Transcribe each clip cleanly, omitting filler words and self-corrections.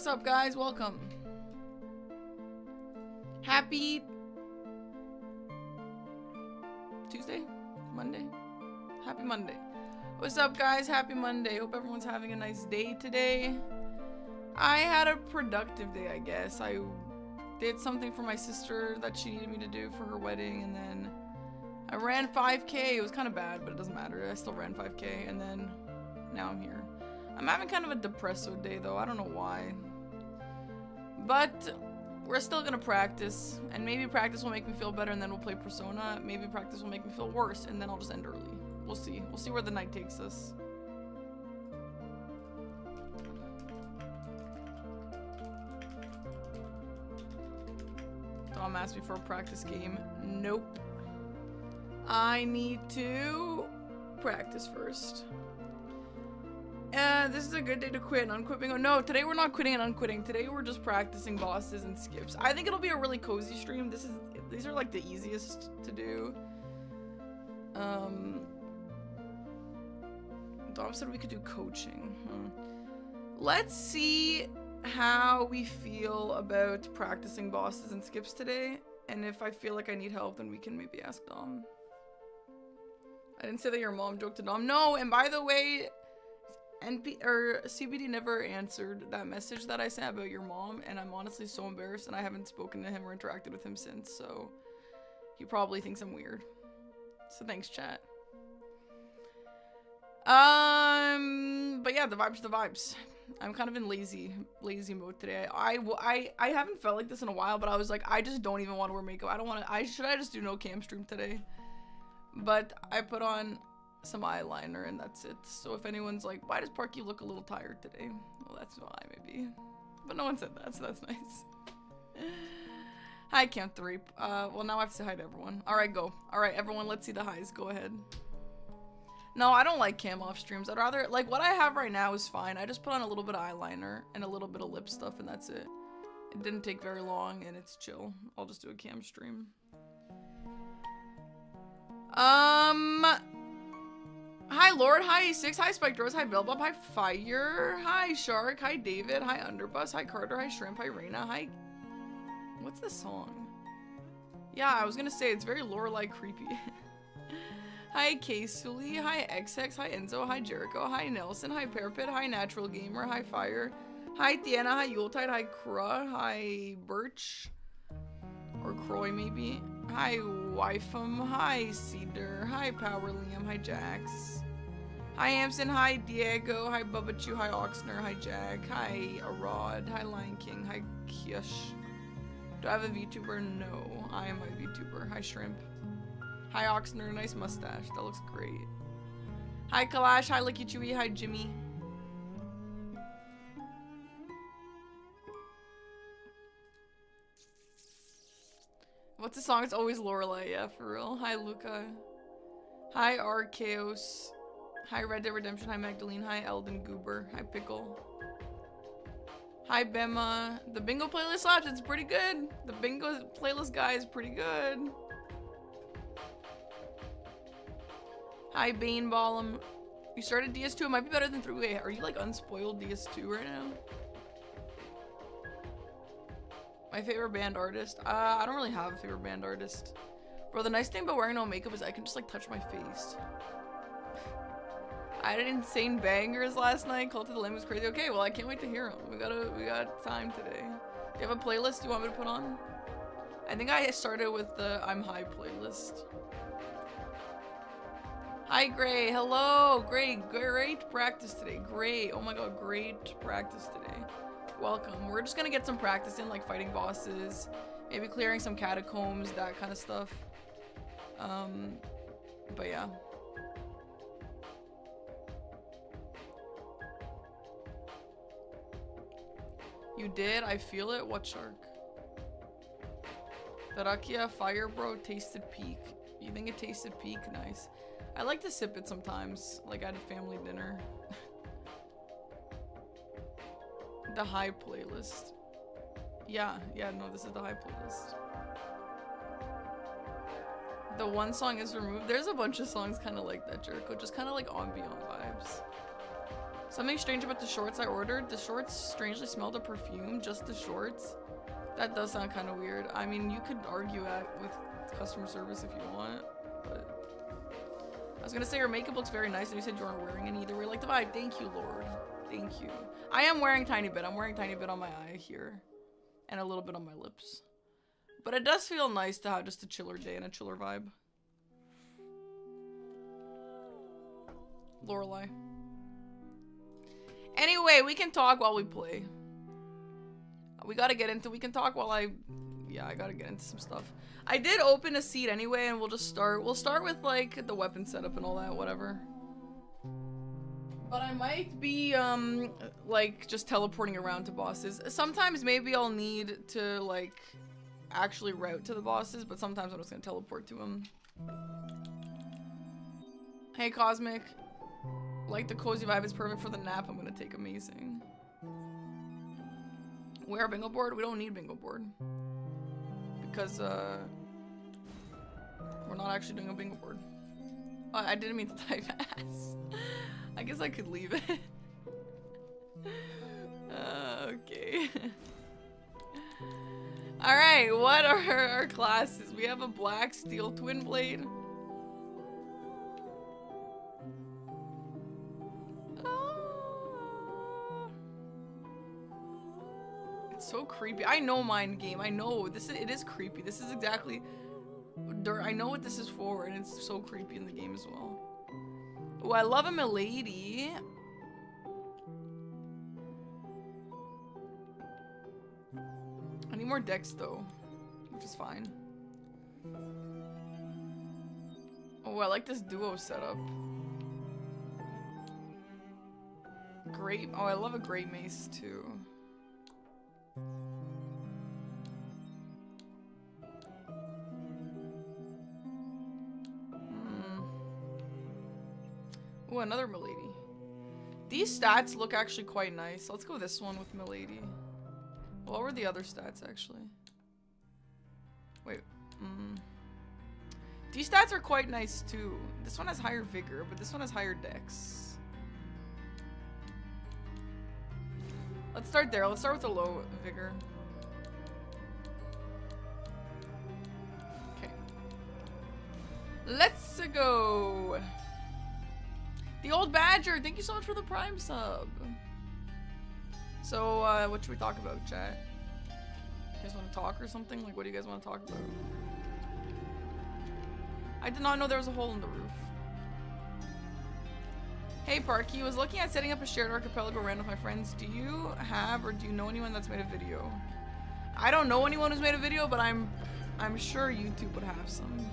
what's up, guys? Welcome. Happy Tuesday? Monday? Happy Monday. What's up, guys? Happy Monday. Hope everyone's having a nice day today. I had a productive day, I guess. I did something for my sister that she needed me to do for her wedding, and then I ran 5K. It was kind of bad, but it doesn't matter. I still ran 5K, and then now I'm here. I'm having kind of a depresso day, though. I don't know why. But we're still gonna practice, and maybe practice will make me feel better, and then we'll play Persona. Maybe practice will make me feel worse, and then I'll just end early. We'll see. We'll see where the night takes us. Dom asked me for a practice game. Nope. I need to practice first. This is a good day to quit and unquipping. Oh no, today we're not quitting and unquitting. Today we're just practicing bosses and skips. I think it'll be a really cozy stream. These are like the easiest to do. Dom said we could do coaching. Let's see how we feel about practicing bosses and skips today. And if I feel like I need help, then we can maybe ask Dom. I didn't say that your mom joked to Dom. No, and by the way, CBD never answered that message that I sent about your mom, and I'm honestly so embarrassed, and I haven't spoken to him or interacted with him since, so he probably thinks I'm weird. So thanks, chat. But yeah, the vibes. I'm kind of in lazy mode today. I haven't felt like this in a while, but I was like, I just don't even want to wear makeup. Should I just do no cam stream today? But I put on some eyeliner and that's it. So if anyone's like, why does Parky look a little tired today? Well, that's why, maybe. But no one said that, so that's nice. Hi, Camp 3. Well, now I have to say hi to everyone. Alright, go. Alright, everyone, let's see the highs. Go ahead. No, I don't like cam off streams. I'd rather, like, what I have right now is fine. I just put on a little bit of eyeliner and a little bit of lip stuff, and that's it. It didn't take very long, and it's chill. I'll just do a cam stream. Hi Lord, hi E6, hi Spike Rose, hi Bellbob, hi Fire, hi Shark, hi David, hi Underbus, hi Carter, hi Shrimp, hi Reina, hi... What's this song? Yeah, I was gonna say, it's very Lorelai creepy. Hi K-Sully, hi XX, hi Enzo, hi Jericho, hi Nelson, hi Parapet, hi Natural Gamer, hi Fire, hi Tiana, hi Yuletide, hi Kra, hi Birch, or Croy maybe, hi Wifem, hi Cedar, hi Power Liam, hi Jax, hi Amson, hi Diego, hi Bubba Chew, hi Oxner, hi Jack, hi Arod, hi Lion King, hi Kiosh. Do I have a VTuber? No, I am a VTuber. Hi Shrimp. Hi Oxner, nice mustache. That looks great. Hi Kalash, hi Licky Chewy, hi Jimmy. What's the song? It's always Lorelai, yeah, for real. Hi Luca. Hi Archaeos. Hi Red Dead Redemption, hi Magdalene, hi Elden Goober, hi Pickle. Hi Bema. The bingo playlist slaps, it's pretty good. The bingo playlist guy is pretty good. Hi Bane Ballum. You started DS2, it might be better than 3. Wait, are you like unspoiled DS2 right now? My favorite band artist? I don't really have a favorite band artist. Bro, the nice thing about wearing no makeup is I can just like touch my face. I had insane bangers last night. Cult of the Lamb was crazy. Okay, well I can't wait to hear them. We got time today. Do you have a playlist you want me to put on? I think I started with the I'm High playlist. Hi Gray, hello, great practice today, great, oh my god, great practice today. Welcome. We're just gonna get some practice in, like fighting bosses, maybe clearing some catacombs, that kind of stuff. But yeah. You did? I feel it? What shark? The Rakia Fire Bro tasted peak. You think it tasted peak? Nice. I like to sip it sometimes, like at a family dinner. The high playlist. Yeah, no, this is the high playlist. The one song is removed. There's a bunch of songs kind of like that, Jericho. Just kind of like ambient vibes. Something strange about the shorts I ordered. The shorts strangely smelled of perfume, just the shorts. That does sound kind of weird. I mean, you could argue with customer service if you want, but... I was gonna say your makeup looks very nice, and you said you weren't wearing any either way. Like the vibe. Thank you, Lord. Thank you. I am wearing a tiny bit. I'm wearing a tiny bit on my eye here. And a little bit on my lips. But it does feel nice to have just a chiller day and a chiller vibe. Lorelai. Anyway, we can talk while we play. We can talk while I gotta get into some stuff. I did open a seat anyway, and we'll start with, like, the weapon setup and all that, whatever. But I might be, like, just teleporting around to bosses. Sometimes maybe I'll need to, like, actually route to the bosses, but sometimes I'm just gonna teleport to them. Hey, Cosmic. Like the cozy vibe is perfect for the nap I'm gonna take. Amazing. Where a bingo board? We don't need bingo board. Because, we're not actually doing a bingo board. I didn't mean to type ass. I guess I could leave it. Okay. Alright, what are our classes? We have a black steel twin blade. It's so creepy. I know mind game. I know it is creepy. This is exactly I know what this is for, and it's so creepy in the game as well. Oh, I love a milady. I need more decks though, which is fine. Oh, I like this duo setup. Great. Oh, I love a great mace too. Oh, another milady. These stats look actually quite nice. Let's go this one with milady. What were the other stats actually? Wait. These stats are quite nice too. This one has higher vigor, but this one has higher dex. Let's start there. Let's start with the low vigor. Okay. Let's go. The old badger, thank you so much for the prime sub. So, what should we talk about, chat? You guys want to talk or something? Like, what do you guys want to talk about? I did not know there was a hole in the roof. Hey, Parky, was looking at setting up a shared archipelago ran with my friends. Do you have or do you know anyone that's made a video? I don't know anyone who's made a video, but I'm sure YouTube would have some.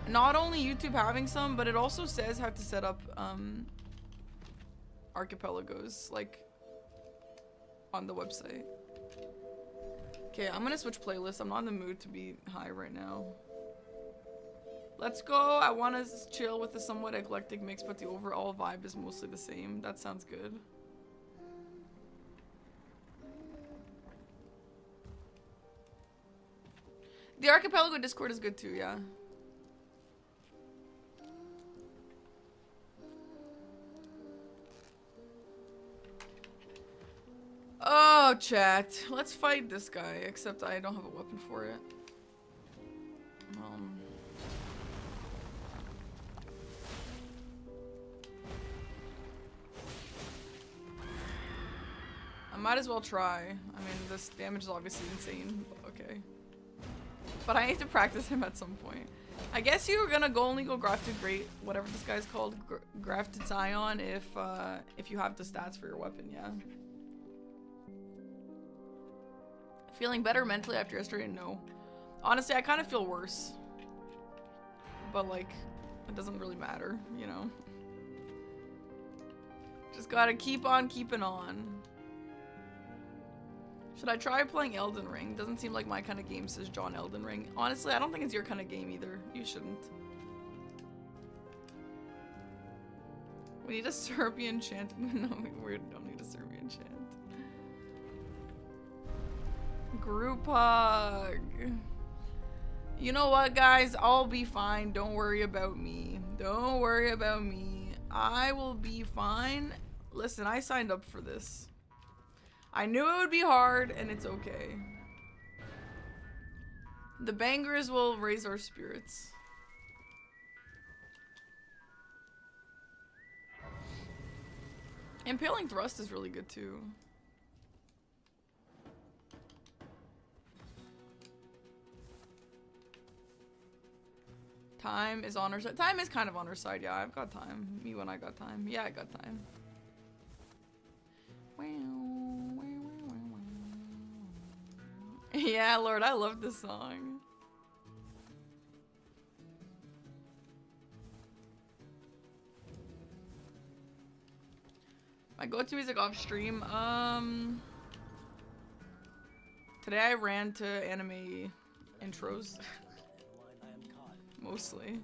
Not only YouTube having some, but it also says how to set up archipelagos, like, on the website. Okay, I'm gonna switch playlists. I'm not in the mood to be high right now. Let's go. I want to chill with a somewhat eclectic mix, but the overall vibe is mostly the same. That sounds good. The archipelago Discord is good too, yeah. Oh, chat. Let's fight this guy, except I don't have a weapon for it. I might as well try. I mean, this damage is obviously insane, but okay. But I need to practice him at some point. I guess you're gonna only go grafted great, whatever this guy's called, grafted scion, if you have the stats for your weapon, yeah. Feeling better mentally after yesterday? No. Honestly, I kind of feel worse. But, like, it doesn't really matter, you know? Just gotta keep on keeping on. Should I try playing Elden Ring? Doesn't seem like my kind of game, says John. Elden Ring. Honestly, I don't think it's your kind of game either. You shouldn't. We need a Serbian chant. No, we don't need a Serbian chant. Group hug. You know what, guys? I'll be fine. Don't worry about me. Don't worry about me. I will be fine. Listen, I signed up for this. I knew it would be hard, and it's okay. The bangers will raise our spirits. Impaling thrust is really good too. Time is on our side. Time is kind of on our side. Yeah, I've got time. Me when I got time. Yeah, I got time. Yeah, Lord, I love this song. My go-to music off stream. Today I ran to anime intros. Mostly.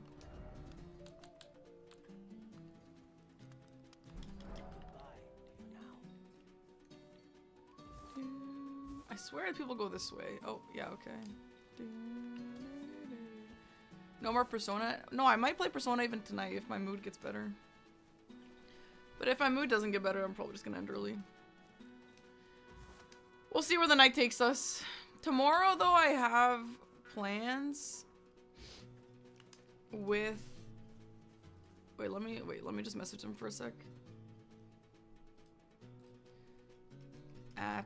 I swear people go this way. Oh, yeah, okay. No more Persona. No, I might play Persona even tonight if my mood gets better. But if my mood doesn't get better, I'm probably just gonna end early. We'll see where the night takes us. Tomorrow, though, I have plans with... Wait, let me just message him for a sec. At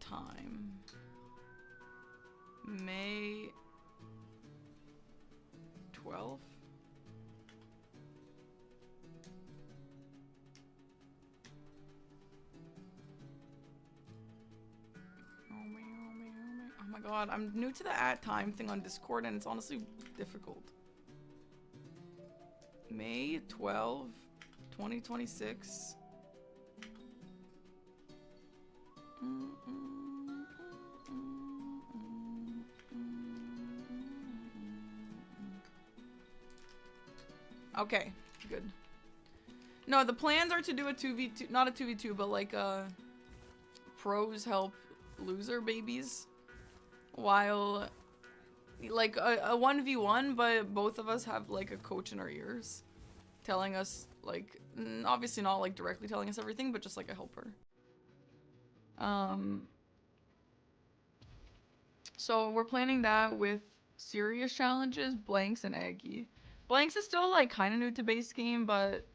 time. May 12th? Oh my god, I'm new to the at time thing on Discord and it's honestly difficult. May 12, 2026. Okay, good. No, the plans are to do a 2v2, not a 2v2, but like pros help loser babies. While like a 1v1, but both of us have like a coach in our ears telling us like, obviously not like directly telling us everything, but just like a helper. So we're planning that with serious challenges, Blanks and Aggie. Blanks is still like kind of new to base game, but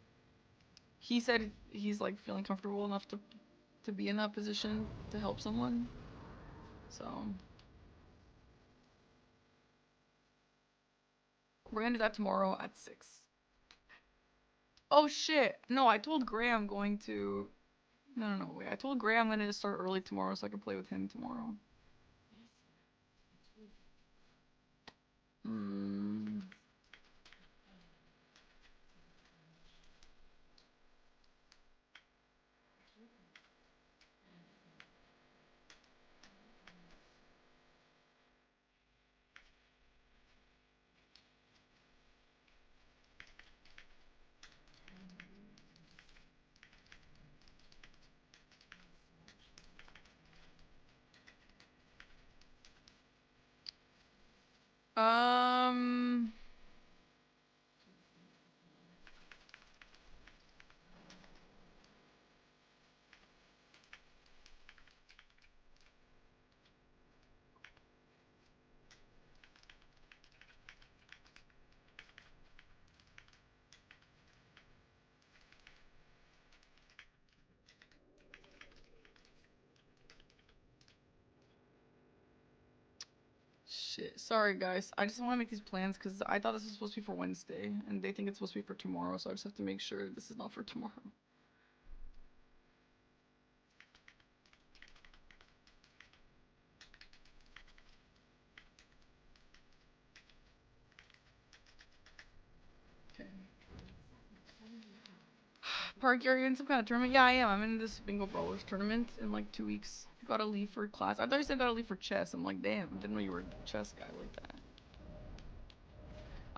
he said he's like feeling comfortable enough to be in that position to help someone. So we're gonna do that tomorrow at 6. Oh shit! No, I told Gray I'm going to. No, wait. I told Gray I'm gonna start early tomorrow so I can play with him tomorrow. Shit. Sorry, guys. I just want to make these plans because I thought this was supposed to be for Wednesday, and they think it's supposed to be for tomorrow, so I just have to make sure this is not for tomorrow. Okay. Park, are you in some kind of tournament? Yeah, I am. I'm in this Bingo Brawlers tournament in like 2 weeks. Gotta leave for class. I thought you said gotta leave for chess. I'm like, damn, didn't know you were a chess guy like that.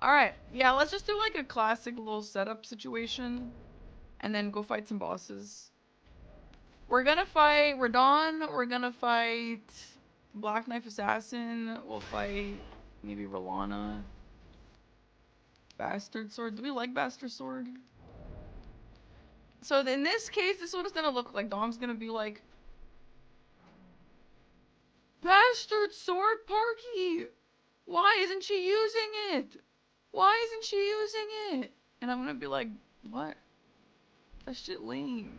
Alright, yeah, let's just do like a classic little setup situation. And then go fight some bosses. We're gonna fight Radon, we're gonna fight Black Knife Assassin, we'll fight maybe Rolana. Bastard Sword. Do we like Bastard Sword? So in this case, this is what it's gonna look like. Dom's gonna be like, bastard sword Parky! Why isn't she using it? Why isn't she using it? And I'm gonna be like, what? That shit lame.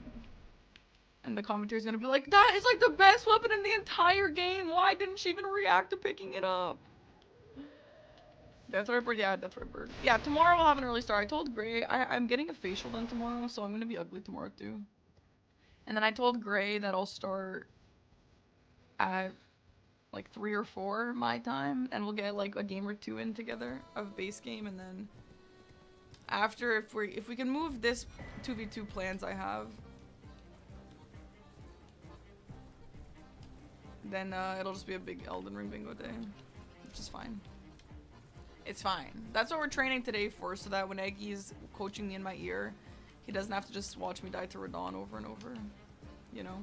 And the commentator's gonna be like, that is like the best weapon in the entire game. Why didn't she even react to picking it up? Death Ray Bird, yeah, Death Ray Bird. Yeah, tomorrow I'll have an early start. I told Gray I'm getting a facial done tomorrow, so I'm gonna be ugly tomorrow too. And then I told Gray that I'll start at like 3 or 4 my time, and we'll get like a game or 2 in together of base game, and then after, if we can move this 2v2 plans I have, then it'll just be a big Elden Ring bingo day, which is fine. It's fine. That's what we're training today for, so that when Eggy's coaching me in my ear, he doesn't have to just watch me die to Radon over and over, you know?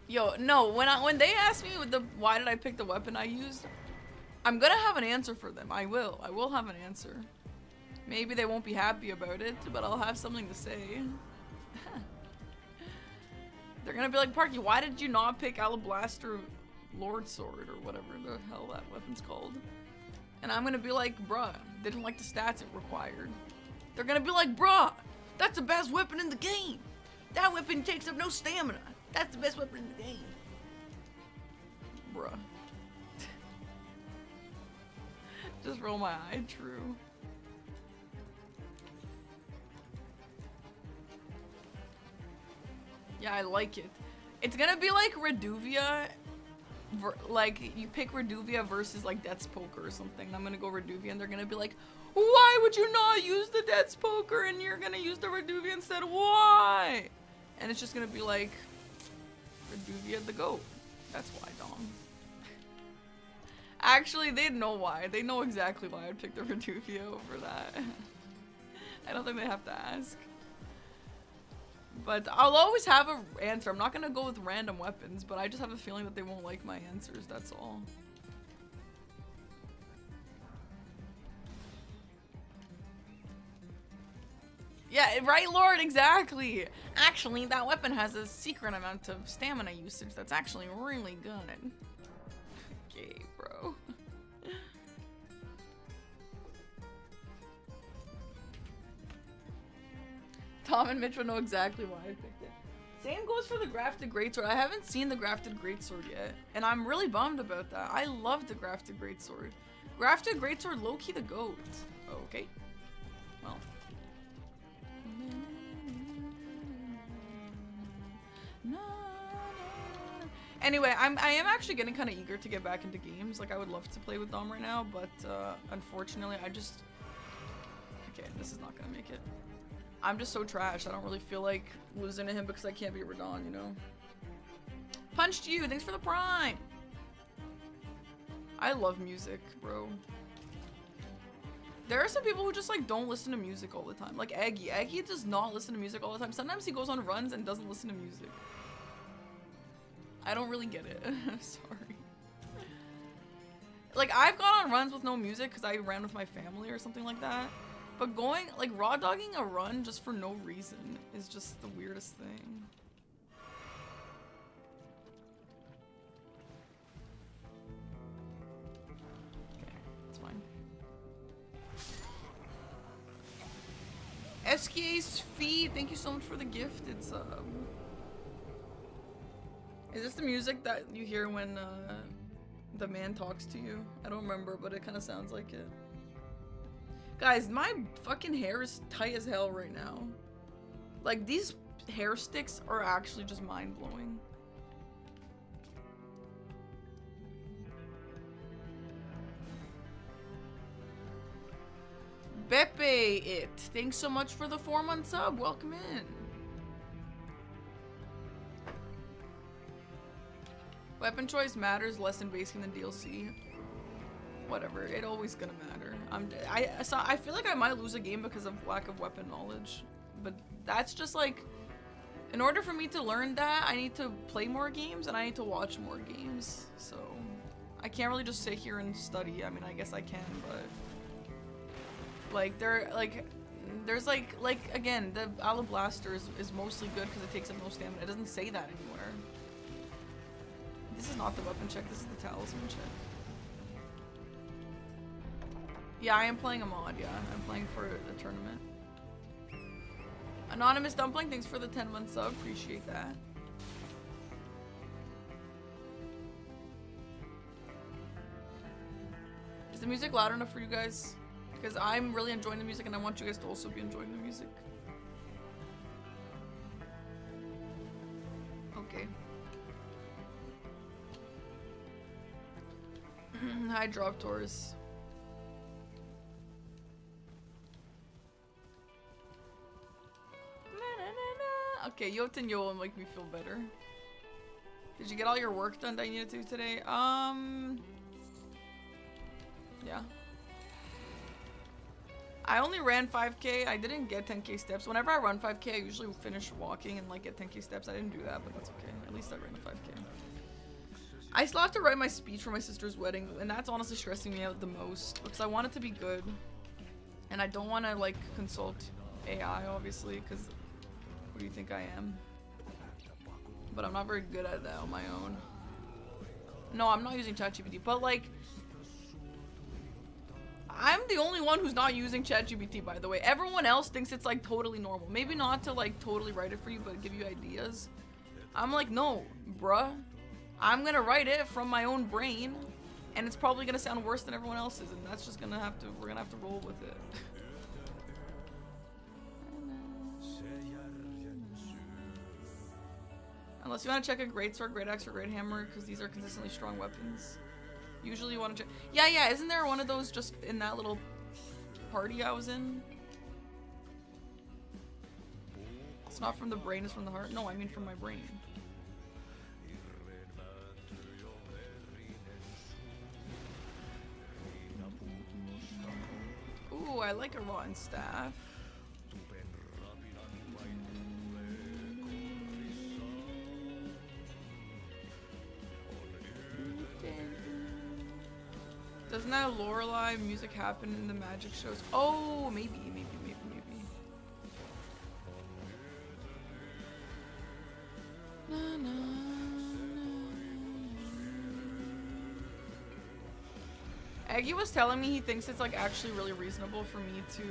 Yo, no, when they ask me why did I pick the weapon I used, I'm gonna have an answer for them. I will have an answer. Maybe they won't be happy about it, but I'll have something to say. They're gonna be like, Parky, why did you not pick Alablaster Lord Sword or whatever the hell that weapon's called? And I'm gonna be like, bruh, didn't like the stats it required. They're gonna be like, bruh, that's the best weapon in the game. That weapon takes up no stamina. That's the best weapon in the game. Bruh. Just roll my eye, true. Yeah, I like it. It's gonna be like Reduvia, like you pick Reduvia versus like Death's Poker or something. I'm gonna go Reduvia and they're gonna be like, why would you not use the Death's Poker and you're gonna use the Reduvia instead? Why? And it's just gonna be like, Reduvia the GOAT. That's why, Dom. Actually, they know why. They know exactly why I'd pick the Reduvia over that. I don't think they have to ask. But I'll always have an answer. I'm not gonna go with random weapons, but I just have a feeling that they won't like my answers, that's all. Yeah, right, Lord, exactly. Actually, that weapon has a secret amount of stamina usage that's actually really good. Okay, bro. Tom and Mitch will know exactly why I picked it. Same goes for the Grafted Greatsword. I haven't seen the Grafted Greatsword yet, and I'm really bummed about that. I love the Grafted Greatsword. Grafted Greatsword, low-key the GOAT. Okay. Well. Anyway, I am actually getting kind of eager to get back into games. Like, I would love to play with Dom right now, but unfortunately, I just... Okay, this is not gonna make it. I'm just so trash. I don't really feel like losing to him because I can't beat Radon, you know? Punched you! Thanks for the prime! I love music, bro. There are some people who just, like, don't listen to music all the time. Like Eggy. Eggy does not listen to music all the time. Sometimes he goes on runs and doesn't listen to music. I don't really get it. Sorry. Like, I've gone on runs with no music because I ran with my family or something like that. But going, like, raw dogging a run just for no reason is just the weirdest thing. Okay, it's fine. SKA's feed, thank you so much for the gift. It's, is this the music that you hear when, the man talks to you? I don't remember, but it kind of sounds like it. Guys, my fucking hair is tight as hell right now. Like, these hair sticks are actually just mind-blowing. Beppe it. Thanks so much for the 4-month sub. Welcome in. Weapon choice matters less in base game than DLC. Whatever, it always gonna matter. I feel like I might lose a game because of lack of weapon knowledge, but that's just like, in order for me to learn that, I need to play more games and I need to watch more games. So I can't really just sit here and study. I mean, I guess I can, but like There's like again, the Alablaster is mostly good because it takes up no stamina. It doesn't say that anywhere. This is not the weapon check, this is the talisman check. Yeah, I am playing a mod, yeah. I'm playing for a tournament. Anonymous Dumpling, thanks for the 10-month sub, appreciate that. Is the music loud enough for you guys? Because I'm really enjoying the music and I want you guys to also be enjoying the music. Okay. Hi, Drop Taurus. Okay, Yoten Yo will make me feel better. Did you get all your work done that you needed to today? Yeah. I only ran 5k. I didn't get 10k steps. Whenever I run 5k, I usually finish walking and like get 10k steps. I didn't do that, but that's okay. At least I ran a 5k. I still have to write my speech for my sister's wedding, and that's honestly stressing me out the most because I want it to be good, and I don't want to like consult AI obviously because who do you think I am? But I'm not very good at that on my own. No, I'm not using ChatGPT, but like I'm the only one who's not using ChatGPT, by the way. Everyone else thinks it's like totally normal. Maybe not to like totally write it for you, but give you ideas. I'm like, no, bruh. I'm gonna write it from my own brain, and it's probably gonna sound worse than everyone else's, and that's just gonna have to, we're gonna have to roll with it. Unless you want to check a great sword, great axe, or great hammer, because these are consistently strong weapons. Usually you want to check. Yeah, isn't there one of those just in that little party I was in? It's not from the brain, it's from the heart. No, I mean from my brain. Ooh, I like a rotten staff. Doesn't that Lorelei music happen in the magic shows? Oh, maybe. Na, na, na. Aggie was telling me he thinks it's like actually really reasonable for me to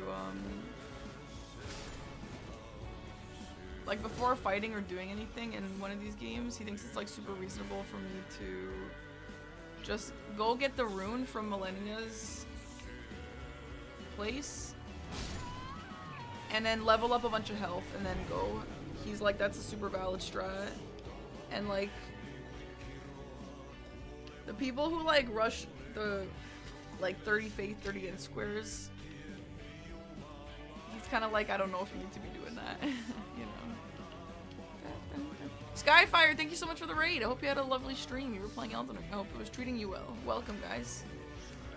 like before fighting or doing anything in one of these games, he thinks it's like super reasonable for me to just go get the rune from Millennia's place and then level up a bunch of health and then go. He's like, that's a super valid strat. And like the people who like rush the like 30 faith, 30 end squares, he's kind of like, I don't know if you need to be doing that. You know. Skyfire, thank you so much for the raid. I hope you had a lovely stream. You were playing Elden. I hope it was treating you well. Welcome, guys.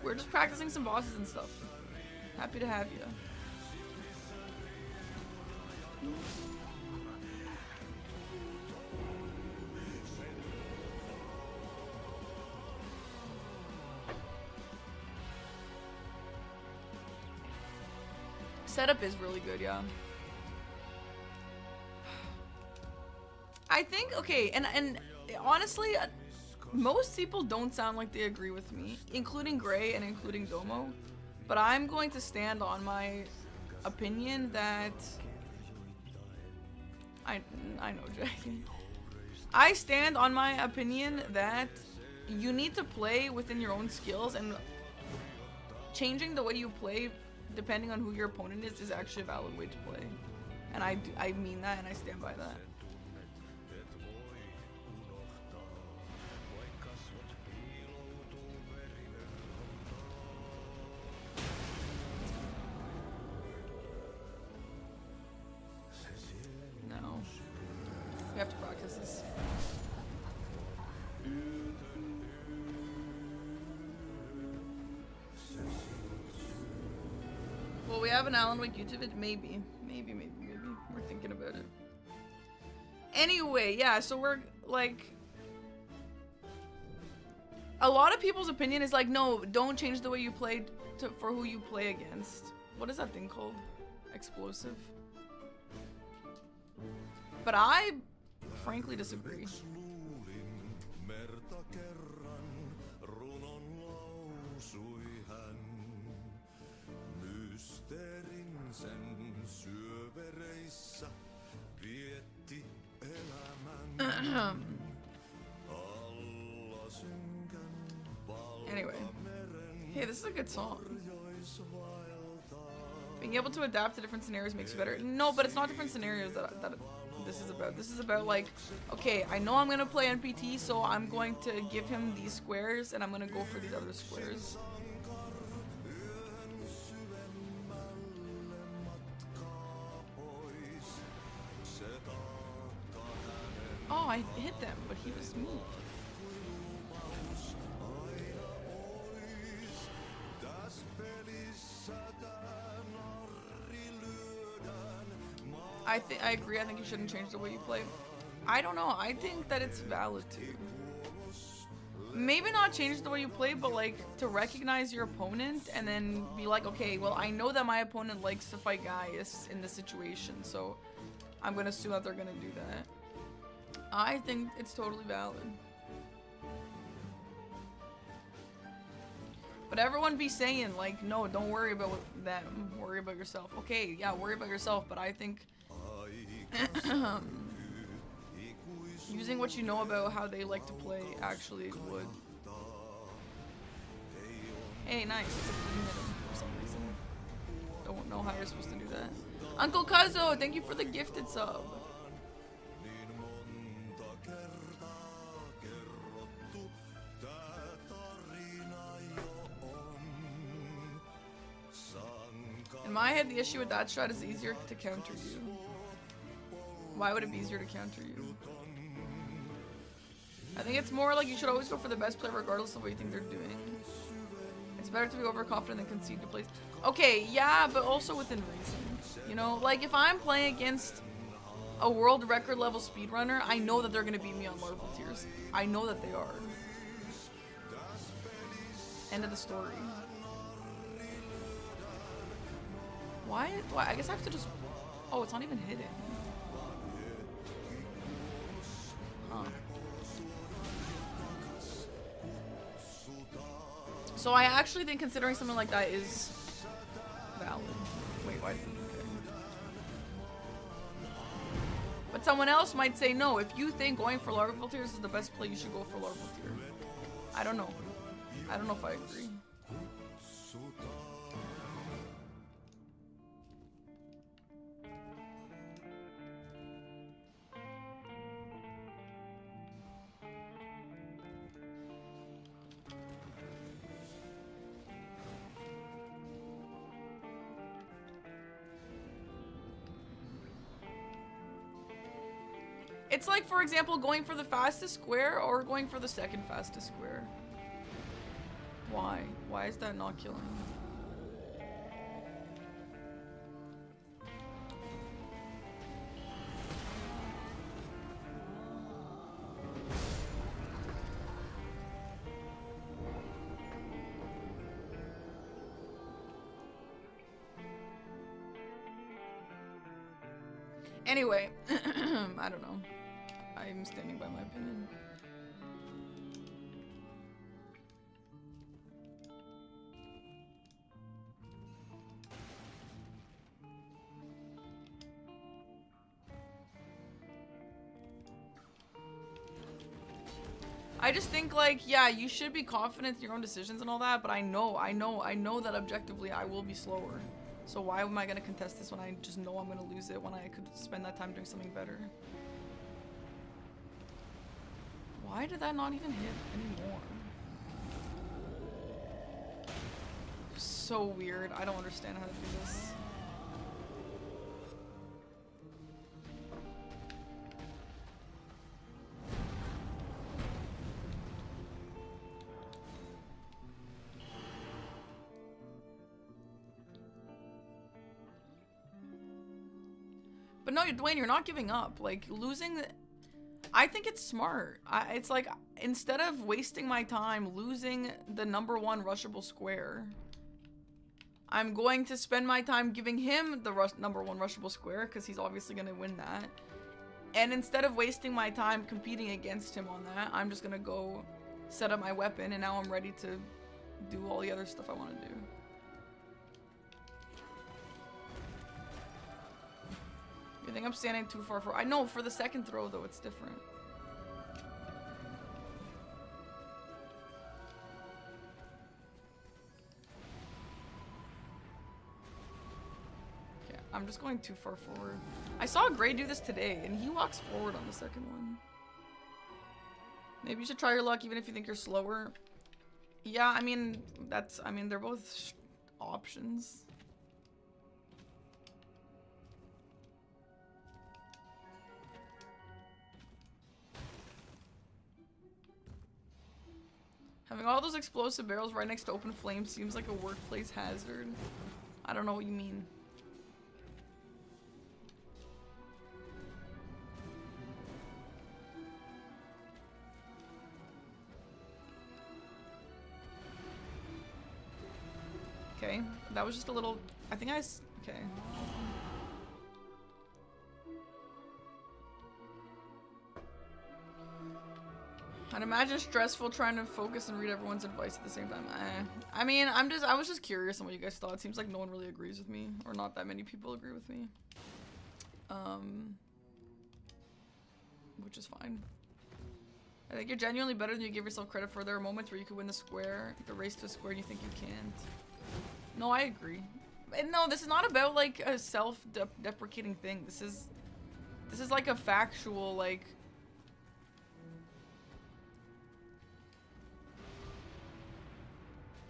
We're just practicing some bosses and stuff. Happy to have you. Setup is really good, yeah. I think, okay, and honestly, most people don't sound like they agree with me, including Gray and including Domo, but I'm going to stand on my opinion that I know, Jackie. I stand on my opinion that you need to play within your own skills, and changing the way you play depending on who your opponent is actually a valid way to play. And I mean that, and I stand by that. No. We have to practice this. Well, we have an Alan Wake YouTube vid. Maybe. We're thinking about it. Anyway, yeah, so we're like, a lot of people's opinion is like, no, don't change the way you play for who you play against. What is that thing called? explosive. But I frankly disagree. Anyway. Hey, this is a good song. Being able to adapt to different scenarios makes you better. No, but it's not different scenarios that this is about. This is about, like, okay, I know I'm gonna play NPT, so I'm going to give him these squares, and I'm gonna go for these other squares. Oh, I hit them, but he was moved. I agree. I think you shouldn't change the way you play. I don't know. I think that it's valid too. Maybe not change the way you play, but like to recognize your opponent and then be like, okay, well, I know that my opponent likes to fight guys in this situation, so I'm gonna assume that they're gonna do that. I think it's totally valid. But everyone be saying, like, no, don't worry about them. Worry about yourself. Okay, yeah, worry about yourself, but I think using what you know about how they like to play actually would. Hey, nice. It's a green item for some reason. Don't know how you're supposed to do that. Uncle Kazo, thank you for the gifted sub. In my head, the issue with that strat is easier to counter you. Why would it be easier to counter you? I think it's more like you should always go for the best player regardless of what you think they're doing. It's better to be overconfident than concede to plays. Okay, yeah, but also within reason. You know, like if I'm playing against a world record level speedrunner, I know that they're gonna beat me on larval tiers. I know that they are. End of the story. Why? I guess I have to just... Oh, it's not even hidden. Huh. So I actually think considering something like that is valid. Wait, why? Okay. But someone else might say, no, if you think going for larval tiers is the best play, you should go for larval tier. I don't know. I don't know if I agree. It's like, for example, going for the fastest square or going for the second fastest square. Why? Why is that not killing? Anyway, I don't know. I'm standing by my opinion. I just think, like, yeah, you should be confident in your own decisions and all that, but I know that objectively I will be slower. So why am I gonna contest this when I just know I'm gonna lose it when I could spend that time doing something better? Why did that not even hit anymore? So weird. I don't understand how to do this. But no, Dwayne, you're not giving up. Like, losing... I think it's smart. It's like, instead of wasting my time losing the #1 rushable square, I'm going to spend my time giving him the number 1 rushable square, because he's obviously going to win that. And instead of wasting my time competing against him on that, I'm just going to go set up my weapon, and now I'm ready to do all the other stuff I want to do. You think I'm standing too far for... I know, for the second throw, though, it's different. I'm just going too far forward. I saw Gray do this today, and he walks forward on the second one. Maybe you should try your luck even if you think you're slower. Yeah, I mean, they're both options. Having all those explosive barrels right next to open flames seems like a workplace hazard. I don't know what you mean. Okay, that was just a little, I think okay. I'd imagine stressful trying to focus and read everyone's advice at the same time. I mean, I was just curious on what you guys thought. It seems like no one really agrees with me, or not that many people agree with me. Which is fine. I think you're genuinely better than you give yourself credit for. There are moments where you could win the race to a square and you think you can't. No, I agree. And no, this is not about like a self-deprecating thing. This is like a factual, like,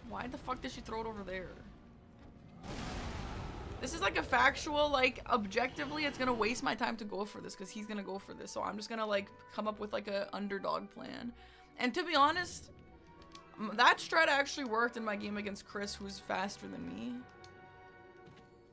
why the fuck did she throw it over there? This is like a factual, like, objectively it's gonna waste my time to go for this because he's gonna go for this, so I'm just gonna like come up with like a underdog plan. And to be honest, that strat actually worked in my game against Chris, who's faster than me.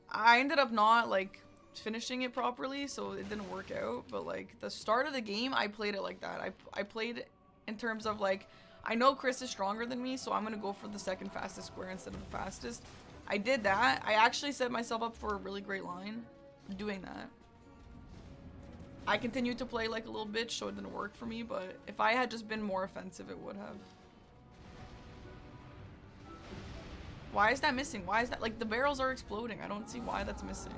I ended up not, like, finishing it properly, so it didn't work out. But, like, the start of the game, I played it like that. I played in terms of, like, I know Chris is stronger than me, so I'm going to go for the second fastest square instead of the fastest. I did that. I actually set myself up for a really great line doing that. I continued to play like a little bitch, so it didn't work for me. But if I had just been more offensive, it would have. Why is that missing? Why is that? Like, the barrels are exploding. I don't see why that's missing.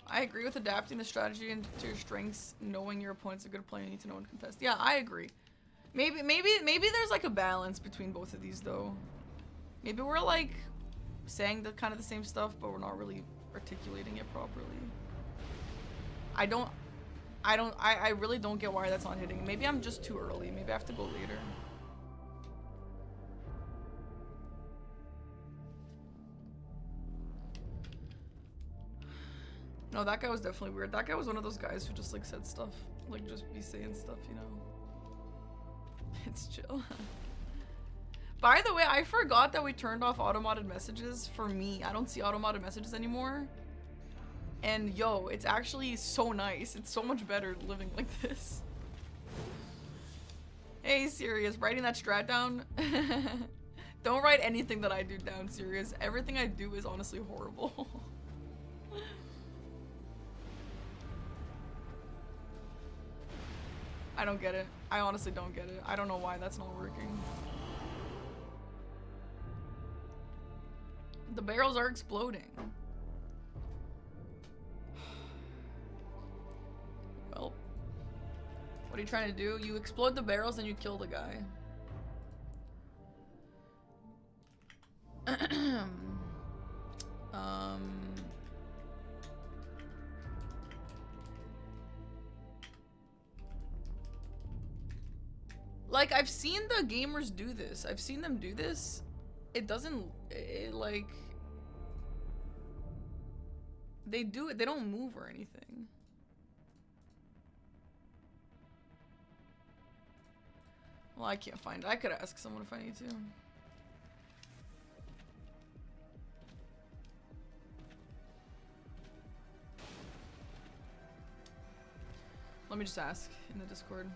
I agree with adapting the strategy to your strengths, knowing your opponent's a good player, you need to know and contest. Yeah, I agree. Maybe there's like a balance between both of these though. Maybe we're like saying the kind of the same stuff, but we're not really articulating it properly. I really don't get why that's not hitting. Maybe I'm just too early. Maybe I have to go later. No, that guy was definitely weird. That guy was one of those guys who just like said stuff. Like just be saying stuff, you know. It's chill. By the way, I forgot that we turned off auto-modded messages for me. I don't see auto-modded messages anymore. And yo, it's actually so nice. It's so much better living like this. Hey, Sirius, writing that strat down? Don't write anything that I do down, Sirius. Everything I do is honestly horrible. I don't get it. I honestly don't get it. I don't know why that's not working. The barrels are exploding. Well, what are you trying to do? You explode the barrels and you kill the guy. Like, I've seen the gamers do this. I've seen them do this. It doesn't, like... They do it. They don't move or anything. Well, I can't find it. I could ask someone if I need to. Let me just ask in the Discord.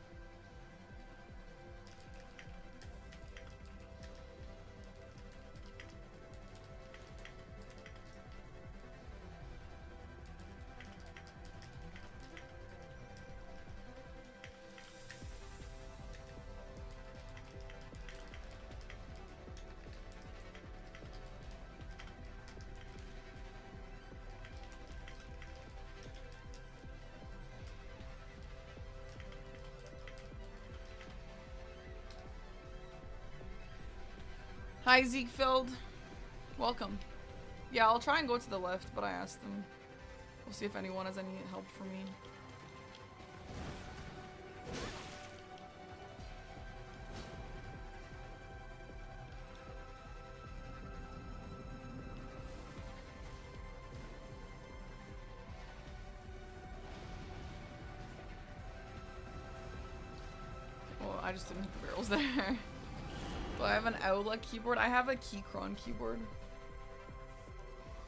Hi, Zekefield. Welcome. Yeah, I'll try and go to the left, but I asked them. We'll see if anyone has any help for me. Well, I just didn't hit the barrels there. Do I have an Outlook keyboard? I have a Keychron keyboard.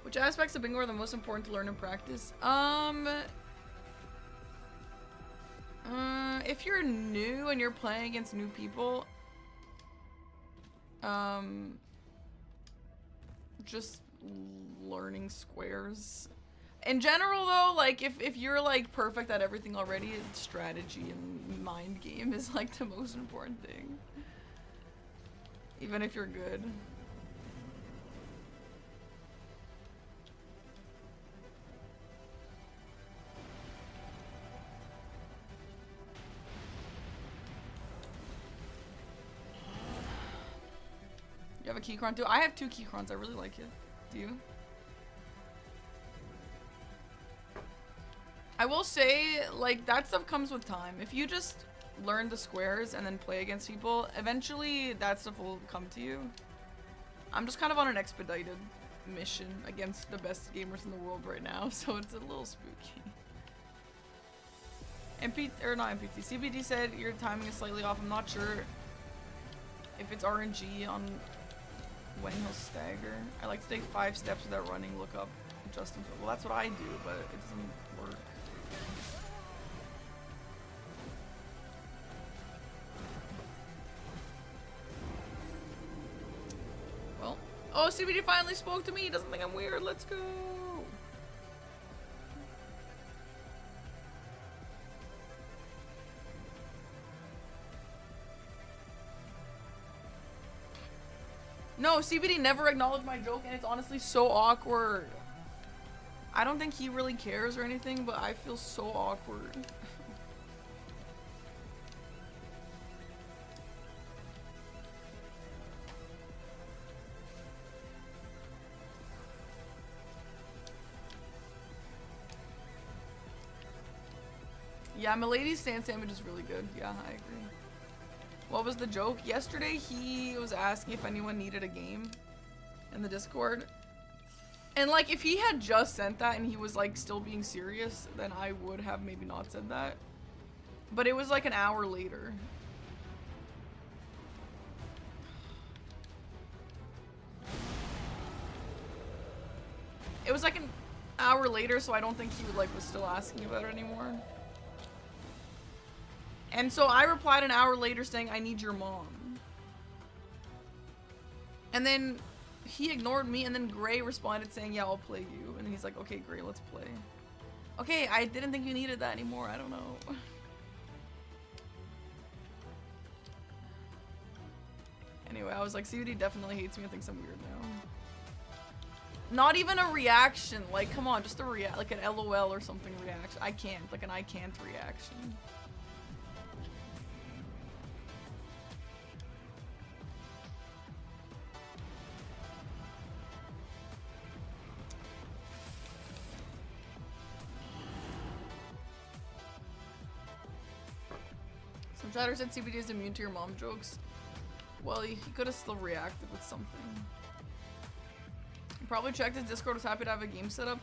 Which aspects of bingo are the most important to learn and practice? If you're new and you're playing against new people, just learning squares. In general though, like if you're like perfect at everything already, strategy and mind game is like the most important thing. Even if you're good. You have a Keychron too? I have 2 Keychrons. I really like it. Do you? I will say, like, that stuff comes with time. If you just learn the squares and then play against people, eventually that stuff will come to you. I'm just kind of on an expedited mission against the best gamers in the world right now, so it's a little spooky. CBD said your timing is slightly off. I'm not sure if it's RNG on when he'll stagger. I like to take 5 steps without running, look up, adjust him. Well, that's what I do, but it doesn't work. Well, oh, CBD finally spoke to me. He doesn't think I'm weird. Let's go. No, CBD never acknowledged my joke, and it's honestly so awkward. I don't think he really cares or anything, but I feel so awkward. Yeah, Milady's sand sandwich is really good. Yeah, I agree. What was the joke? Yesterday, he was asking if anyone needed a game in the Discord. And, like, if he had just sent that and he was, like, still being serious, then I would have maybe not said that. But it was, like, an hour later. It was, like, an hour later, so I don't think he, like, was still asking about it anymore. And so I replied an hour later saying, I need your mom. And then he ignored me, and then Gray responded saying, yeah, I'll play you. And then he's like, okay, Gray, let's play. Okay, I didn't think you needed that anymore. I don't know. Anyway, I was like, CUD definitely hates me and thinks I'm weird now. Not even a reaction. Like, come on, just a like an LOL or something reaction. I can't. Like an I can't reaction. Chatter said CBD is immune to your mom jokes. Well, he could have still reacted with something. He probably checked his Discord, was happy to have a game set up.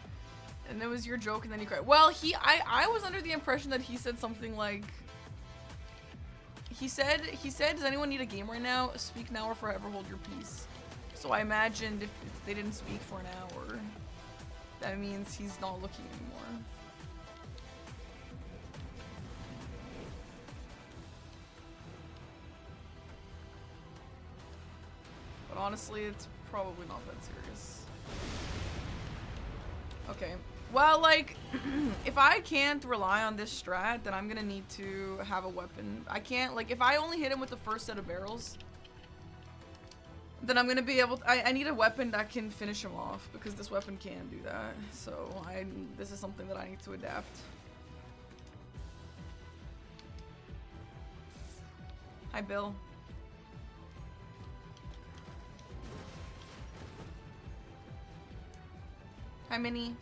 And it was your joke and then you cried. Well, I was under the impression that he said something like, he said, does anyone need a game right now? Speak now or forever hold your peace. So I imagined if they didn't speak for an hour, that means he's not looking anymore. But honestly, it's probably not that serious. Okay. Well, like, if I can't rely on this strat, then I'm gonna need to have a weapon. I can't, like, if I only hit him with the first set of barrels, then I'm gonna be able to, I need a weapon that can finish him off, because this weapon can do that. So, this is something that I need to adapt. Hi, Bill. Hi, Minnie.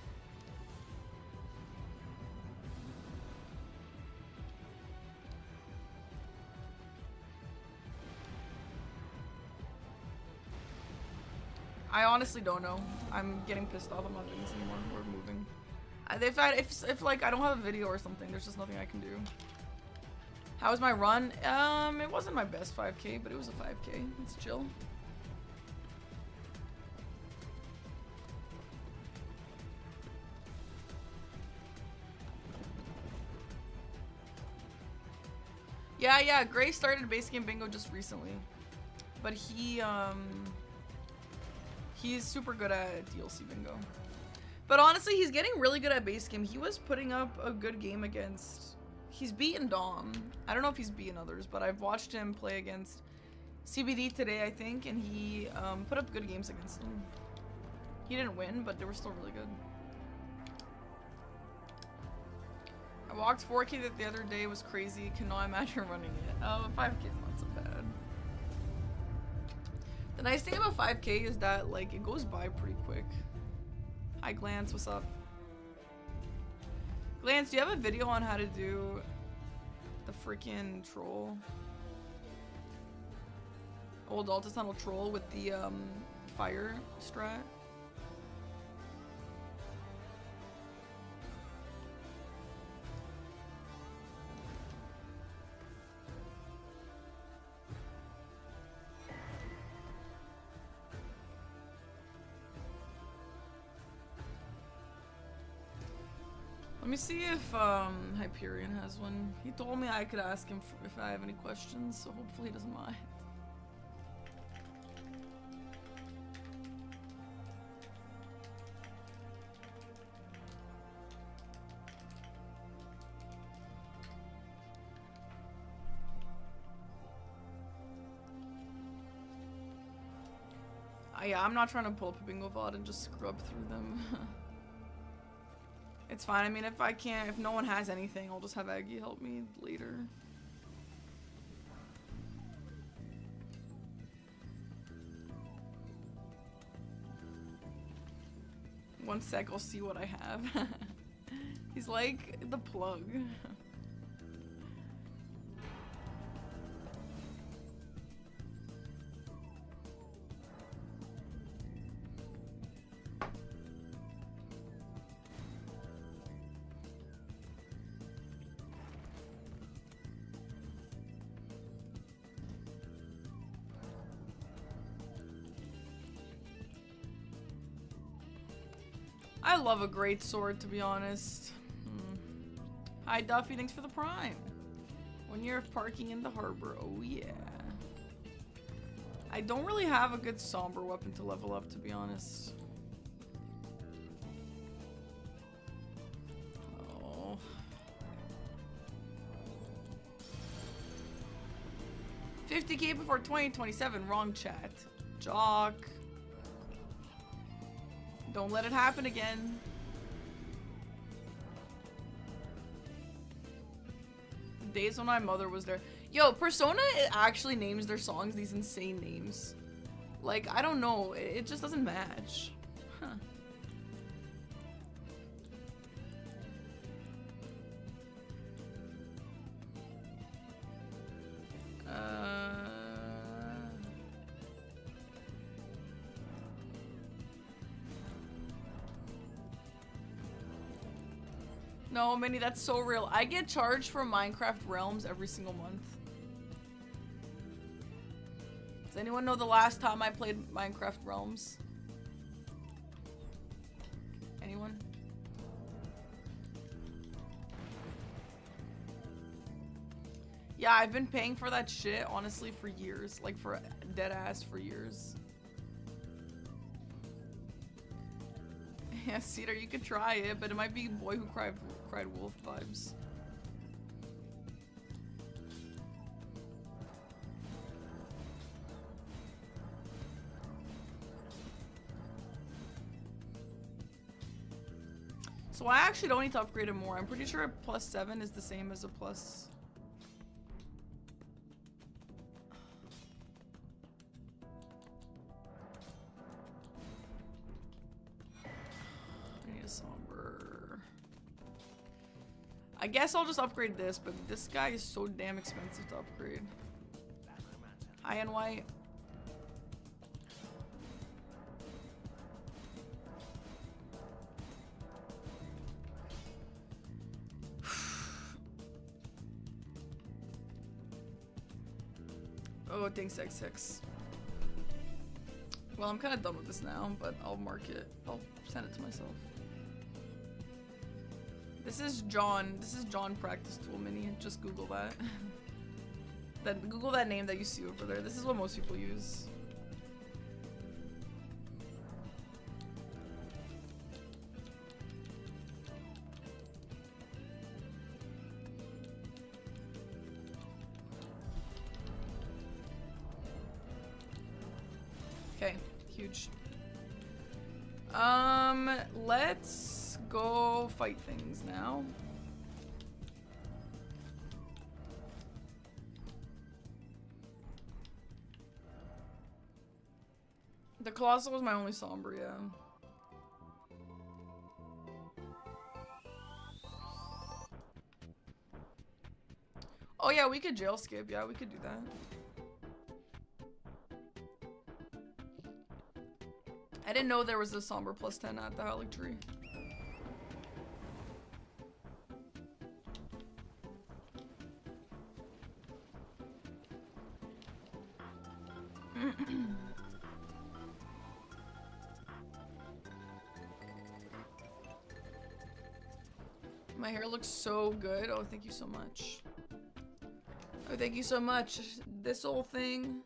I honestly don't know. I'm getting pissed off. I'm not doing this anymore. We're moving. If like I don't have a video or something, there's just nothing I can do. How was my run? It wasn't my best 5K, but it was a 5K. It's chill. Yeah, Gray started base game bingo just recently. But he's super good at DLC bingo. But honestly, he's getting really good at base game. He was putting up a good game against... He's beaten Dom. I don't know if he's beaten others, but I've watched him play against CBD today, I think, and he put up good games against them. He didn't win, but they were still really good. I walked 4K the other day, was crazy. Cannot imagine running it. Oh, 5K is not so bad. The nice thing about 5K is that, like, it goes by pretty quick. Hi, Glance, what's up? Glance, do you have a video on how to do the freaking troll? Old Alta Tunnel troll with the, fire strat? Let me see if Hyperion has one. He told me I could ask him if I have any questions, so hopefully he doesn't mind. Yeah, I'm not trying to pull up a bingo VOD and just scrub through them. It's fine. I mean, if no one has anything, I'll just have Aggie help me later. One sec, I'll see what I have. He's like the plug. I love a great sword, to be honest. Hi, Duffy. Thanks for the prime. 1 year of parking in the harbor. Oh, yeah. I don't really have a good somber weapon to level up, to be honest. Oh. $50K before 2027. Wrong chat. Jock. Don't let it happen again. The days when my mother was there. Yo, Persona actually names their songs these insane names. Like, I don't know. It just doesn't match. Huh. No, Minnie, that's so real. I get charged for Minecraft Realms every single month. Does anyone know the last time I played Minecraft Realms? Anyone? Yeah, I've been paying for that shit, honestly, for years. Like, for dead ass for years. Yeah, Cedar, you could try it, but it might be Boy Who Cried Wolf vibes. So I actually don't need to upgrade it more. I'm pretty sure a +7 is the same as a plus... Somber. I guess I'll just upgrade this, but this guy is so damn expensive to upgrade. High and white. Oh, thanks, X6. Well, I'm kind of done with this now, but I'll mark it. I'll send it to myself. This is John. This is John Practice Tool Mini. Just Google that. Google that name that you see over there. This is what most people use. Okay, huge. Let's go fight things now. The Colossal was my only Somber, yeah. Oh yeah, we could jail skip. Yeah, we could do that. I didn't know there was a Somber +10 at the Howling Tree. My hair looks so good. Oh, thank you so much. Oh, thank you so much. This whole thing.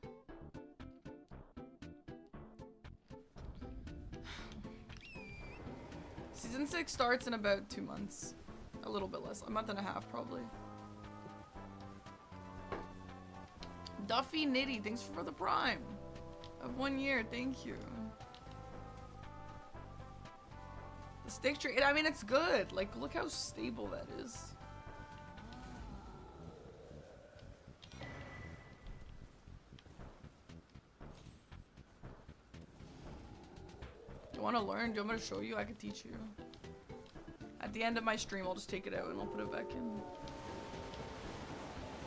Season 6 starts in about 2 months. A little bit less. A month and a half, probably. Duffy Nitty, thanks for the prime of 1 year. Thank you. The stick tree, I mean, it's good. Like, look how stable that is. You want to learn? Do you want me to show you? I could teach you. At the end of my stream, I'll just take it out and I'll put it back in.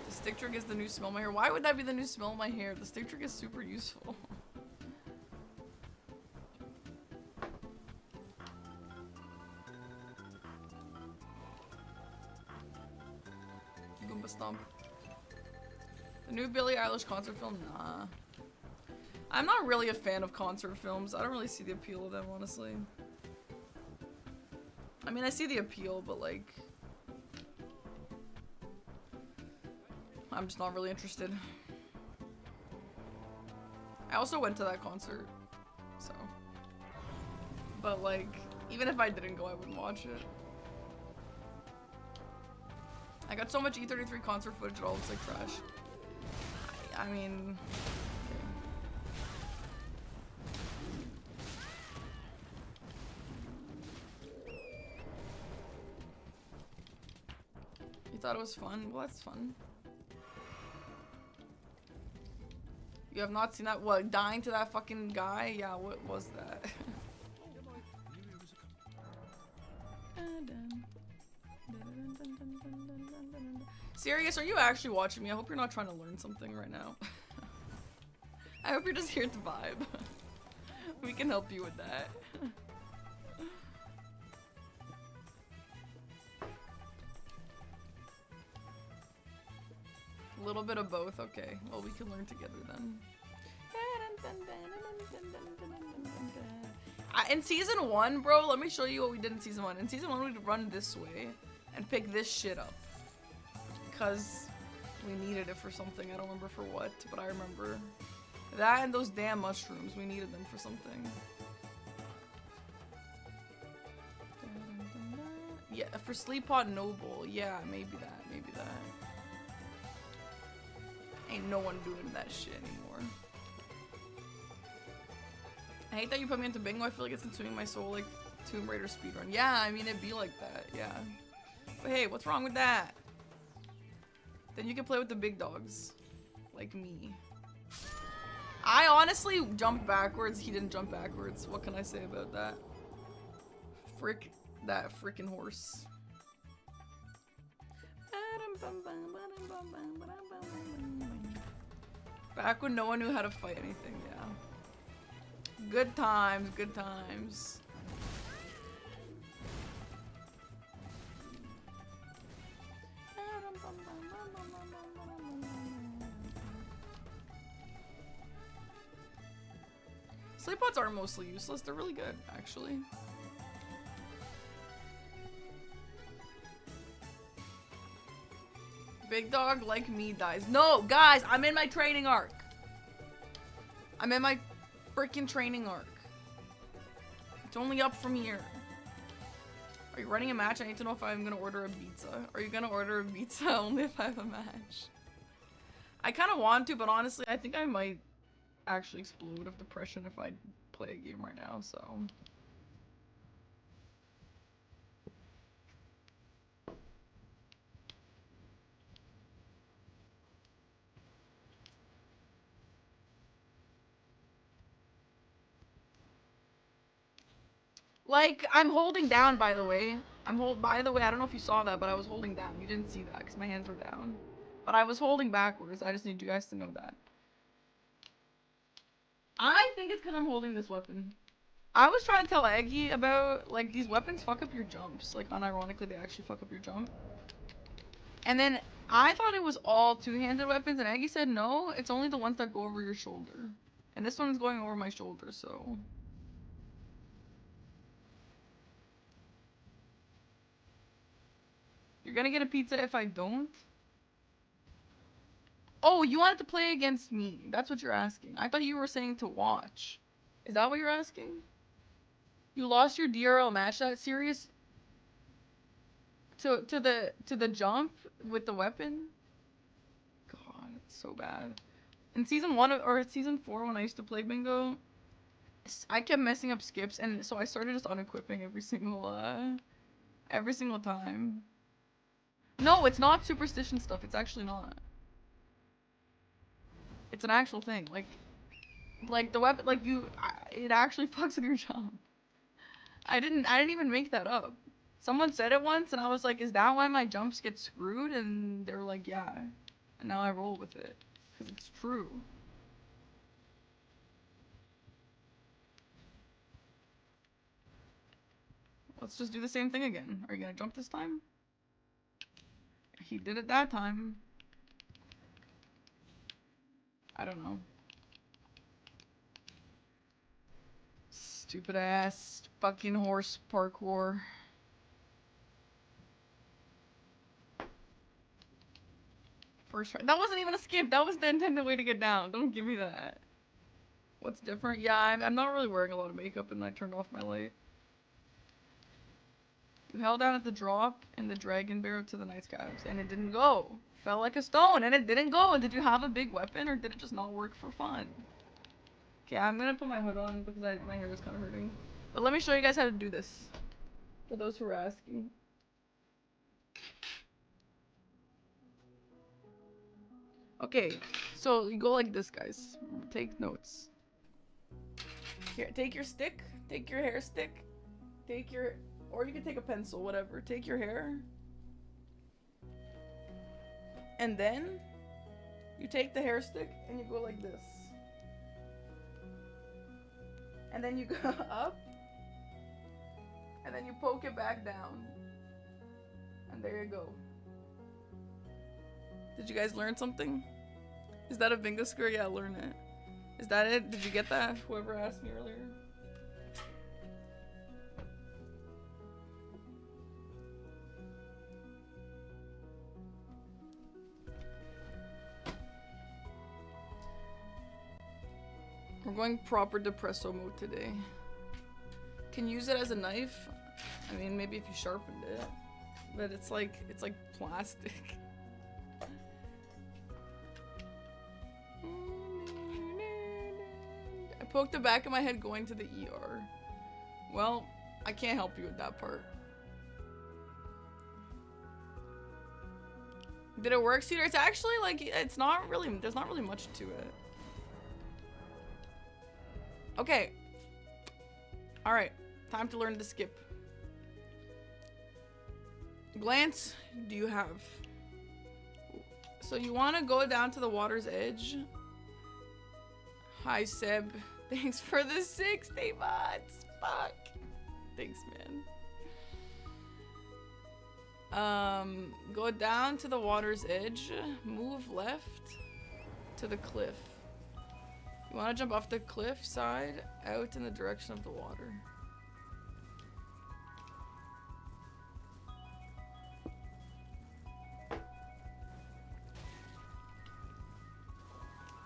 The stick trick is the new smell of my hair. Why would that be the new smell of my hair? The stick trick is super useful. Goomba Stomp. The new Billie Eilish concert film? Nah. I'm not really a fan of concert films. I don't really see the appeal of them, honestly. I mean, I see the appeal, but like... I'm just not really interested. I also went to that concert, so... But like, even if I didn't go, I wouldn't watch it. I got so much E33 concert footage, it all looks like trash. I mean... You thought it was fun? Well, that's fun. You have not seen that? What, dying to that fucking guy? Yeah, what was that? Serious? Are you actually watching me? I hope you're not trying to learn something right now. I hope you're just here to vibe. We can help you with that. little bit of both. Okay, well, we can learn together then. In season 1, bro, let me show you what we did in season 1. In season 1, we'd run this way and pick this shit up. Because we needed it for something. I don't remember for what, but I remember. That and those damn mushrooms, we needed them for something. Yeah, for Sleep Pod Noble. Yeah, maybe that, maybe that. Ain't no one doing that shit anymore. I hate that you put me into bingo. I feel like it's consuming my soul like Tomb Raider speedrun. Yeah, I mean, it'd be like that, yeah. But hey, what's wrong with that? Then you can play with the big dogs. Like me. I honestly jumped backwards. He didn't jump backwards. What can I say about that? Frick that frickin' horse. Back when no one knew how to fight anything, yeah. Good times, good times. Sleep pods are mostly useless. They're really good, actually. Big dog like me dies. No, guys, I'm in my training arc. I'm in my freaking training arc. It's only up from here. Are you running a match? I need to know if I'm gonna order a pizza. Are you gonna order a pizza only if I have a match? I kind of want to, but honestly, I think I might actually explode of depression if I play a game right now, so. Like, I'm holding down, by the way. By the way, I don't know if you saw that, but I was holding down. You didn't see that because my hands were down. But I was holding backwards. I just need you guys to know that. I think it's because I'm holding this weapon. I was trying to tell Aggie about, like, these weapons fuck up your jumps. Like, unironically, they actually fuck up your jump. And then I thought it was all two-handed weapons, and Aggie said, no, it's only the ones that go over your shoulder. And this one's going over my shoulder, so. You're gonna get a pizza if I don't? Oh, you wanted to play against me. That's what you're asking. I thought you were saying to watch. Is that what you're asking? You lost your DRL match that serious? To the jump with the weapon? God, it's so bad. In season 1 or season 4 when I used to play bingo, I kept messing up skips, and so I started just unequipping every single time. No, it's not superstition stuff. It's actually not. It's an actual thing. Like the weapon, like it actually fucks with your jump. I didn't even make that up. Someone said it once, and I was like, is that why my jumps get screwed? And they were like, yeah. And now I roll with it. Because it's true. Let's just do the same thing again. Are you gonna jump this time? He did it that time. I don't know. Stupid ass fucking horse parkour. First try. That wasn't even a skip. That was the intended way to get down. Don't give me that. What's different? Yeah, I'm not really wearing a lot of makeup, and I turned off my light. You held down at the drop and the dragon barrel to the knight's calves, and it didn't go. Fell like a stone, and it didn't go. And did you have a big weapon, or did it just not work for fun? Okay, I'm gonna put my hood on because my hair is kind of hurting. But let me show you guys how to do this. For those who are asking. Okay, so you go like this, guys. Take notes. Here, take your stick. Take your hair stick. Take your... Or you can take a pencil, whatever. Take your hair. And then you take the hair stick and you go like this. And then you go up. And then you poke it back down. And there you go. Did you guys learn something? Is that a bingo square? Yeah, learn it. Is that it? Did you get that? Whoever asked me earlier. We're going proper depresso mode today. Can use it as a knife. I mean, maybe if you sharpened it, but it's like plastic. I poked the back of my head going to the ER. Well, I can't help you with that part. Did it work, Cedar? It's actually like, it's not really, there's not really much to it. Okay. Alright. Time to learn to skip. Glance, do you have? So you want to go down to the water's edge. Hi, Seb. Thanks for the 60 months. Fuck. Thanks, man. Go down to the water's edge. Move left to the cliff. You want to jump off the cliff side out in the direction of the water.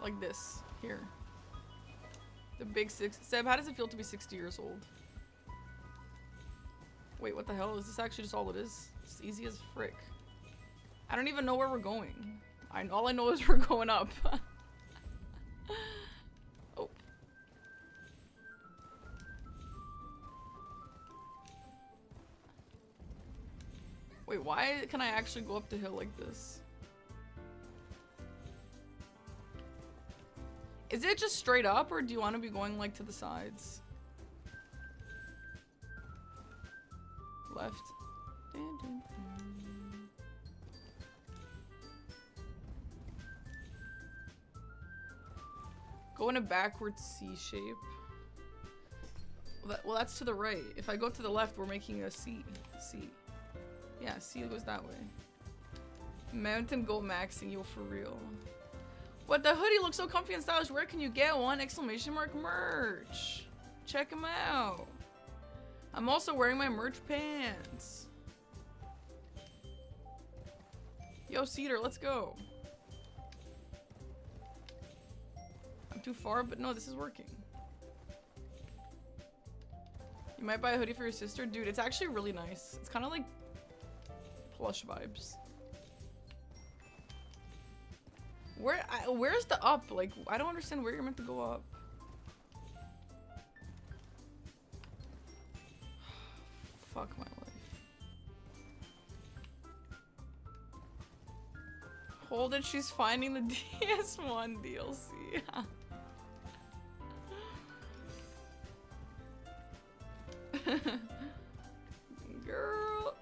Like this. Here. The big six. Seb, how does it feel to be 60 years old? Wait, what the hell? Is this actually just all it is? It's easy as frick. I don't even know where we're going. All I know is we're going up. Oh. Wait, why can I actually go up the hill like this? Is it just straight up, or do you want to be going like to the sides? Left. Dun, dun, dun. Go in a backward C shape. Well, that's to the right. If I go to the left, we're making a C. C. Yeah, C goes that way. Mountain goat maxing, yo, for real. What, the hoodie looks so comfy and stylish. Where can you get one? Exclamation mark merch. Check them out. I'm also wearing my merch pants. Yo, Cedar, let's go. I'm too far, but no, this is working. You might buy a hoodie for your sister. Dude, it's actually really nice. It's kind of like plush vibes. Where's the up? Like, I don't understand where you're meant to go up. Fuck my life. Hold it, she's finding the DS1 DLC. Girl.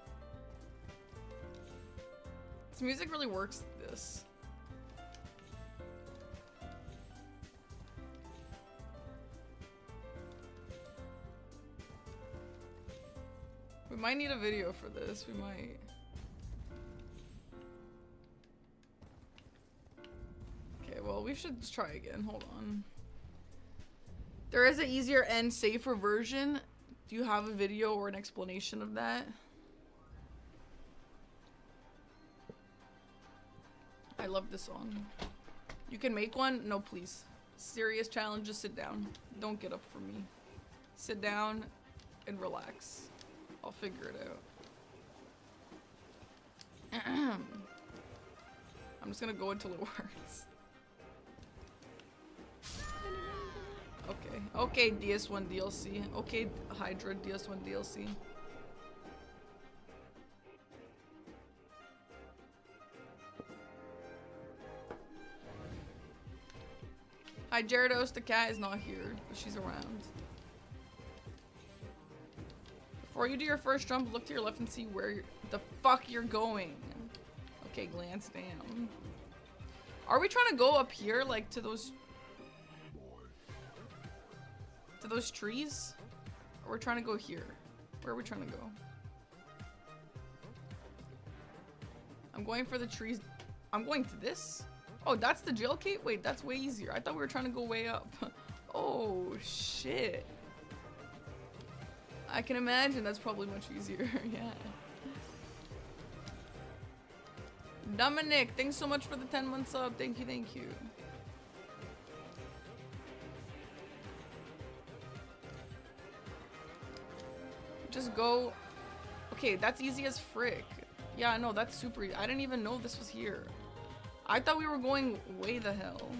This music really works this. We might need a video for this. We might. Okay, well, we should just try again. Hold on. There is an easier and safer version. Do you have a video or an explanation of that? I love this song. You can make one? No, please. Serious challenge, just sit down. Don't get up for me. Sit down and relax. I'll figure it out. I'm just gonna go until it works. Okay. Okay, DS1 DLC. Okay, Hydra DS1 DLC. Hi, Gyarados. The cat is not here, but she's around. Before you do your first jump, look to your left and see where the fuck you're going. Okay, glance down. Are we trying to go up here, like to those trees? Or we're trying to go here? Where are we trying to go? I'm going for the trees I'm going to this? Oh, that's the jail gate? Wait, that's way easier. I thought we were trying to go way up. Oh, shit. I can imagine that's probably much easier. Yeah. Dominic, thanks so much for the 10-month sub. Thank you, thank you. Just go. Okay, that's easy as frick. Yeah, no, that's super easy. I didn't even know this was here. I thought we were going way the hell.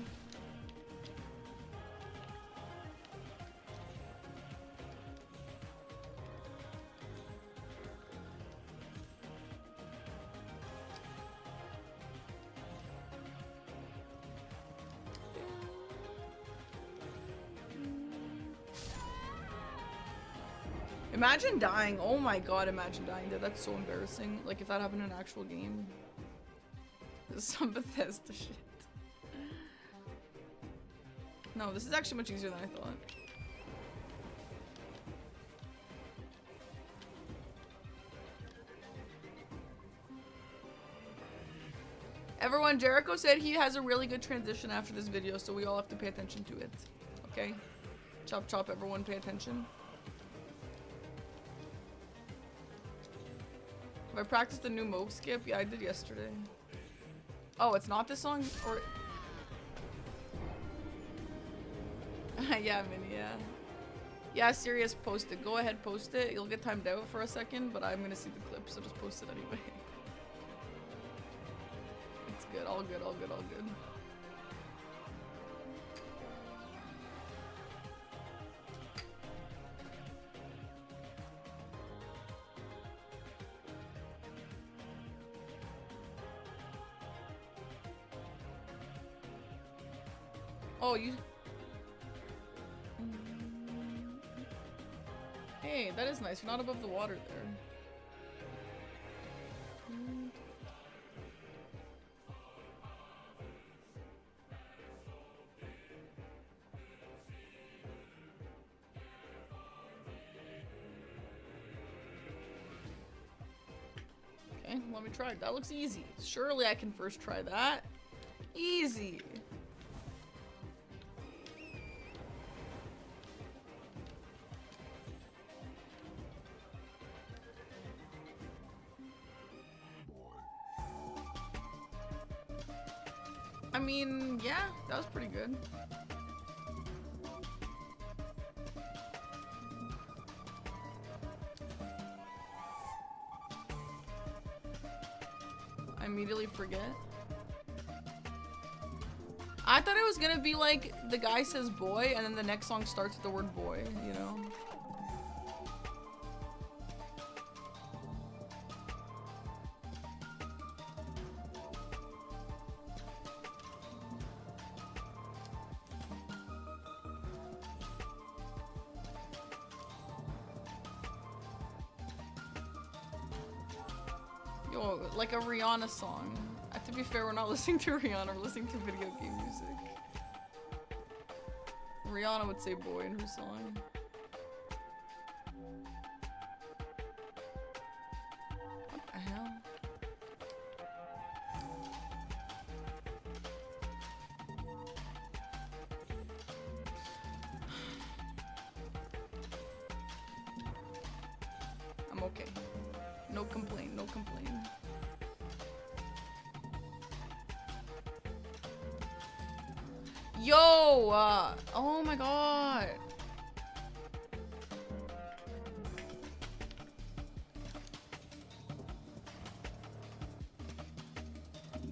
Imagine dying. Oh my god, imagine dying there. That's so embarrassing. Like, if that happened in an actual game. This is some Bethesda shit. No, this is actually much easier than I thought. Everyone, Jericho said he has a really good transition after this video, so we all have to pay attention to it. Okay? Chop chop, everyone, pay attention. Have I practiced the new Moog skip? Yeah, I did yesterday. Oh, it's not this song? Or... yeah, Minnie, yeah. Yeah, serious, post it. Go ahead, post it. You'll get timed out for a second, but I'm gonna see the clip, so just post it anyway. It's good, all good, all good, all good. Oh, you... Hey, that is nice. You're not above the water there. Okay, let me try it. That looks easy. Surely I can first try that. Easy. I mean, yeah, that was pretty good. I immediately forget. I thought it was gonna be like the guy says boy and then the next song starts with the word boy, you know? Yo, like a Rihanna song. To be fair, we're not listening to Rihanna, we're listening to video game music. Rihanna would say boy in her song. What the hell? I'm okay. No complaint, no complaint. Yo! Oh my god!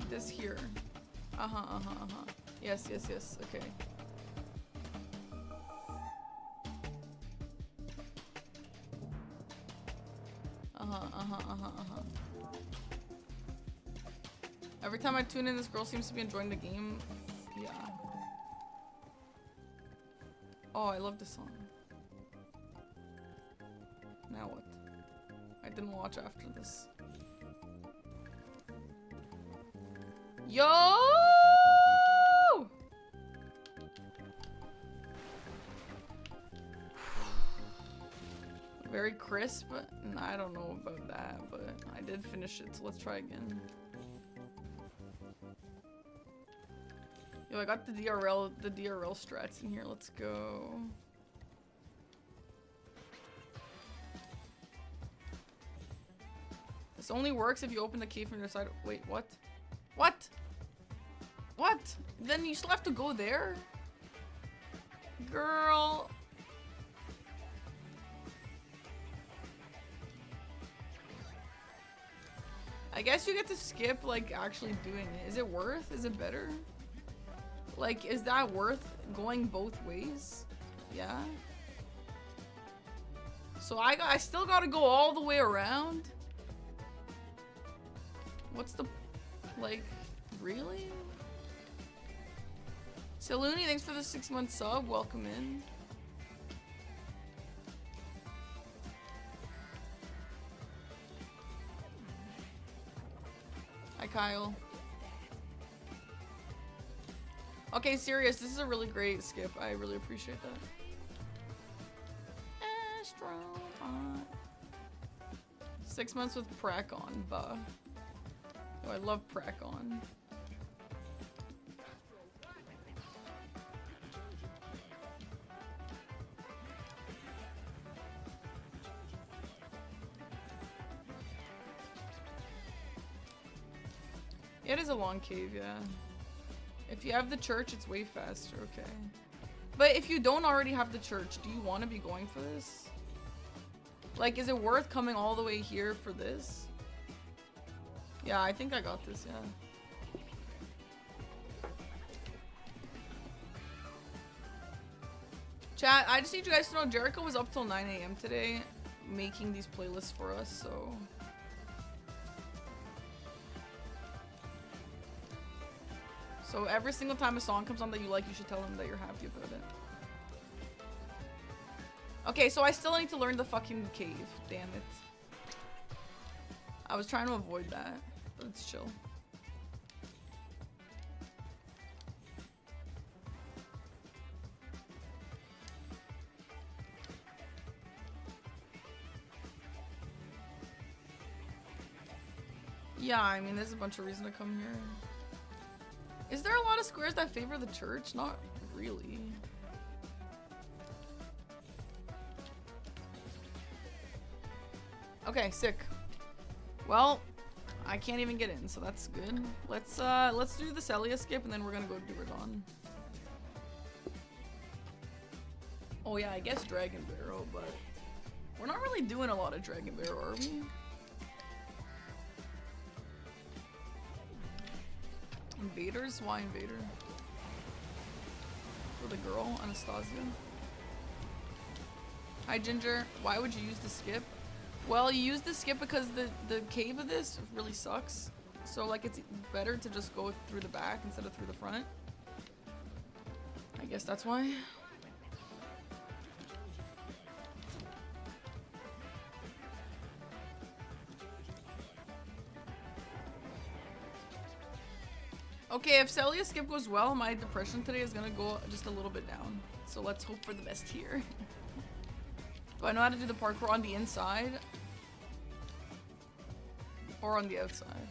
This here. Yes, yes, yes, okay. Every time I tune in, this girl seems to be enjoying the game. Yeah. Oh, I love this song. Now what? I didn't watch after this. Yo! Very crisp. I don't know about that, but I did finish it, so let's try again. Yo, I got the DRL strats in here. Let's go. This only works if you open the cave from your side. Wait, what? What? What? Then you still have to go there? Girl. I guess you get to skip, like, actually doing it. Is it worth? Is it better? Like, is that worth going both ways? Yeah. So I still gotta go all the way around? What's the... like, really? Saluni, thanks for the 6-month sub. Welcome in. Hi, Kyle. Okay, serious. This is a really great skip. I really appreciate that. Astrobot. 6 months with Prakon, buh. Oh, I love Prakon. It is a long cave, yeah. If you have the church, it's way faster, okay. But if you don't already have the church, do you want to be going for this? Like, is it worth coming all the way here for this? Yeah, I think I got this, yeah. Chat, I just need you guys to know Jericho was up till 9 AM today making these playlists for us, so... So every single time a song comes on that you like, you should tell them that you're happy about it. Okay, so I still need to learn the fucking cave. Damn it. I was trying to avoid that, but it's chill. Yeah, I mean, there's a bunch of reason to come here. Is there a lot of squares that favor the church? Not really. Okay, sick. Well, I can't even get in, so that's good. Let's do the Celia skip and then we're gonna go do Radon. Oh yeah, I guess Dragon Barrow, but we're not really doing a lot of Dragon Barrow, are we? Invaders? Why Invader? For the girl, Anastasia. Hi Ginger, why would you use the skip? Well, you use the skip because the cave of this really sucks. So like it's better to just go through the back instead of through the front. I guess that's why. Okay, if Celia skip goes well, my depression today is gonna go just a little bit down. So let's hope for the best here. Do I know how to do the parkour on the inside? Or on the outside?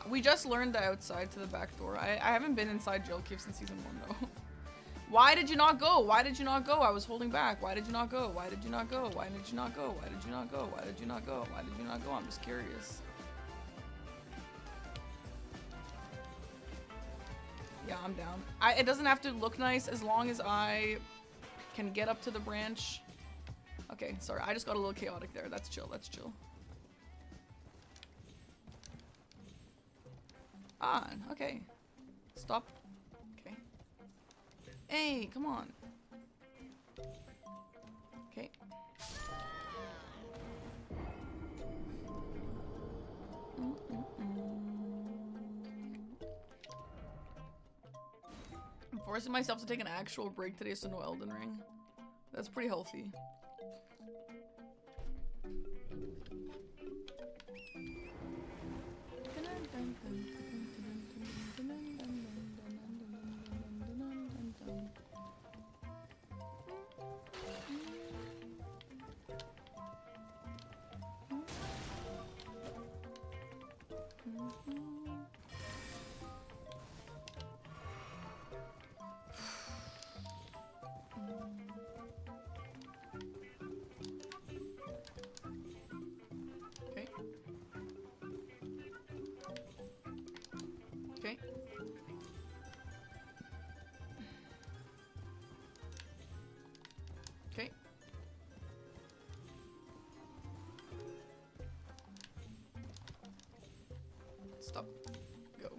We just learned the outside to the back door. I haven't been inside Jail Cave since season 1 though. Why did you not go? Why did you not go? I was holding back. Why did you not go? Why did you not go? Why did you not go? Why did you not go? Why did you not go? Why did you not go? I'm just curious. Yeah, I'm down. It doesn't have to look nice as long as I can get up to the branch. Okay, sorry. I just got a little chaotic there. That's chill. That's chill. On. Okay. Stop. Okay. Hey, come on. Okay. I'm forcing myself to take an actual break today, so no Elden Ring. That's pretty healthy. Okay. Okay. Okay. Stop. Go.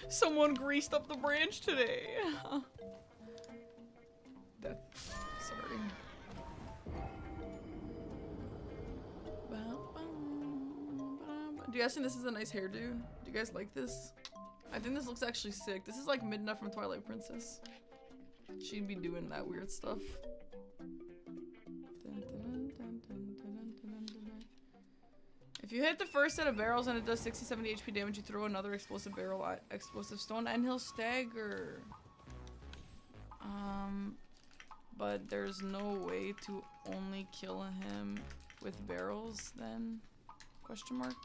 Someone greased up the branch today. Death. Sorry. Do you guys think this is a nice hairdo? Do you guys like this? I think this looks actually sick. This is like Midna from Twilight Princess. She'd be doing that weird stuff. If you hit the first set of barrels and it does 60-70 HP damage, you throw another explosive barrel at explosive stone and he'll stagger. But there's no way to only kill him with barrels then? Question mark.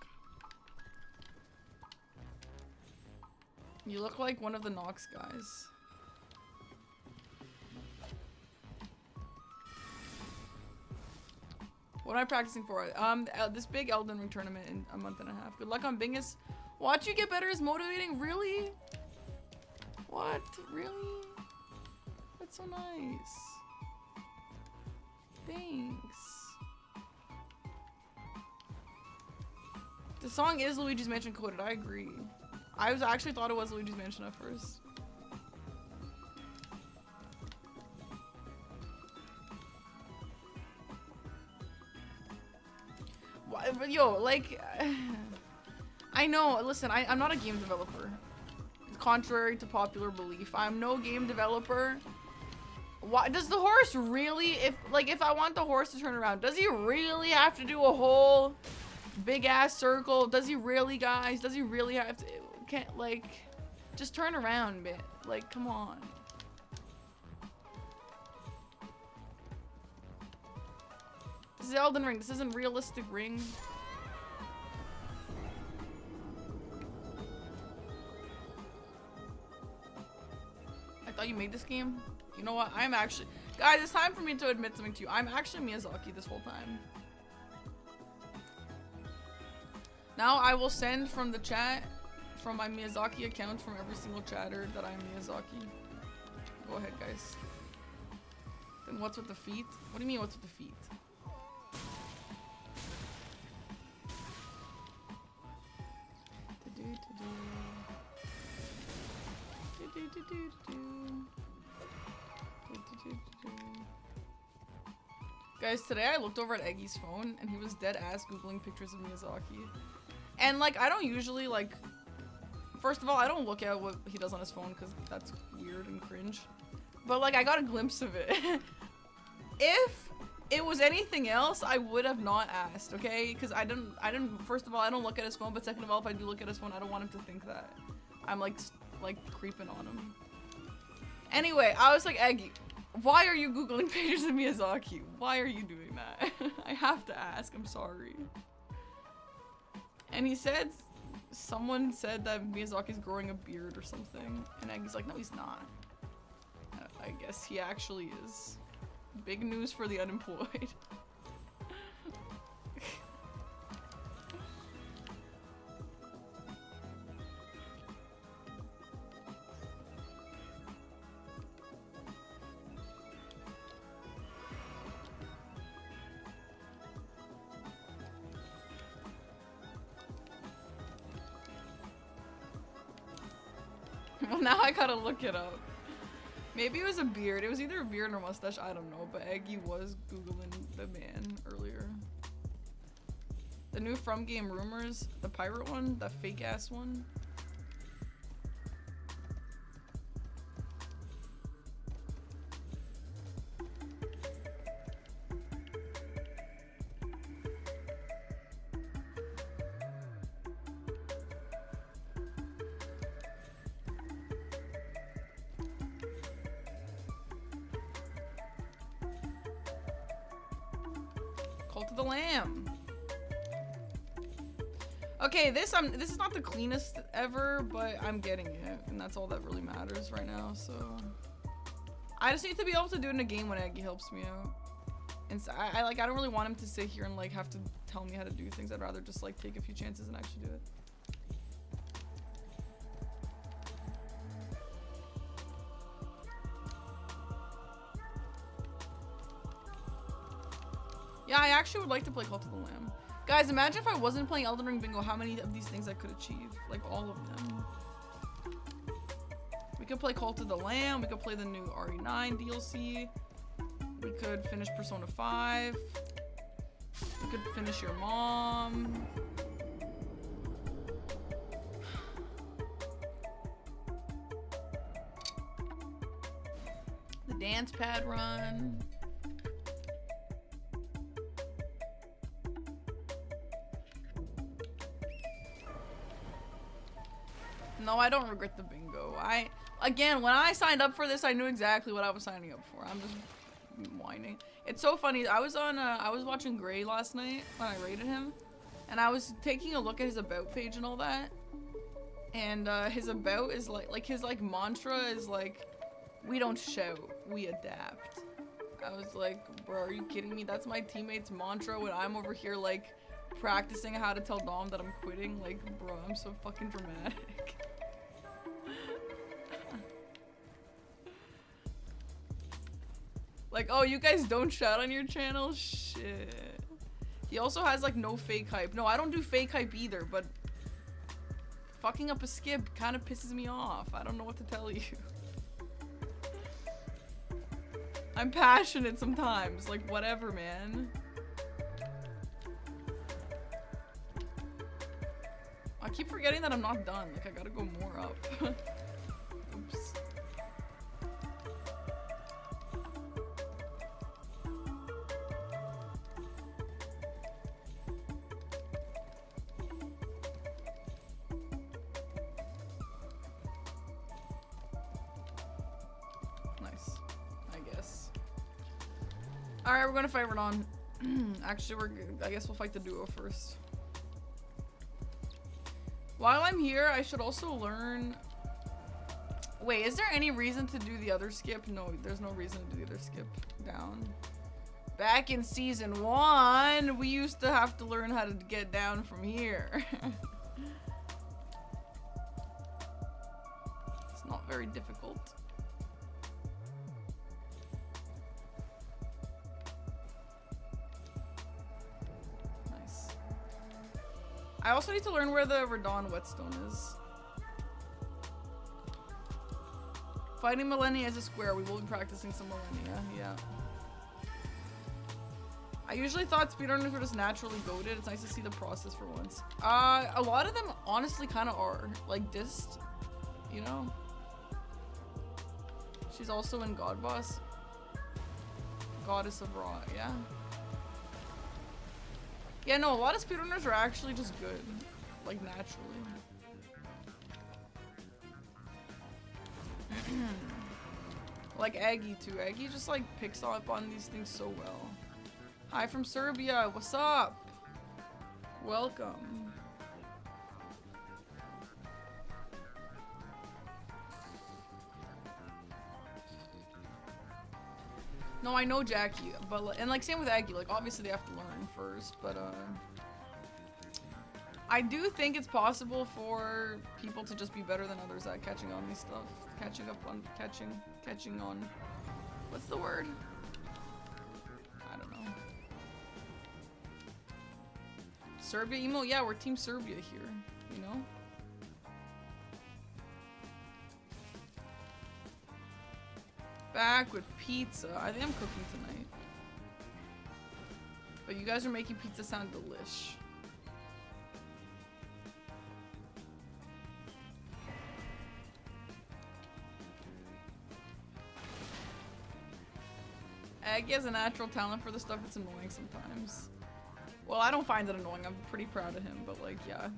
You look like one of the Nox guys. What am I practicing for? This big Elden Ring tournament in a month and a half. Good luck on Bingus. Watch you get better is motivating? Really? What? Really? That's so nice. Thanks. The song is Luigi's Mansion coded. I agree. I actually thought it was Luigi's Mansion at first. Yo, like, I know, listen, I'm not a game developer. Contrary to popular belief, I'm no game developer. Why does the horse really, if I want the horse to turn around, does he really have to do a whole big ass circle? Does he really, guys? Does he really have to, can't, like, just turn around, man. Like, come on. This is Elden Ring. This isn't realistic Ring. I thought you made this game. You know what? I'm actually... Guys, it's time for me to admit something to you. I'm actually Miyazaki this whole time. Now I will send from the chat, from my Miyazaki account, from every single chatter that I'm Miyazaki. Go ahead, guys. Then what's with the feet? What do you mean, what's with the feet? Guys, today I looked over at Eggy's phone and he was dead ass googling pictures of Miyazaki. And like, I don't usually like, first of all, I don't look at what he does on his phone because that's weird and cringe. But like, I got a glimpse of it. If it was anything else, I would have not asked, okay? Because I didn't, first of all, I don't look at his phone, but second of all, if I do look at his phone, I don't want him to think that I'm like creeping on him. Anyway, I was like, Eggy, why are you googling pictures of Miyazaki? Why are you doing that? I have to ask, I'm sorry. And he said, someone said that Miyazaki's growing a beard or something. And Eggy's like, no, he's not. I guess he actually is. Big news for the unemployed. Well, now I gotta look it up. Maybe it was a beard. It was either a beard or a mustache. I don't know. But Eggy was googling the man earlier. The new From Game rumors, the pirate one, the fake ass one. Cult of the Lamb. Okay, this is not the cleanest ever, but I'm getting it, and that's all that really matters right now. So I just need to be able to do it in a game when Aggie helps me out. And so I don't really want him to sit here and like have to tell me how to do things. I'd rather just like take a few chances and actually do it. Yeah, I actually would like to play Cult of the Lamb. Guys, imagine if I wasn't playing Elden Ring Bingo, how many of these things I could achieve. Like, all of them. We could play Cult of the Lamb. We could play the new RE9 DLC. We could finish Persona 5. We could finish Your Mom. The Dance Pad Run. No, I don't regret the bingo. Again, when I signed up for this, I knew exactly what I was signing up for. I'm just whining. It's so funny. I was watching Gray last night when I raided him, and I was taking a look at his about page and all that. And his about is his mantra is like, we don't shout, we adapt. I was like, bro, are you kidding me? That's my teammate's mantra when I'm over here like practicing how to tell Dom that I'm quitting. Like, bro, I'm so fucking dramatic. Like, oh, you guys don't shout on your channel? Shit. He also has like no fake hype. No, I don't do fake hype either, but fucking up a skip kind of pisses me off. I don't know what to tell you. I'm passionate sometimes. Like, whatever, man. I keep forgetting that I'm not done. Like, I gotta go more up. Oops. Nice. I guess. Alright, we're gonna fight Radon. Actually, I guess we'll fight the duo first. While I'm here, I should also learn... Wait, is there any reason to do the other skip? No, there's no reason to do the other skip down. Back in season 1, we used to have to learn how to get down from here. It's not very difficult. I also need to learn where the Radon whetstone is. Fighting Millennia is a square. We will be practicing some Millennia, yeah. I usually thought speedrunners were just naturally goated. It's nice to see the process for once. A lot of them honestly kind of are. Like Dist, you know? She's also in God Boss. Goddess of Raw, yeah. Yeah, no, a lot of speedrunners are actually just good. Like, naturally. Like Aggie, too. Aggie just, like, picks up on these things so well. Hi from Serbia. What's up? Welcome. No, I know Jackie, but and like same with Aggie, like obviously they have to learn first, but I do think it's possible for people to just be better than others at catching on these stuff, catching on. What's the word? I don't know. Serbia emo? Yeah, we're Team Serbia here, you know? Back with pizza. I think I'm cooking tonight. But you guys are making pizza sound delish. Aggie has a natural talent for the stuff that's annoying sometimes. Well, I don't find it annoying. I'm pretty proud of him, but like, yeah.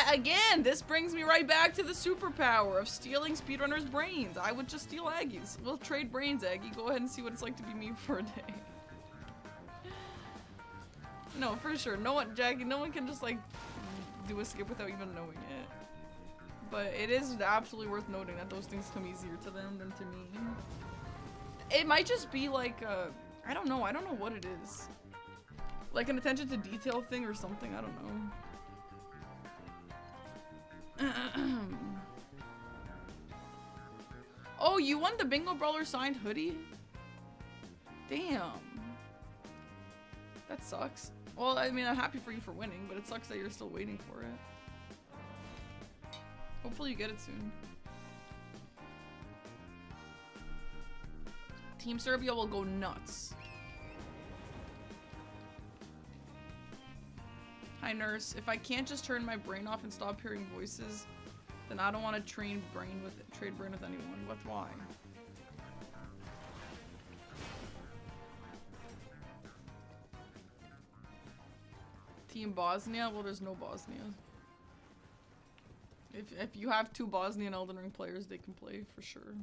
again, this brings me right back to the superpower of stealing speedrunners' brains. I would just steal Aggie's. We'll trade brains, Aggie. Go ahead and see what it's like to be me for a day. No, for sure. No one, Jackie, no one can just like do a skip without even knowing it. But it is absolutely worth noting that those things come easier to them than to me. It might just be like, I don't know what it is. Like an attention to detail thing or something, I don't know. Oh, you won the Bingo Brawler signed hoodie? Damn. That sucks. Well, I mean, I'm happy for you for winning, but it sucks that you're still waiting for it. Hopefully you get it soon. Team Serbia will go nuts. Hi, nurse. If I can't just turn my brain off and stop hearing voices, then I don't want to trade brain with anyone. What's why? Team Bosnia? Well, there's no Bosnia. If you have 2 Bosnian Elden Ring players, they can play for sure.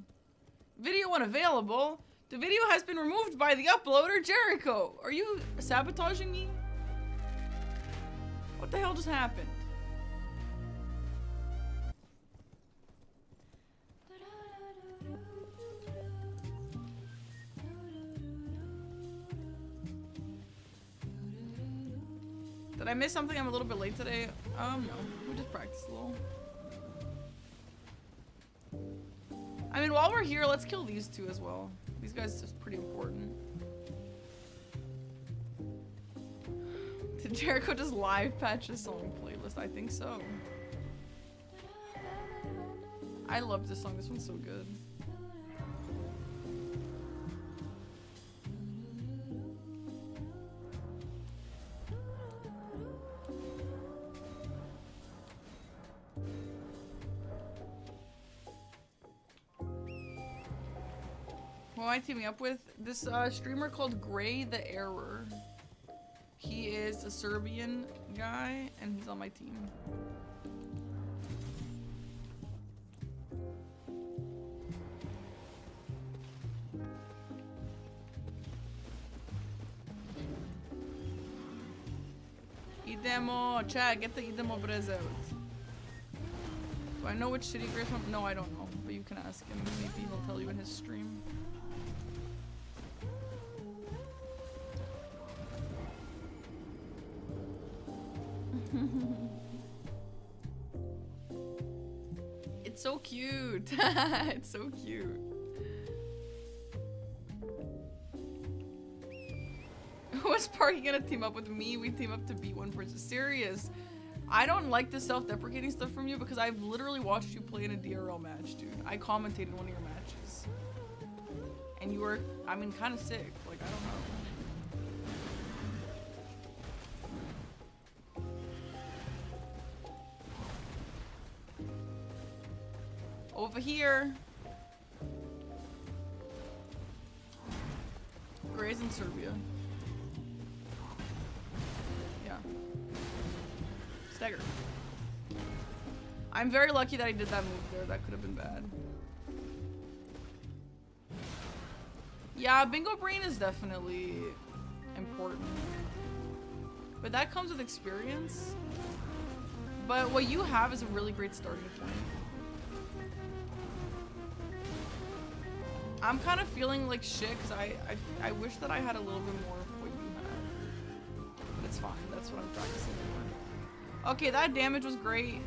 Video unavailable? The video has been removed by the uploader, Jericho. Are you sabotaging me? What the hell just happened? Did I miss something? I'm a little bit late today. No. We just practiced a little. I mean, while we're here, let's kill these 2 as well. These guys are just pretty important. Did Jericho just live patch a song playlist? I think so. I love this song. This one's so good. Who am I teaming up with? This streamer called Gray the Error. He is a Serbian guy, and he's on my team. Idemo, chat, get the idemo brez out. Do I know which city Gray's from? No, I don't know, but you can ask him. Maybe he'll tell you in his stream. It's so cute. It's so cute. Who is Parky gonna team up with me? We team up to beat one person. Serious. I don't like the self-deprecating stuff from you because I've literally watched you play in a DRL match, dude. I commentated one of your matches. And you were, I mean, kind of sick. Like, I don't know. Over here. Gray's in Serbia. Yeah. Stagger. I'm very lucky that I did that move there. That could have been bad. Yeah, Bingo Brain is definitely important. But that comes with experience. But what you have is a really great starting point. I'm kind of feeling like shit because I wish that I had a little bit more of what you had. But it's fine. That's what I'm practicing for. Okay, that damage was great.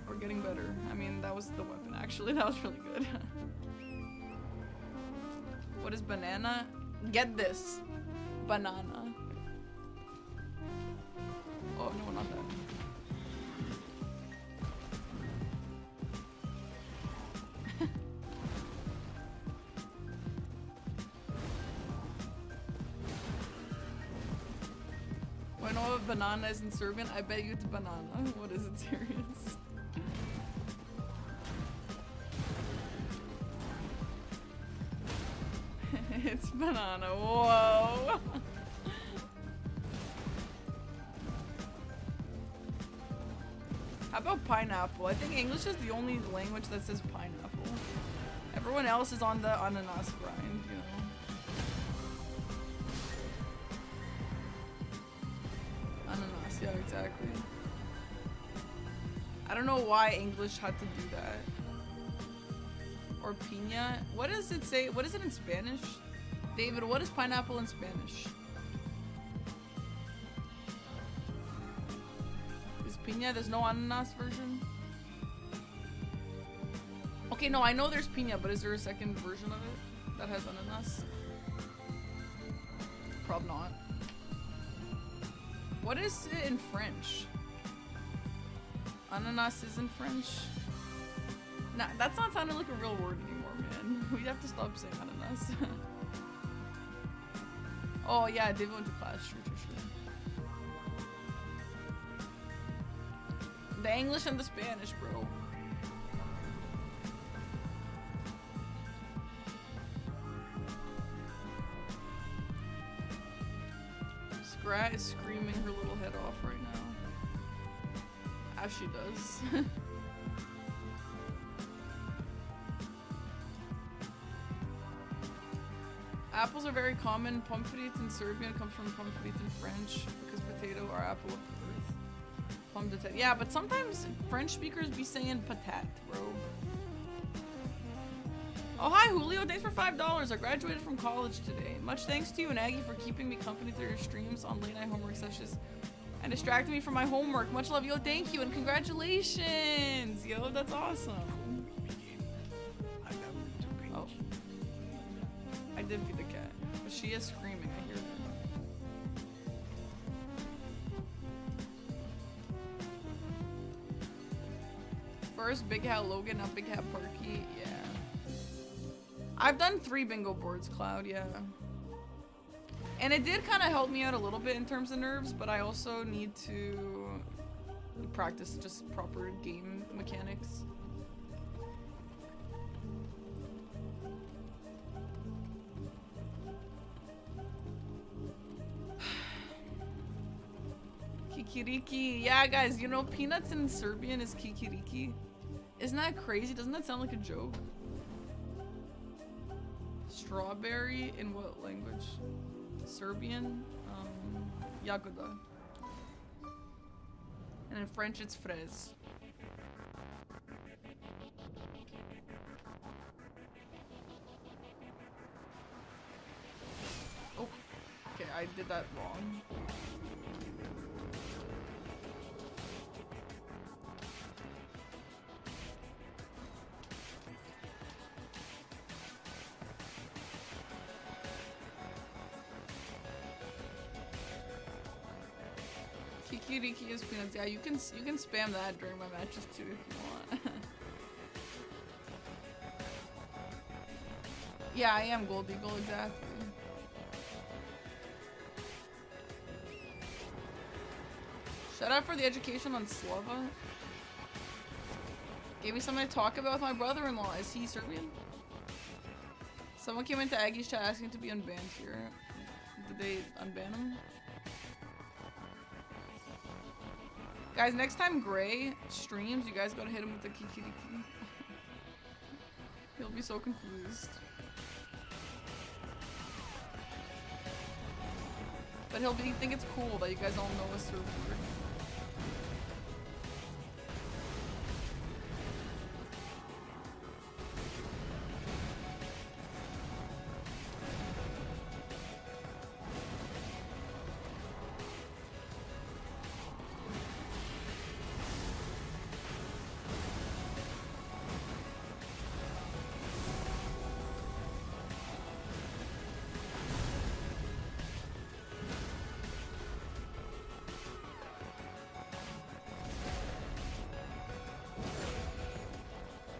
We're getting better. I mean, that was the weapon, actually. That was really good. What is banana? Get this. Banana. Oh, no, not that. I know what banana is in Serbian. I bet you it's banana. What is it, serious? It's banana. Whoa. How about pineapple? I think English is the only language that says pineapple. Everyone else is on the ananas grind, you know. Ananas, yeah, exactly. I don't know why English had to do that. Or piña. What does it say? What is it in Spanish? David, what is pineapple in Spanish? Is piña? There's no ananas version? Okay, no, I know there's piña, but is there a second version of it that has ananas? Probably not. What is it in French? Ananas is in French? Nah, that's not sounding like a real word anymore, man. We have to stop saying ananas. Oh yeah, David went to class, sure. The English and the Spanish, bro. Scrat is screaming her little head off right now. As she does. Apples are very common. Pomfrit in Serbian comes from pomfrit in French because potato are apple of earth. Pomme de terre. Yeah, but sometimes French speakers be saying patat, bro. Oh, hi, Julio. Thanks for $5. I graduated from college today. Much thanks to you and Aggie for keeping me company through your streams on late night homework sessions and distracting me from my homework. Much love. Yo, thank you and congratulations. Yo, that's awesome. Oh. I did feed the cat, but she is screaming. I hear her. First, Big Hat Logan, now Big Hat Parky. Yeah. I've done 3 bingo boards, Cloud, yeah. And it did kind of help me out a little bit in terms of nerves, but I also need to practice just proper game mechanics. Kikiriki. Yeah, guys, you know, peanuts in Serbian is kikiriki. Isn't that crazy? Doesn't that sound like a joke? Strawberry in what language? Serbian? Jagoda. And in French it's fraise. Oh, okay, I did that wrong. Kikiriki is peanuts. Yeah, you can spam that during my matches too if you want. Yeah, I am Gold Eagle, exactly. Shout out for the education on Slava. Gave me something to talk about with my brother-in-law. Is he Serbian? Someone came into Aggie's chat asking to be unbanned here. Did they unban him? Guys, next time Gray streams, you guys gotta hit him with the kikiriki. He'll be so confused. But he'll think it's cool that you guys all know a server.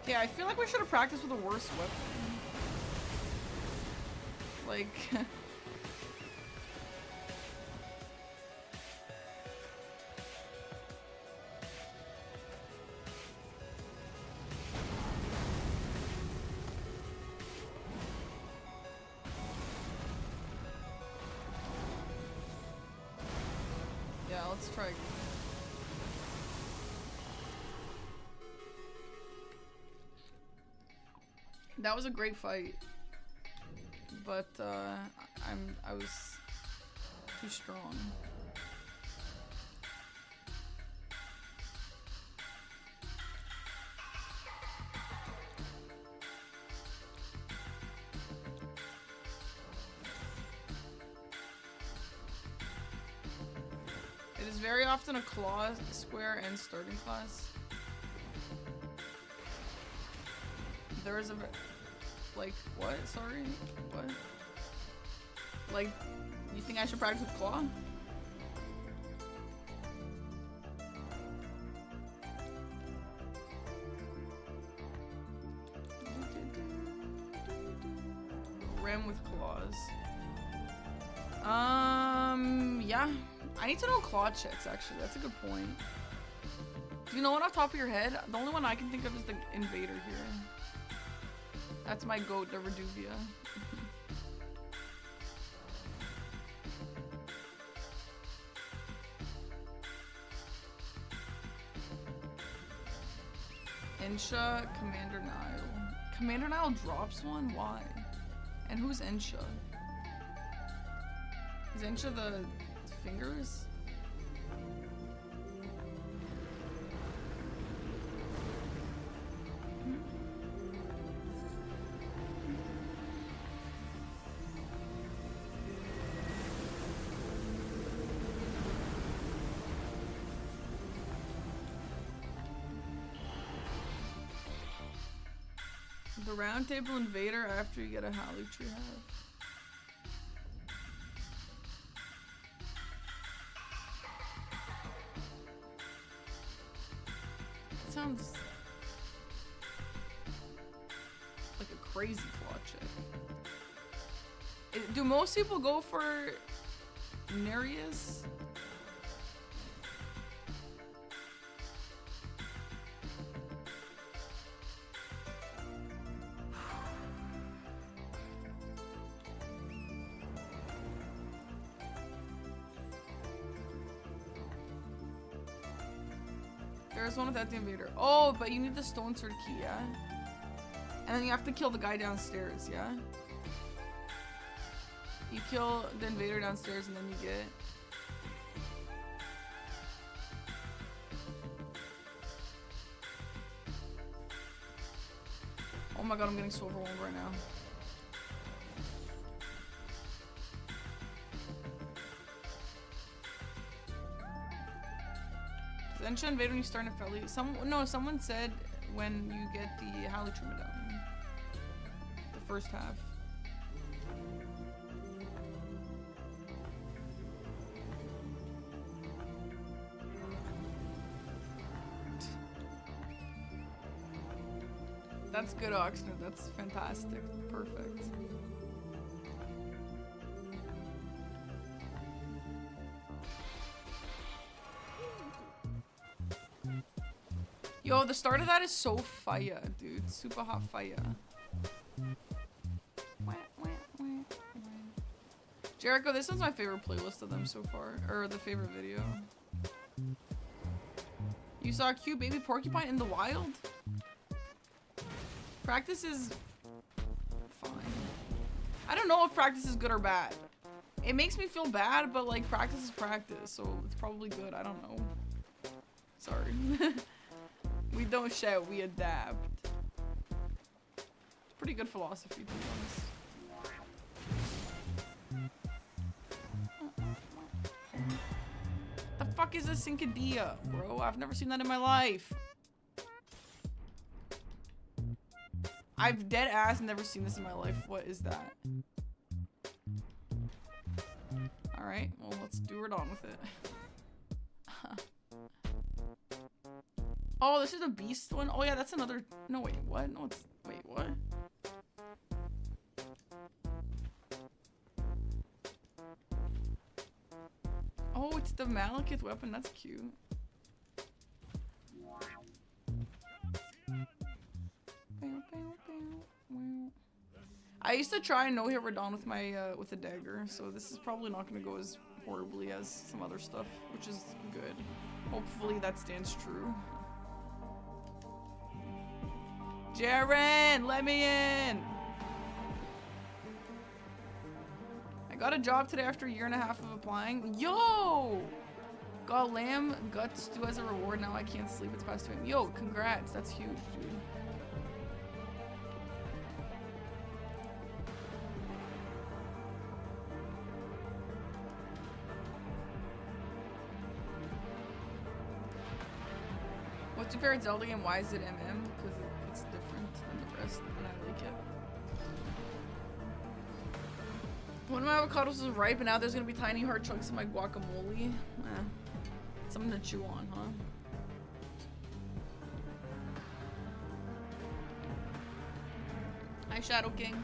Yeah, I feel like we should have practiced with a worse weapon. Like... yeah, let's try again. That was a great fight. But, I was too strong. It is very often a claw, square, and starting class. There is a... Like, what? Sorry? What? Like, you think I should practice with claw? Ram with claws. Yeah. I need to know claw checks, actually. That's a good point. Do you know one off the top of your head? The only one I can think of is the invader here. That's my goat, the Reduvia. Insha, Commander Nile. Commander Nile drops one? Why? And who's Insha? Is Insha the fingers? The round table invader after you get a Holly Tree hat. That sounds like a crazy claw check. Do most people go for Nereus? There's one without the invader. Oh, but you need the stone sword key, yeah? And then you have to kill the guy downstairs, yeah? You kill the invader downstairs and then you get... Oh my god, I'm getting so overwhelmed right now. Insha invade when you start in a felly. Someone said when you get the Holly Tree medallion. The first half. That's good, Oxnard. That's fantastic. Perfect. Yo, the start of that is so fire, dude. Super hot fire. Jericho, this one's my favorite playlist of them so far. Or the favorite video. You saw a cute baby porcupine in the wild? Practice is fine. I don't know if practice is good or bad. It makes me feel bad, but like practice is practice, so it's probably good. I don't know. Sorry. We don't shout, we adapt. It's pretty good philosophy, to be honest. The fuck is a cincadilla, bro? I've never seen that in my life. I've dead ass never seen this in my life. What is that? Alright, well, let's do it on with it. Oh, this is a beast one? Oh yeah, that's another... No, wait, what? No, it's... Wait, what? Oh, it's the Malekith weapon. That's cute. I used to try no hit Radon with my with a dagger, so this is probably not going to go as horribly as some other stuff, which is good. Hopefully that stands true. Jaren, let me in. I got a job today after a year and a half of applying. Yo! Got lamb guts stew as a reward. Now I can't sleep. It's past 2 a.m. Yo, congrats. That's huge, dude. What's your favorite Zelda game? Why is it MM? Because it's different than the rest, and I like it. One of my avocados is ripe, and now there's gonna be tiny hard chunks in my guacamole. Something to chew on, huh? Hi, Shadow King.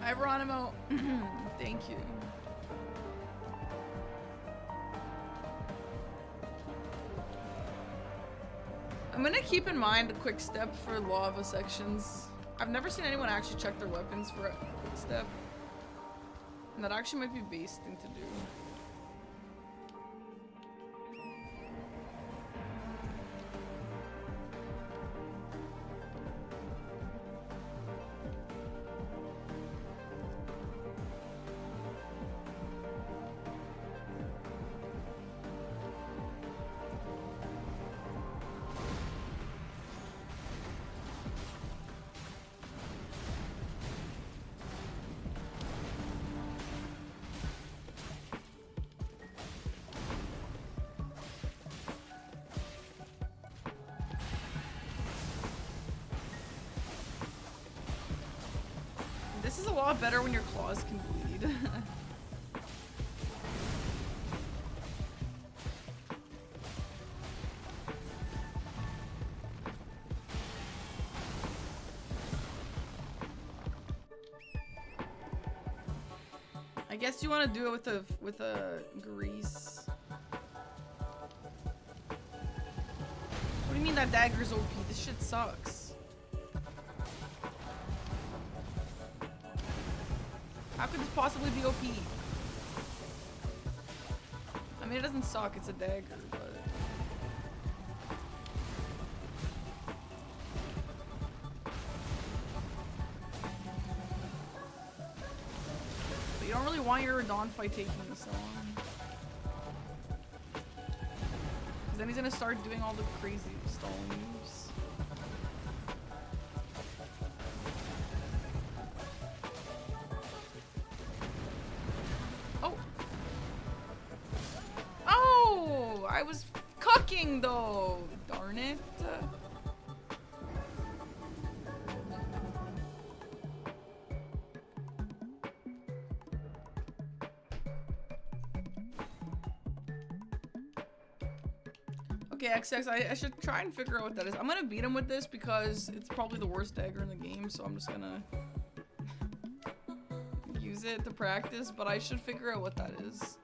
Hi, Veronimo. Thank you. I'm gonna keep in mind a quick step for lava sections. I've never seen anyone actually check their weapons for a quick step. And that actually might be a base thing to do. This is a lot better when your claws can bleed. I guess you want to do it with a grease. What do you mean that dagger's OP? This shit sucks. How could this possibly be OP? I mean, it doesn't suck, it's a dagger, but... But you don't really want your Radon fight taking this long. Because then he's gonna start doing all the crazy stall moves. I was cooking though, darn it. Okay, XX, I should try and figure out what that is. I'm gonna beat him with this because it's probably the worst dagger in the game, so I'm just gonna use it to practice, but I should figure out what that is.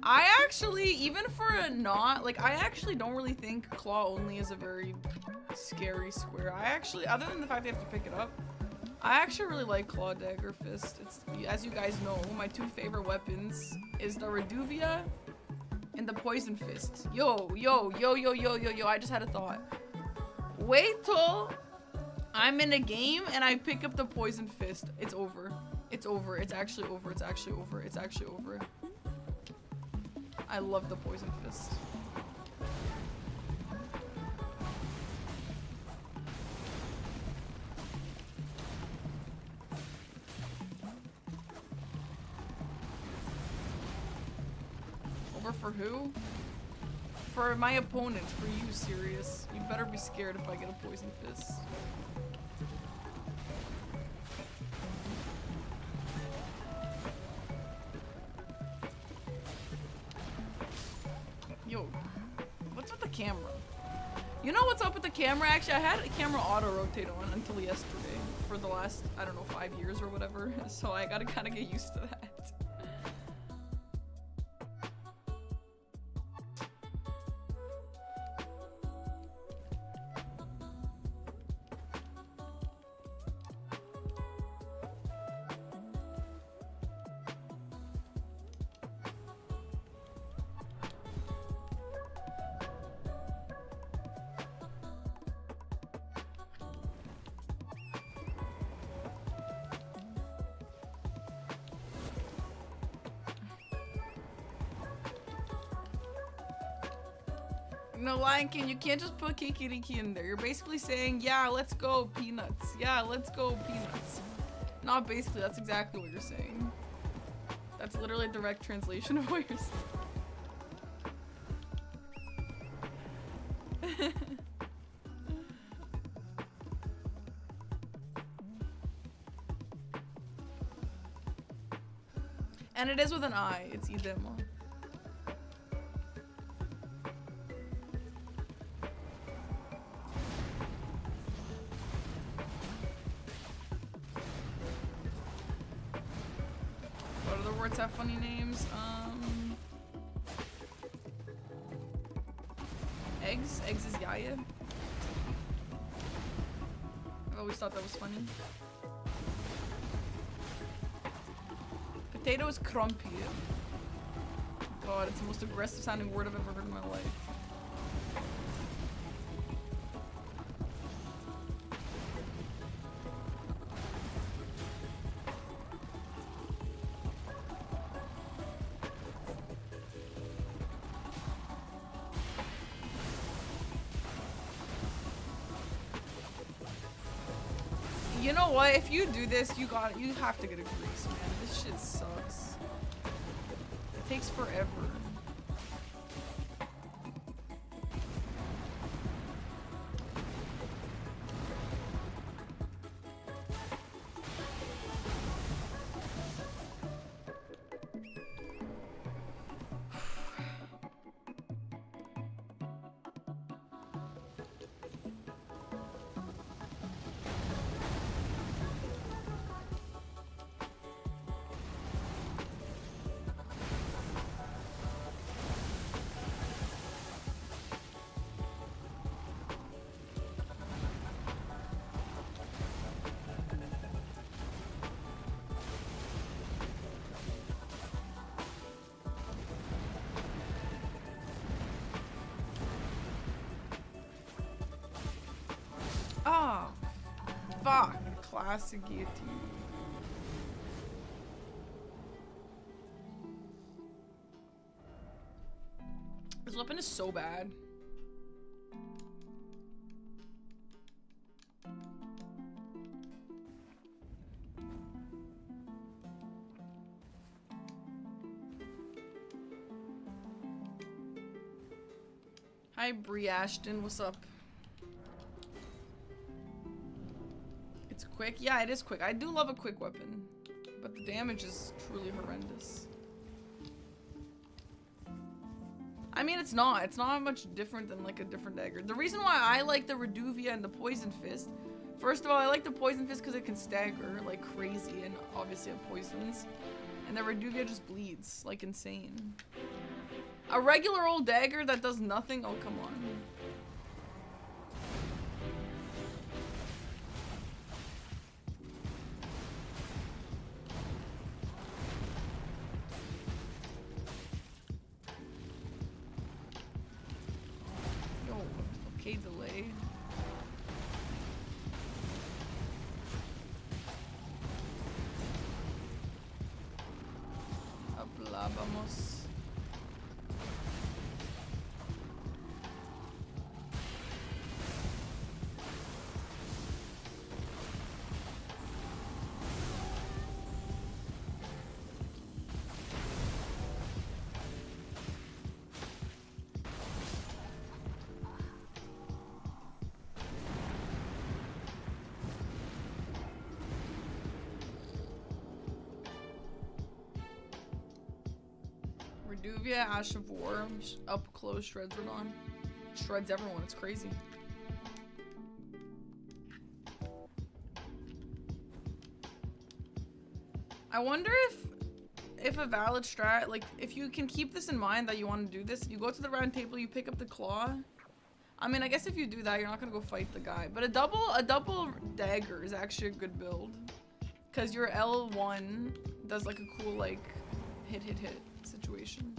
I actually, even for a not, like, I actually don't really think claw only is a very scary square. I actually, other than the fact they have to pick it up, I actually really like claw dagger fist. It's, as you guys know, my two favorite weapons is the Reduvia and the poison fist. Yo, I just had a thought. Wait till I'm in a game and I pick up the poison fist. It's over. It's over. It's actually over. It's actually over. It's actually over. I love the poison fist. Over for who? For my opponent, for you, Sirius. You better be scared if I get a poison fist. Yo, what's with the camera? You know what's up with the camera? Actually, I had a camera auto-rotate on until yesterday for the last, I don't know, 5 years or whatever. So I gotta kind of get used to that. No, Lion King, you can't just put Kikiriki in there. You're basically saying, yeah, let's go, peanuts. Yeah, let's go, peanuts. Not basically, that's exactly what you're saying. That's literally a direct translation of what you're saying. And it is with an I. It's idemo. What other words have funny names? Eggs? Eggs is yaya. I've always thought that was funny. Potato is crumpy. God, it's the most aggressive sounding word I've ever heard in my life. You know what? If you do this, you have to get a grease, man. This shit sucks. It takes forever. Oh, fuck. Classic guillotine. This weapon is so bad. Hi, Brie Ashton. What's up? It's quick. Yeah, it is quick. I do love a quick weapon, but the damage is truly horrendous. I mean, it's not much different than like a different dagger. The reason why I like the Reduvia and the Poison Fist, first of all, I like the Poison Fist because it can stagger like crazy and obviously it poisons. And the Reduvia just bleeds like insane. A regular old dagger that does nothing? Oh, come on. Yo, okay, delay. Hablábamos. Reduvia, Ash of War, up close, shreds Radon. Shreds everyone, it's crazy. I wonder if a valid strat, like if you can keep this in mind that you want to do this, you go to the round table, you pick up the claw. I mean, I guess if you do that, you're not gonna go fight the guy. But a double dagger is actually a good build. Cause your L1 does like a cool like hit situation.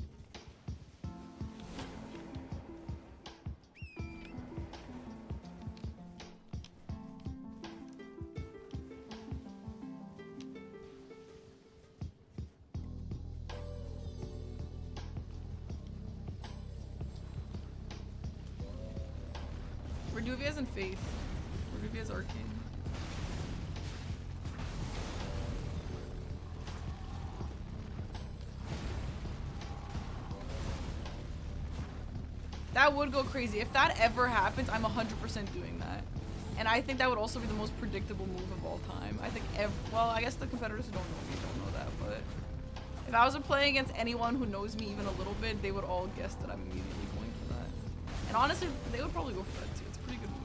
Verduvia's in Faith. Verduvia's Arcane. That would go crazy. If that ever happens, I'm 100% doing that. And I think that would also be the most predictable move of all time. I think, well, I guess the competitors who don't know me don't know that, but if I was playing against anyone who knows me even a little bit, they would all guess that I'm immediately going for that. And honestly, they would probably go for that too. It's a pretty good move.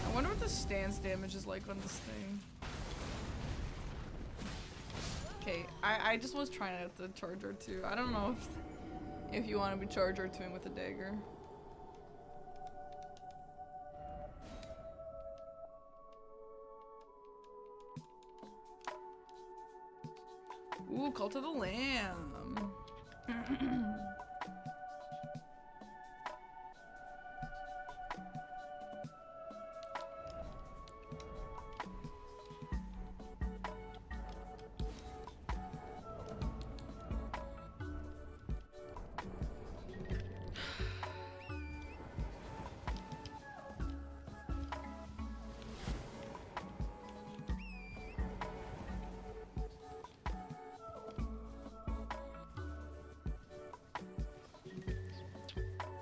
I wonder what the stance damage is like on this thing. Okay, I just was trying out the charger too. I don't know if you want to be charger to him with a dagger. Ooh, Cult of the Lamb.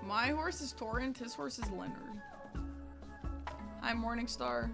My horse is Torrent, his horse is Leonard. Hi, Morningstar.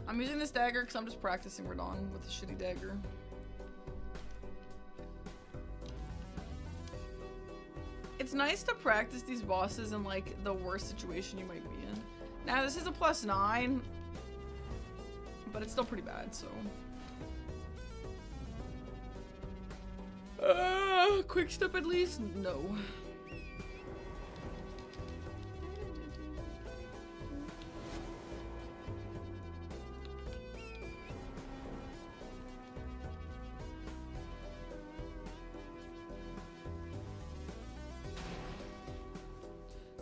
I'm using this dagger because I'm just practicing Radon with the shitty dagger. It's nice to practice these bosses in like the worst situation you might be in. Now this is a +9, but it's still pretty bad, so. Quick step at least? No.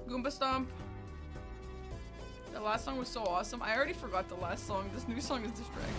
Goomba Stomp. The last song was so awesome. I already forgot the last song. This new song is distracting.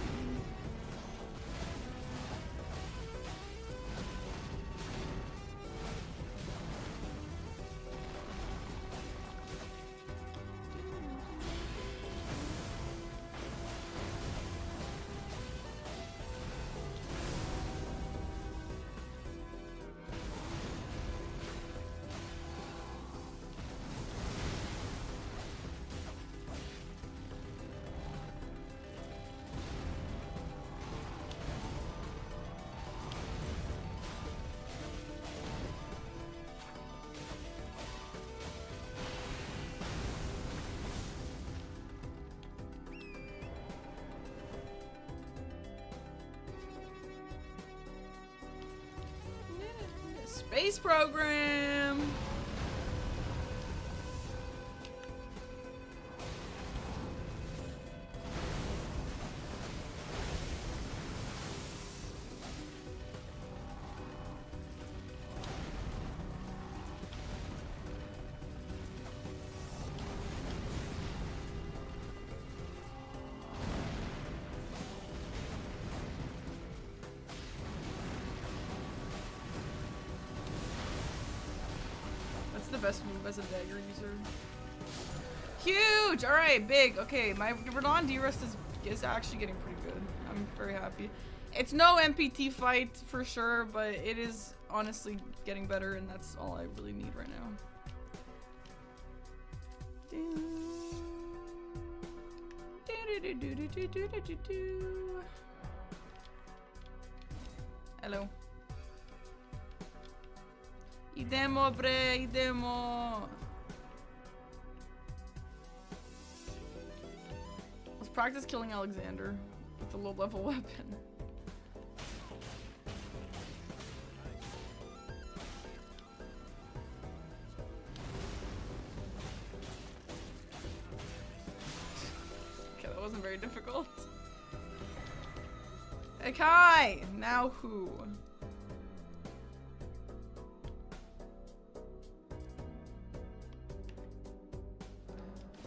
Space program. That's the best move as a dagger user. Huge! Alright, big. Okay, my Radon D-Rest is actually getting pretty good. I'm very happy. It's no MPT fight for sure, but it is honestly getting better, and that's all I really need right now. Hello. Idemo, bre, idemo. Let's practice killing Alexander with a low-level weapon. Okay, that wasn't very difficult. Hey, Kai! Now who?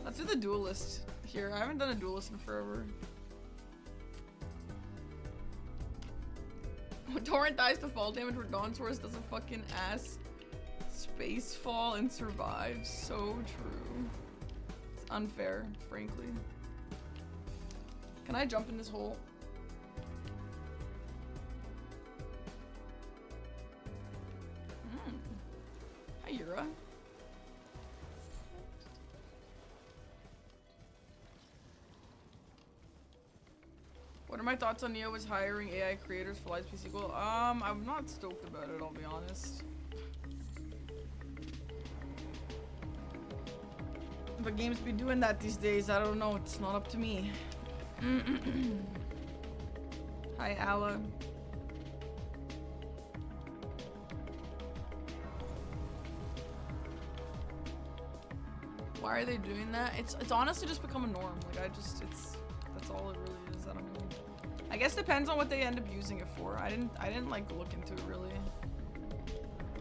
Let's do the duelist here. I haven't done a duelist in forever. When Torrent dies to fall damage, Radon Taurus does a fucking ass space fall and survives. So true. It's unfair, frankly. Can I jump in this hole? Hi, Yura. What are my thoughts on Neo is hiring AI creators for Lightspeed sequel? I'm not stoked about it, I'll be honest. But games be doing that these days, I don't know, it's not up to me. Hi, Ala. Why are they doing that? It's honestly just become a norm. Like that's all it really is. I don't know. I guess depends on what they end up using it for. I didn't like look into it really.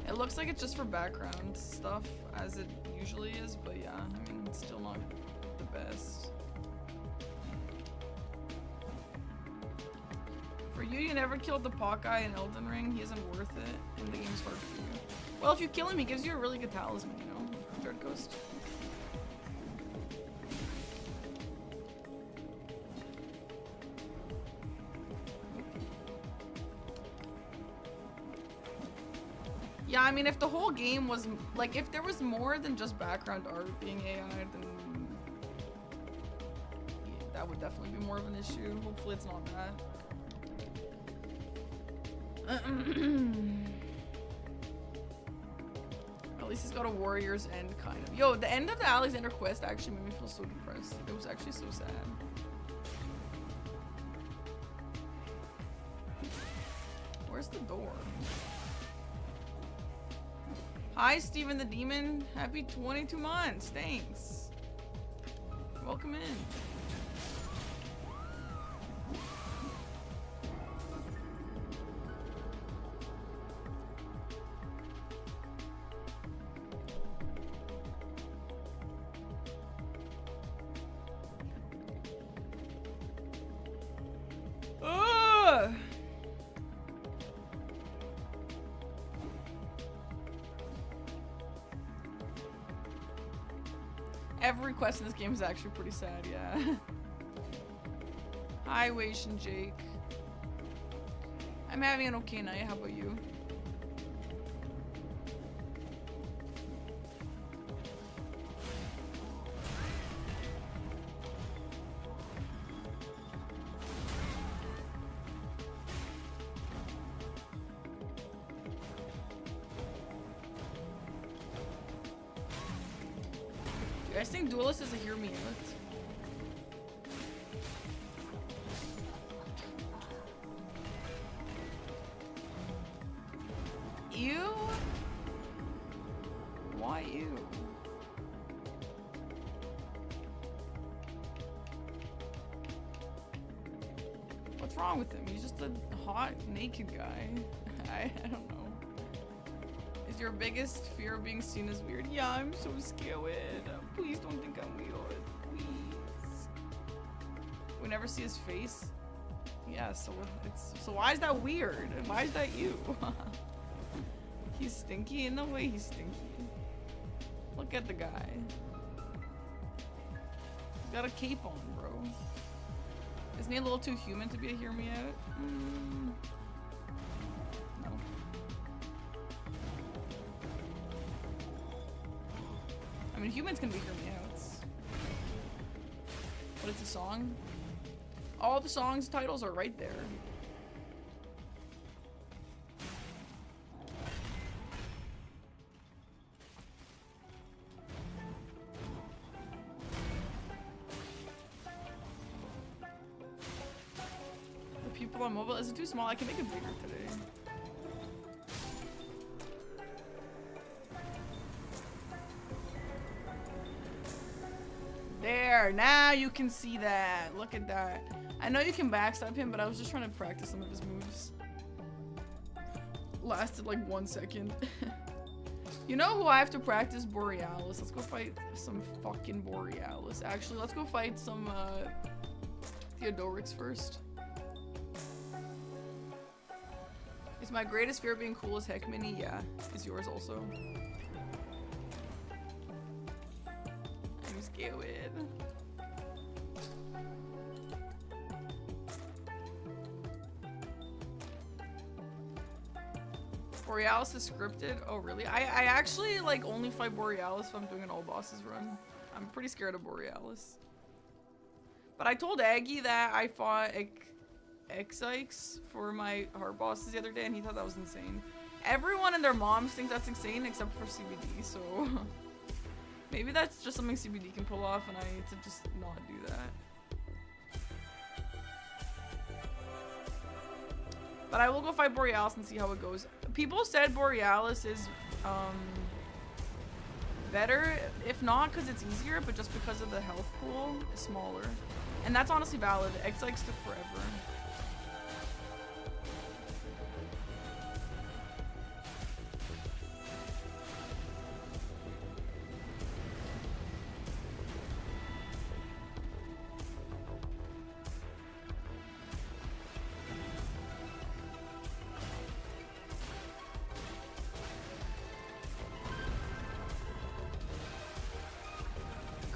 It looks like it's just for background stuff as it usually is, but yeah, I mean it's still not the best. For you, you never killed the pot guy in Elden Ring. He isn't worth it, and the game's hard for you. Well, if you kill him, he gives you a really good talisman, you know? Third Coast. Yeah, I mean, if the whole game was, like, if there was more than just background art being AI, then yeah, that would definitely be more of an issue. Hopefully it's not that. At least he's got a warrior's end, kind of. Yo, the end of the Alexander quest actually made me feel so depressed. It was actually so sad. Where's the door? Hi, Steven the Demon. Happy 22 months. Thanks. Welcome in. Every quest in this game is actually pretty sad, yeah. Hi, Weish and Jake. I'm having an okay night. How about you? I think Duelist is a hear me out. Ew. wrong with him? He's just a hot, naked guy. I don't know. Is your biggest fear of being seen as weird? Yeah, I'm so scared. Please don't think I'm weird. Please. We never see his face? Yeah, so why is that weird? Why is that you? He's stinky? In no way he's stinky. Look at the guy. He's got a cape on, bro. Isn't he a little too human to be a hear me out? No. I mean, humans can be hear me outs. What is the song? All the songs' titles are right there. The pupil on mobile, is it too small? I can make it bigger today. There, now you can see that. Look at that. I know you can backstab him, but I was just trying to practice some of his moves. Lasted like 1 second. You know who I have to practice? Borealis. Let's go fight some fucking Borealis. Actually, let's go fight some Theodorix first. Is my greatest fear being cool as heck, Minnie? Yeah. Is yours also? I'm scared. Borealis is scripted? Oh, really? I actually, like, only fight Borealis if I'm doing an all bosses run. I'm pretty scared of Borealis. But I told Aggie that I fought X-Ikes for my hard bosses the other day, and he thought that was insane. Everyone and their moms think that's insane except for CBD, so... Maybe that's just something CBD can pull off, and I need to just not do that. But I will go fight Borealis and see how it goes. People said Borealis is better, if not because it's easier, but just because of the health pool is smaller. And that's honestly valid. X-Ikes took forever.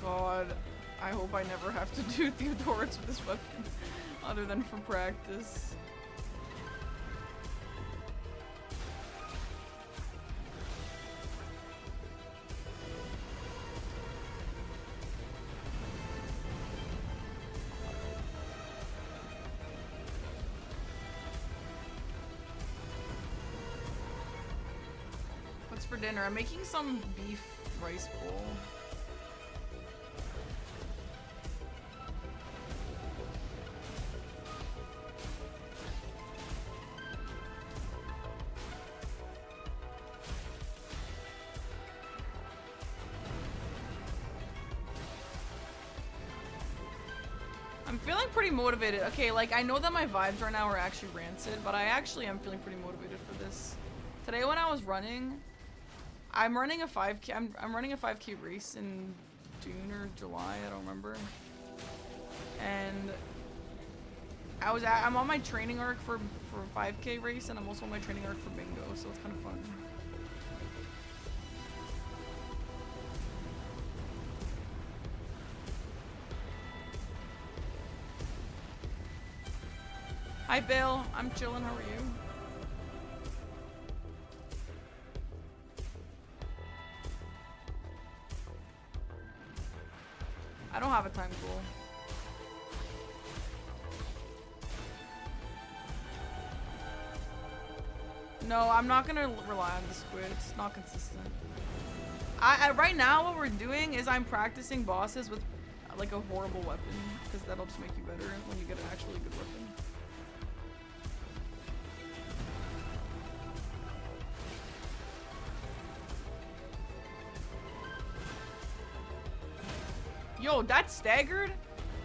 God, I hope I never have to do Theodorix with this weapon, other than for practice. What's for dinner? I'm making some beef rice bowl. I'm feeling pretty motivated. Okay, like, I know that my vibes right now are actually rancid, but I actually am feeling pretty motivated for this. Today when I was running, I'm running a 5K, I'm running a 5K race in June or July, I don't remember. And I'm on my training arc for a 5K race, and I'm also on my training arc for bingo, so it's kind of fun. Hi, Bill. I'm chilling. How are you? I don't have a time goal. No, I'm not gonna rely on the squid. It's not consistent. Right now, what we're doing is I'm practicing bosses with like a horrible weapon, because that'll just make you better when you get an actually good weapon. Yo, that's staggered?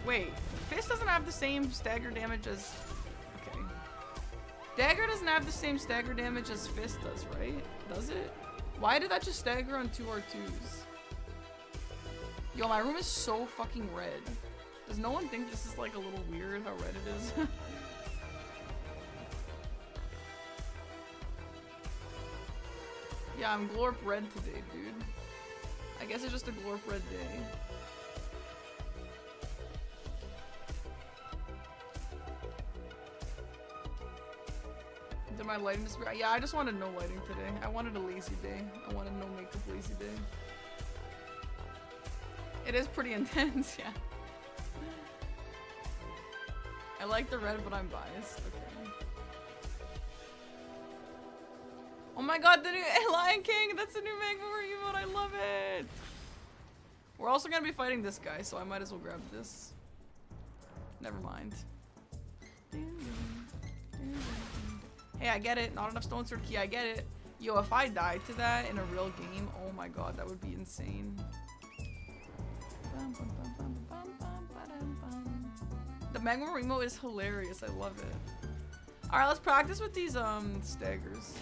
Wait, Fist doesn't have the same stagger damage as Dagger doesn't have the same stagger damage as Fist does, right? Does it? Why did that just stagger on 2 R2s? Yo, my room is so fucking red. Does no one think this is like a little weird how red it is? Yeah, I'm glorp red today, dude. I guess it's just a glorp red day. Did my lighting disappear? Yeah, I just wanted no lighting today. I wanted a lazy day. I wanted no makeup lazy day. It is pretty intense, yeah. I like the red, but I'm biased. Okay. Oh my god, the new Lion King! That's the new Magmar emote, I love it! We're also gonna be fighting this guy, so I might as well grab this. Never mind. Hey, I get it. Not enough Stone Sword Key, I get it. Yo, if I died to that in a real game, oh my god, that would be insane. The Magmar emote is hilarious, I love it. Alright, let's practice with these staggers.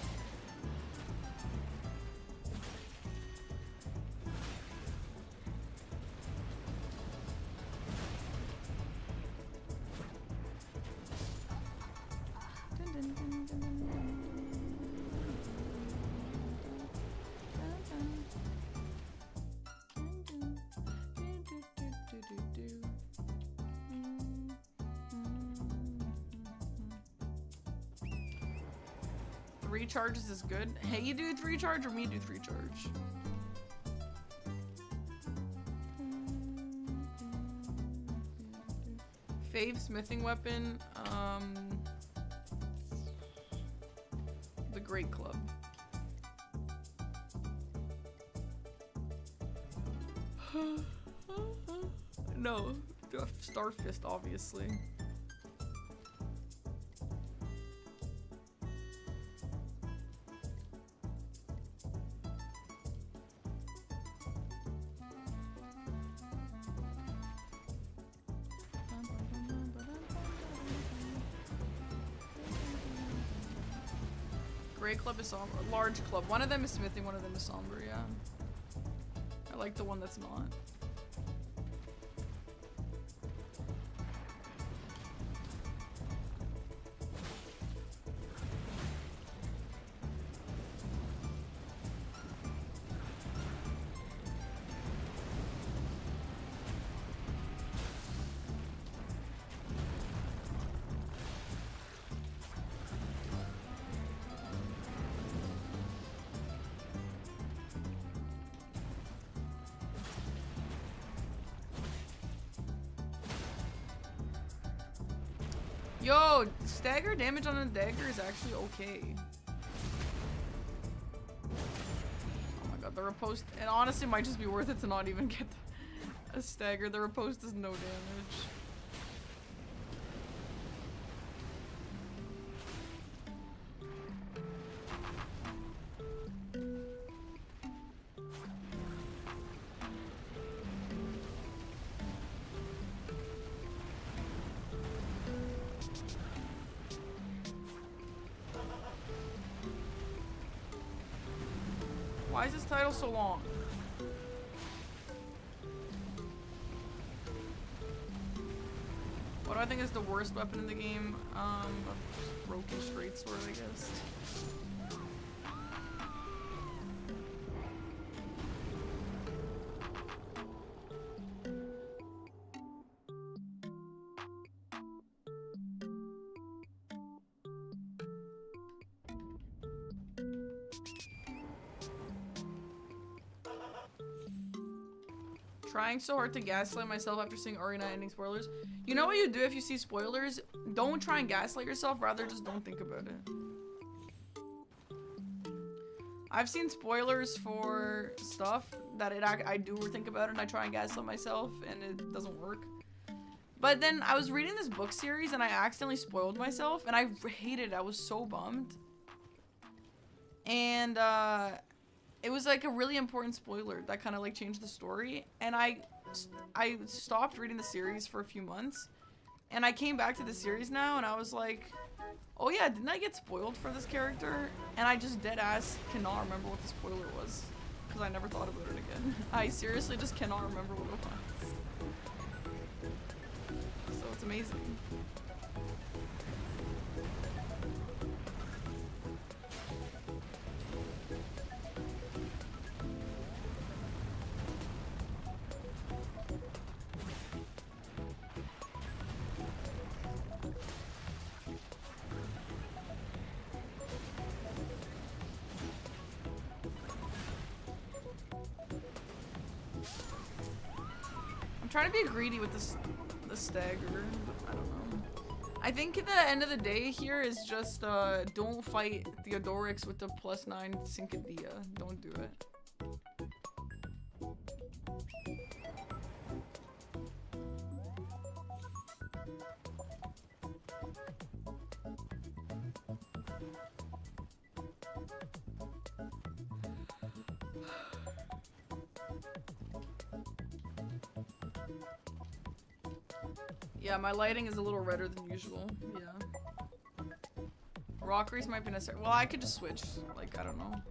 Three charges is good. Hey, you do 3 charge or me do 3 charge? Fave smithing weapon. The Great Club. No, Star Fist, obviously. Great Club is somber. Large Club. One of them is smithing, one of them is somber, yeah. I like the one that's not. Yo, stagger damage on a dagger is actually okay. Oh my god, the riposte, and honestly it might just be worth it to not even get a stagger. The riposte does no damage. Why is this title so long? What do I think is the worst weapon in the game? A broken straight sword, I guess. Trying so hard to gaslight myself after seeing Arena ending spoilers. You know what you do if you see spoilers? Don't try and gaslight yourself, rather just don't think about it. I've seen spoilers for stuff that I do think about it and I try and gaslight myself and it doesn't work. But then I was reading this book series and I accidentally spoiled myself and I hated it. I was so bummed. And it was like a really important spoiler that kind of like changed the story, and I stopped reading the series for a few months, And I came back to the series now, and I was like, oh yeah, didn't I get spoiled for this character? And I just dead ass cannot remember what the spoiler was. Because I never thought about it again. I seriously just cannot remember what it was. So it's amazing. I'm trying to be greedy with the stagger. I don't know. I think at the end of the day here is just don't fight Theodorix with the +9 Syncadia. Don't do it. Yeah, my lighting is a little redder than usual. Yeah. Rockeries might be necessary. Well, I could just switch. Like, I don't know.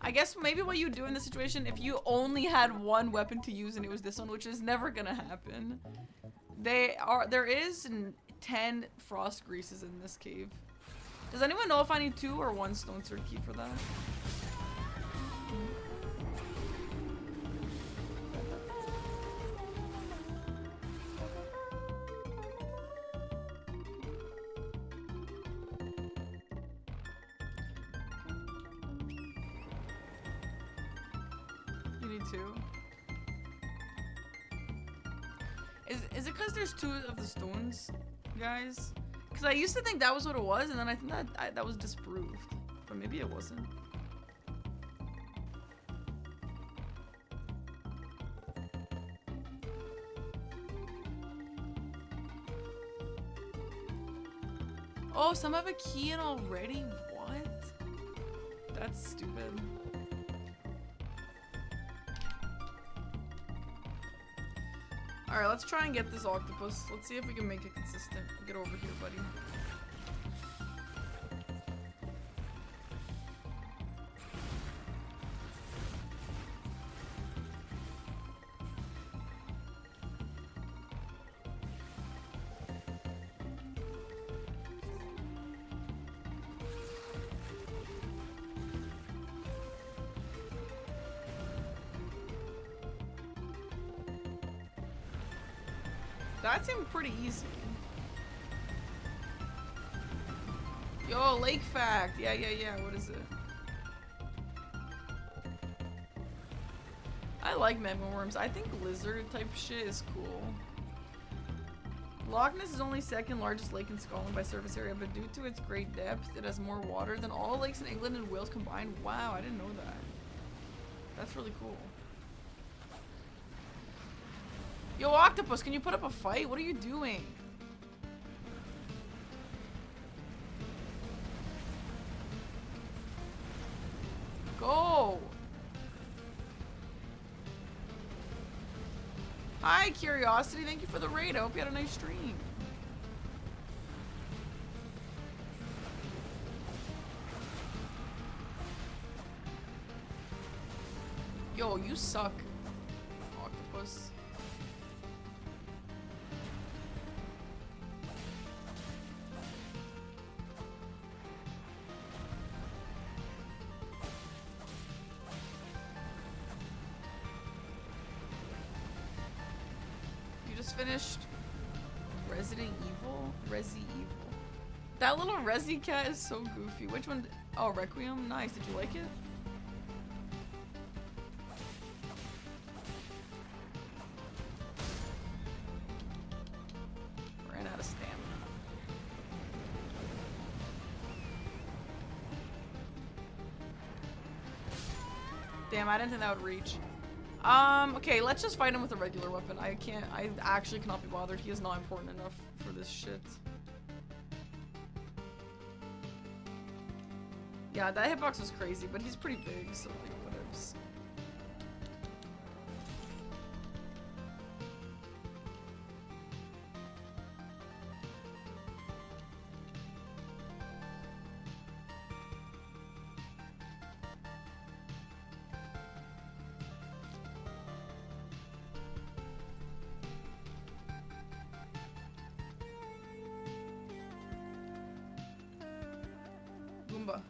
I guess maybe what you do in this situation, if you only had one weapon to use and it was this one, which is never gonna happen. There is 10 frost greases in this cave. Does anyone know if I need 2 or 1 stone sword key for that? Is it because there's 2 of the stones, guys? Because I used to think that was what it was, and then I think that was disproved. But maybe it wasn't. Oh, some have a key in already? What? That's stupid. Alright, let's try and get this octopus. Let's see if we can make it consistent. Get over here, buddy. That seemed pretty easy. Yo, lake fact. Yeah. What is it? I like magma worms. I think lizard type shit is cool. Loch Ness is only 2nd largest lake in Scotland by surface area, but due to its great depth, it has more water than all lakes in England and Wales combined. Wow, I didn't know that. That's really cool. Yo, octopus, can you put up a fight? What are you doing? Go! Hi, Curiosity. Thank you for the raid. I hope you had a nice stream. Yo, you suck, octopus. Finished Resident Evil? Resi Evil. That little Resi cat is so goofy. Which one? Oh, Requiem? Nice. Did you like it? Ran out of stamina. Damn, I didn't think that would reach. Okay, let's just fight him with a regular weapon. I actually cannot be bothered. He is not important enough for this shit. Yeah, that hitbox was crazy, but he's pretty big, so like, whatevs. but...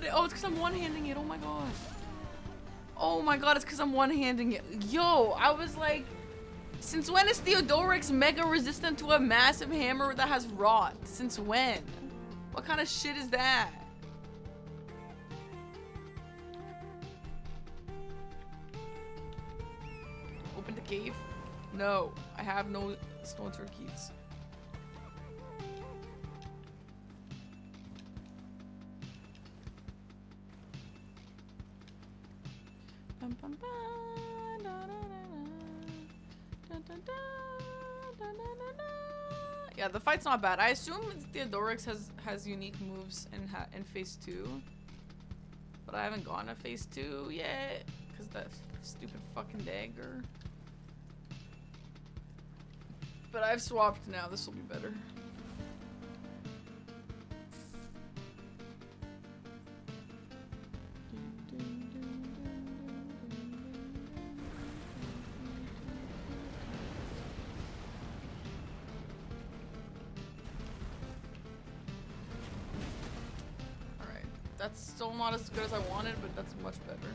Oh, it's because I'm one-handing it. Oh my god. Oh my god, it's because I'm one-handing it. Yo, I was like, since when is Theodorix mega resistant to a massive hammer that has rot? Since when? What kind of shit is that? Open the cave? No, I have no stone turkeys. Yeah, the fight's not bad. I assume Theodorix has unique moves in phase 2, but I haven't gone to phase 2 yet because that stupid fucking dagger. But I've swapped now. This will be better. That's still not as good as I wanted, but that's much better.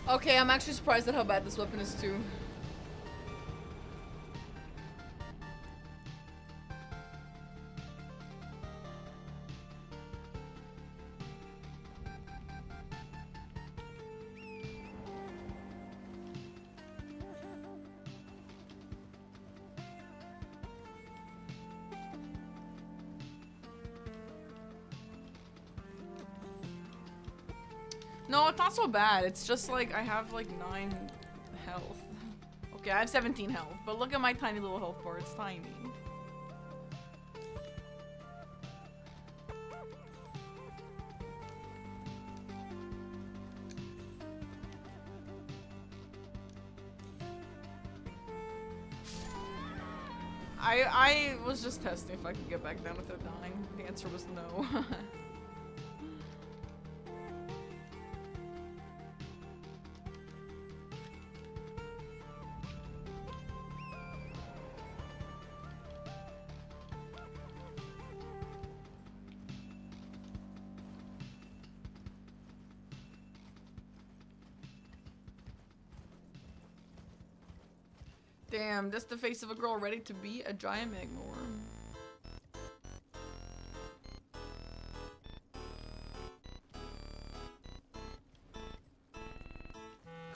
Okay, I'm actually surprised at how bad this weapon is too. No, it's not so bad. It's just like I have like 9 health. Okay, I have 17 health, but look at my tiny little health bar. It's tiny. I was just testing if I could get back down without dying. The answer was no. Damn, that's the face of a girl ready to be a giant magmaworm.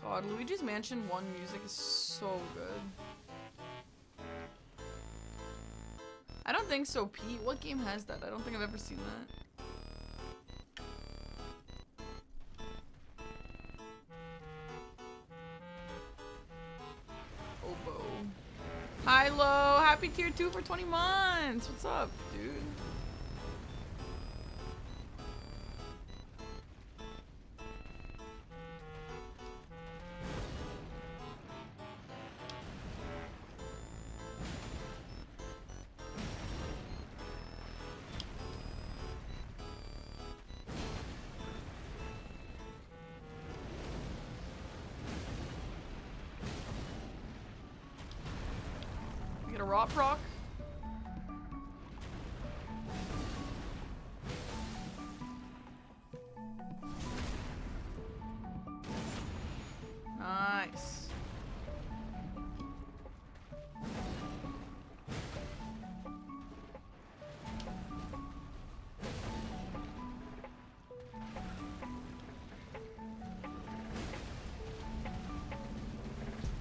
God, Luigi's Mansion 1 music is so good. I don't think so, Pete. What game has that? I don't think I've ever seen that. Hilo, happy tier 2 for 20 months. What's up, dude? Get a rot proc. Nice.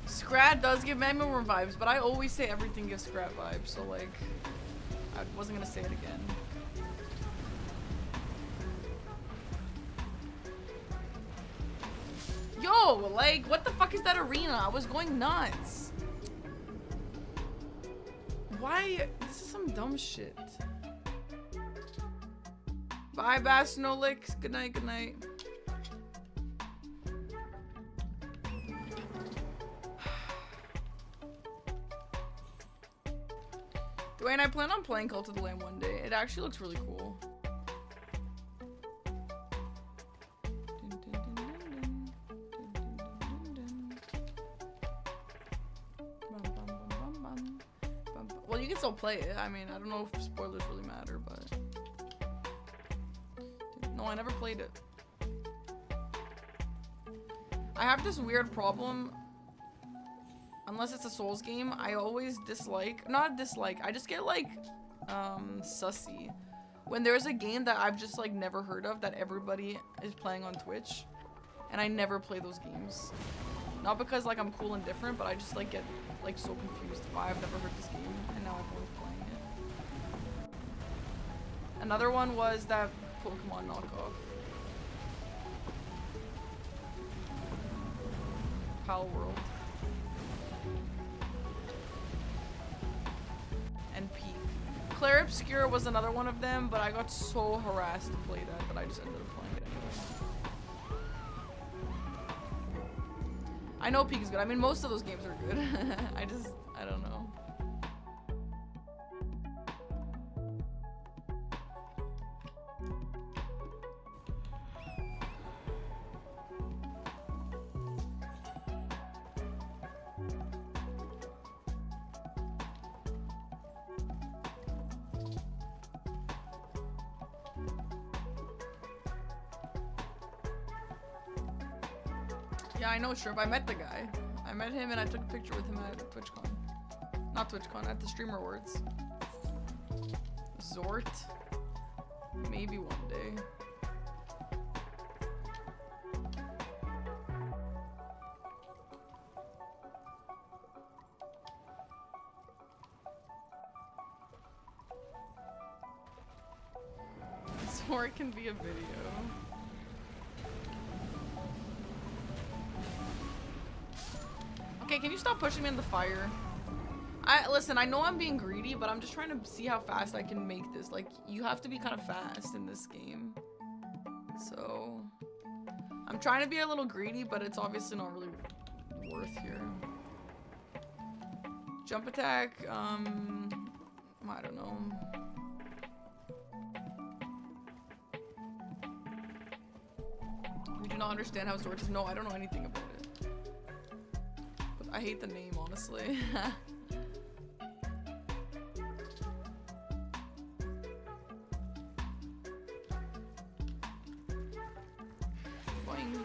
Scrat does give Magmamore vibes, but I always say everything gives Scrat vibes, so like, I wasn't gonna say it again. Yo, like, what the fuck is that arena? I was going nuts. Why? This is some dumb shit. Bye, Bass, no licks. Good night, good night. Dwayne, I plan on playing Cult of the Lamb one day. It actually looks really cool. Well, you can still play it. I mean, I don't know if spoilers really matter, but... No, I never played it. I have this weird problem. Unless it's a Souls game, I always dislike, not dislike, I just get like, sussy. When there's a game that I've just like never heard of that everybody is playing on Twitch, and I never play those games. Not because like I'm cool and different, but I just like get like so confused why I've never heard this game, and now everyone's playing it. Another one was that Pokemon knockoff. Pal World. And Peak. Claire Obscura was another one of them, but I got so harassed to play that I just ended up playing it anyway. I know Peak is good. I mean, most of those games are good. I don't know. Yeah, I know Shrimp. I met the guy. I met him and I took a picture with him at TwitchCon. Not TwitchCon, at the Streamer Awards. Zort? Maybe one day. Zort can be a video. Okay, can you stop pushing me in the fire? Listen, I know I'm being greedy, but I'm just trying to see how fast I can make this. Like, you have to be kind of fast in this game. So, I'm trying to be a little greedy, but it's obviously not really worth here. Jump attack, I don't know. We do not understand how swords is. No, I don't know anything about it. I hate the name, honestly. Boing.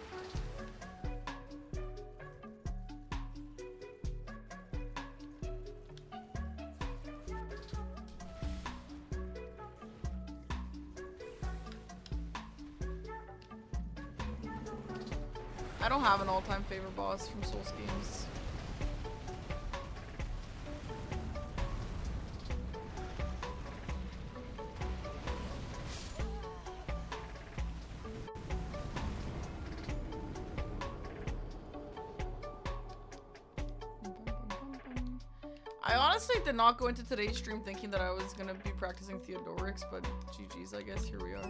I don't have an all-time favorite boss from Souls games. I honestly did not go into today's stream thinking that I was gonna be practicing Theodorix, but GG's, I guess, here we are.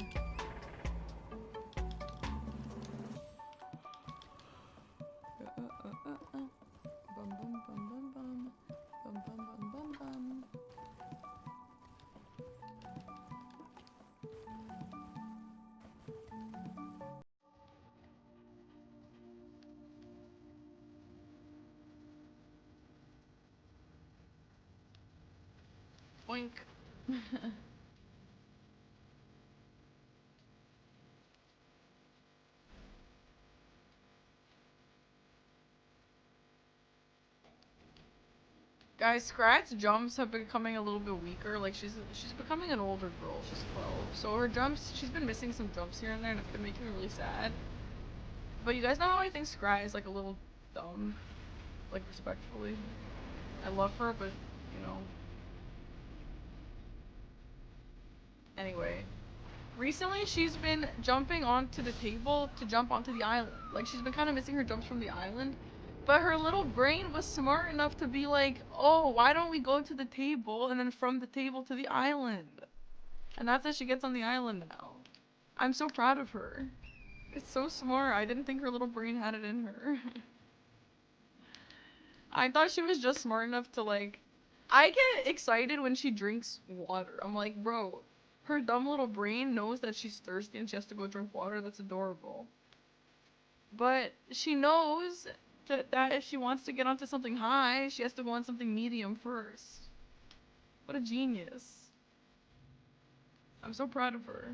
Boink. Guys, Scrat's jumps have been becoming a little bit weaker. Like she's becoming an older girl. She's 12, so her jumps, she's been missing some jumps here and there, and it's been making me really sad. But you guys know how I think Scrat is like a little dumb, like respectfully. I love her, but you know. Anyway, recently she's been jumping onto the table to jump onto the island. Like she's been kind of missing her jumps from the island. But her little brain was smart enough to be like, oh, why don't we go to the table and then from the table to the island? And that's how she gets on the island now. I'm so proud of her. It's so smart. I didn't think her little brain had it in her. I thought she was just smart enough to like... I get excited when she drinks water. I'm like, bro, her dumb little brain knows that she's thirsty and she has to go drink water. That's adorable. But she knows that if she wants to get onto something high, she has to go on something medium first. What a genius. I'm so proud of her.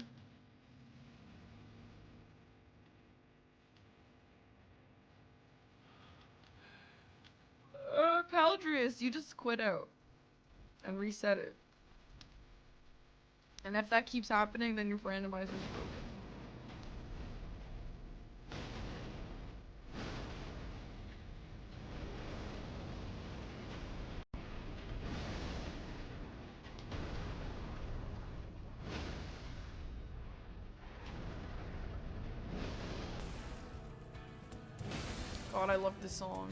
Paldrius, you just quit out and reset it. And if that keeps happening, then your randomizer is broken. God, I love this song.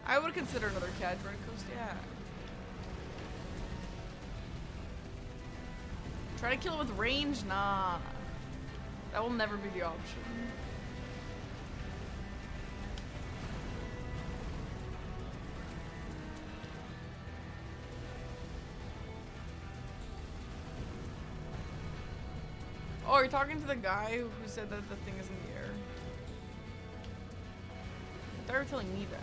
I would consider another cat drink coast, yeah. Try to kill it with range? Nah. That will never be the option. Oh, you're talking to the guy who said that the thing is in the air. I thought you were telling me that.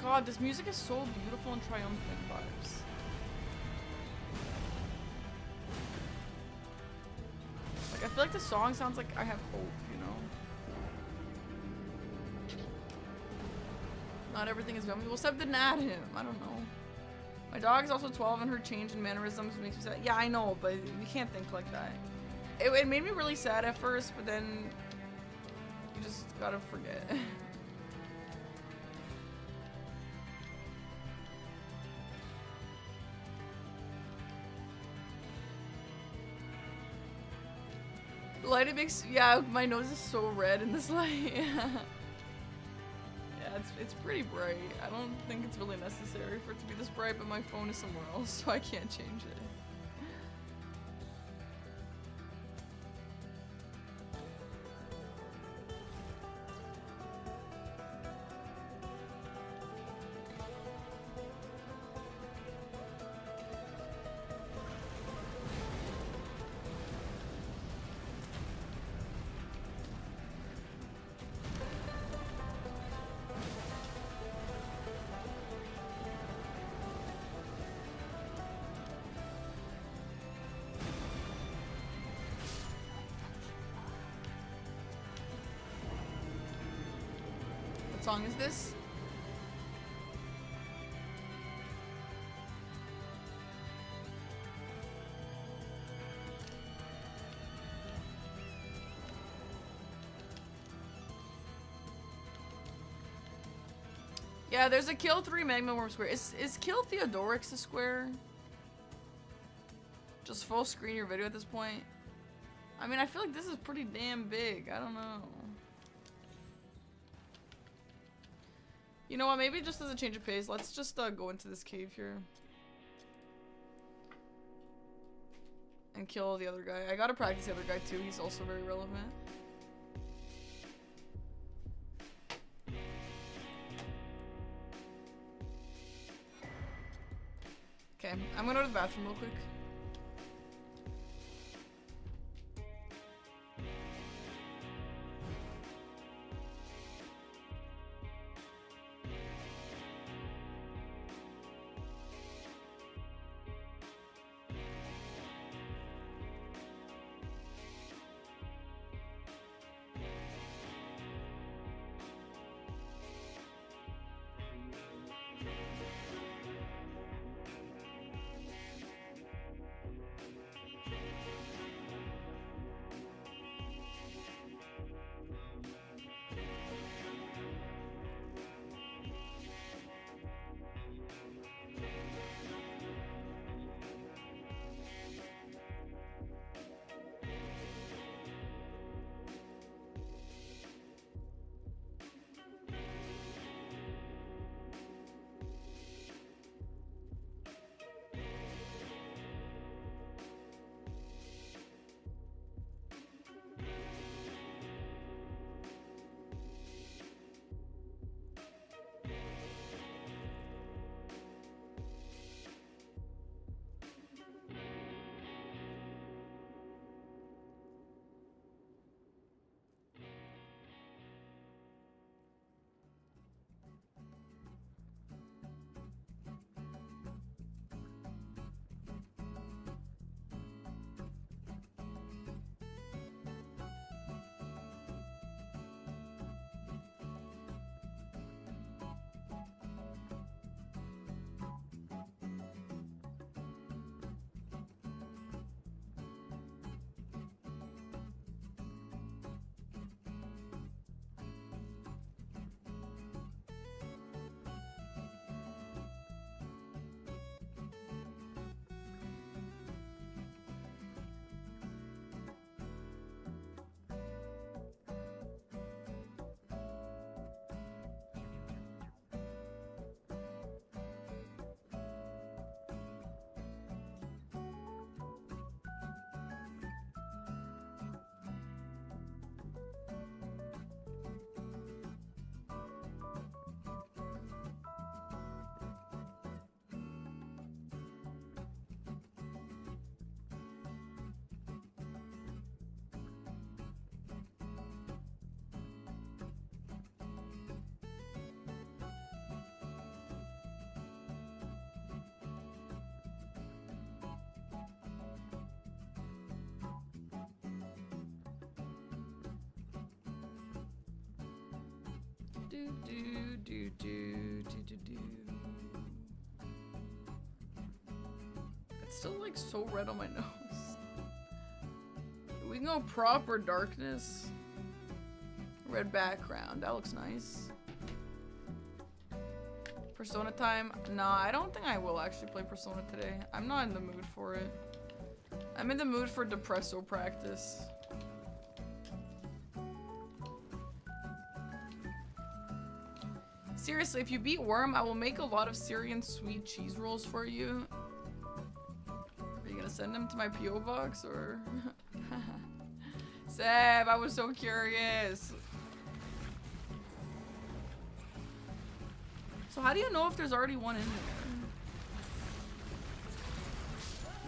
God, this music is so beautiful and triumphant vibes. Like, I feel like the song sounds like I have hope, you know? Not everything is yummy. Well, Seb didn't add him. I don't know. My dog is also 12 and her change in mannerisms makes me sad. Yeah, I know, but you can't think like that. It made me really sad at first, but then you just gotta forget. Lighting makes, yeah, my nose is so red in this light. Yeah, it's pretty bright. I don't think it's really necessary for it to be this bright, but my phone is somewhere else, so I can't change it. What song is this? Yeah, there's a kill 3 Magma Worm square. Is kill Theodorix a square? Just full screen your video at this point. I mean, I feel like this is pretty damn big. I don't know. You know what? Maybe just as a change of pace, let's just go into this cave here. And kill the other guy. I gotta practice the other guy too. He's also very relevant. Okay, I'm gonna go to the bathroom real quick. It's still like so red on my nose. We can go proper darkness. Red background. That looks nice. Persona time? Nah, I don't think I will actually play Persona today. I'm not in the mood for it. I'm in the mood for depresso practice. Seriously, if you beat Worm, I will make a lot of Syrian sweet cheese rolls for you. Are you gonna send them to my P.O. box or? Seb, I was so curious. So how do you know if there's already one in there?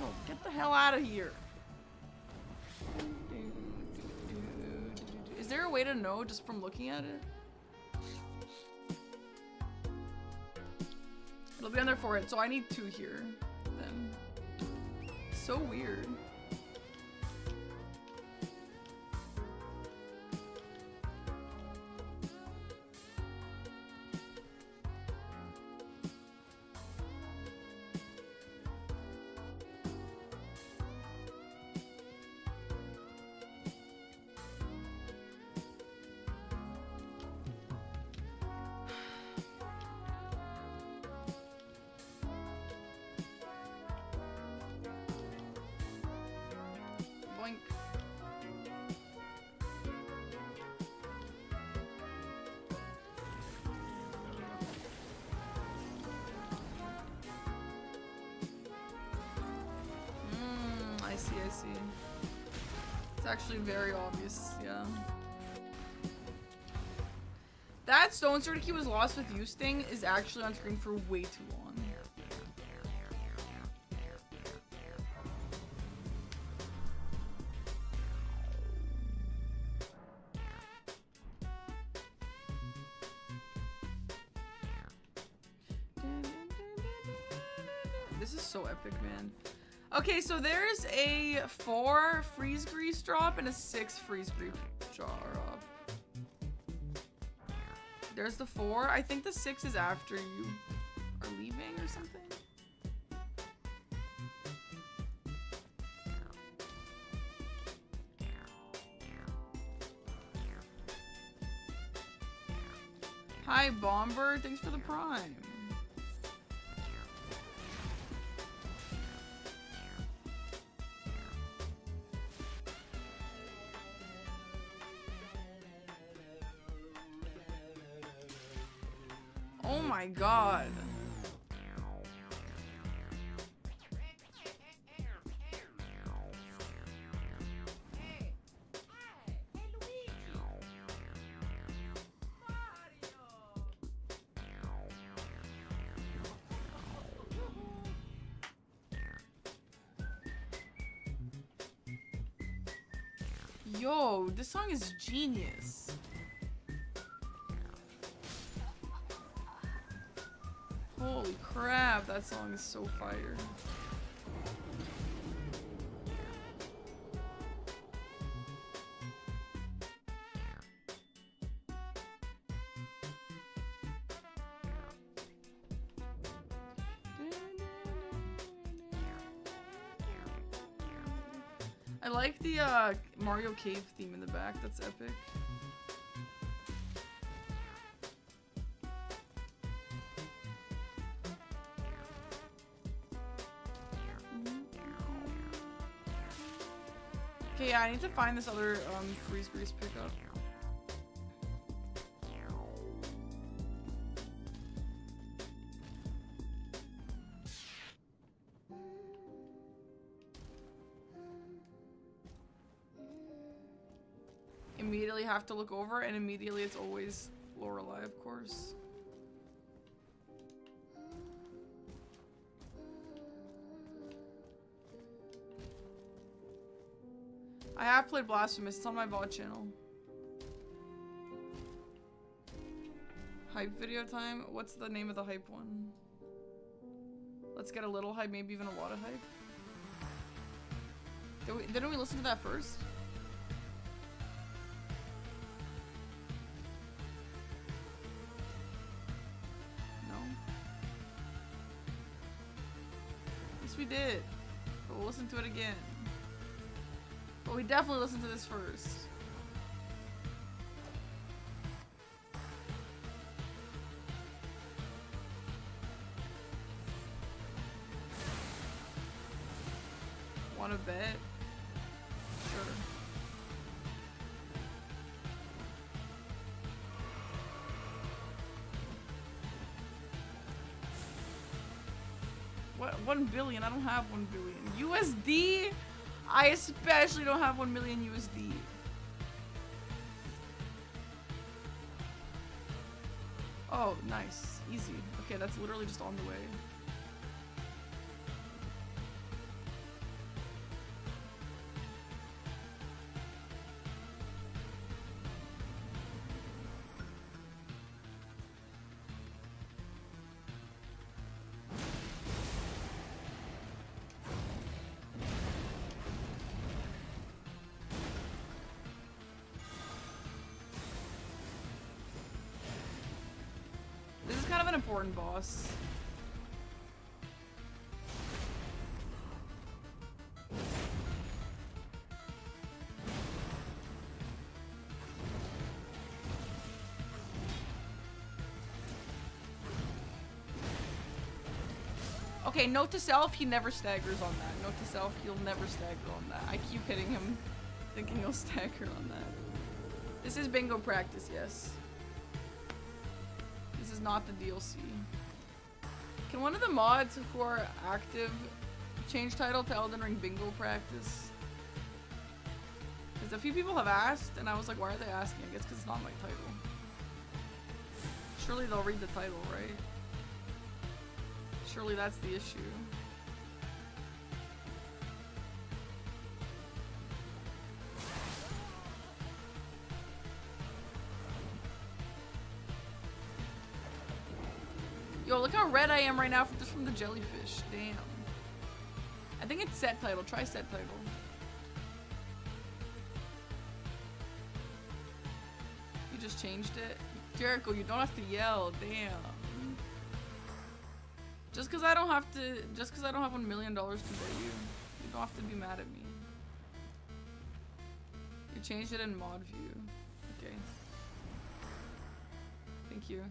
No, get the hell out of here. Is there a way to know just from looking at it? It'll be on there for it, so I need 2 here. Then. So weird. see, I see. It's actually very obvious, yeah. That Stone Sword key was lost with you, Sting, is actually on screen for way too long. This is so epic, man. Okay, so there's a 4 freeze grease drop and a 6 freeze grease drop. There's the 4. I think the 6 is after you are leaving or something. Hi, Bomber. Thanks for the prime. Oh my god. Yo, this song is genius. Holy crap, that song is so fire. I like the Mario Cave theme in the back, that's epic. Okay, yeah, I need to find this other freeze grease pickup. Immediately have to look over, and immediately it's always Lorelei, of course. I have played Blasphemous. It's on my VOD channel. Hype video time? What's the name of the hype one? Let's get a little hype, maybe even a lot of hype. Didn't we listen to that first? No? Yes, we did. But we'll listen to it again. But we definitely listened to this first. Wanna bet? Sure. What? 1 billion? I don't have 1 billion. USD? I especially don't have 1 million USD. Oh, nice. Easy. Okay, that's literally just on the way. An important boss. Okay, note to self, he never staggers on that. Note to self, he'll never stagger on that. I keep hitting him thinking he'll stagger on that. This is bingo practice, yes. This is not the DLC. Can one of the mods who are active Change title to Elden Ring bingo practice. Because a few people have asked, and I was like, why are they asking? I guess because it's not my title. Surely they'll read the title, right? Surely that's the issue. Yo, look how red I am right now just from the jellyfish. Damn. I think it's set title. Try set title. You just changed it? Jericho, you don't have to yell. Damn. Just because I don't have $1 million to bet you, you don't have to be mad at me. You changed it in mod view. Okay. Thank you.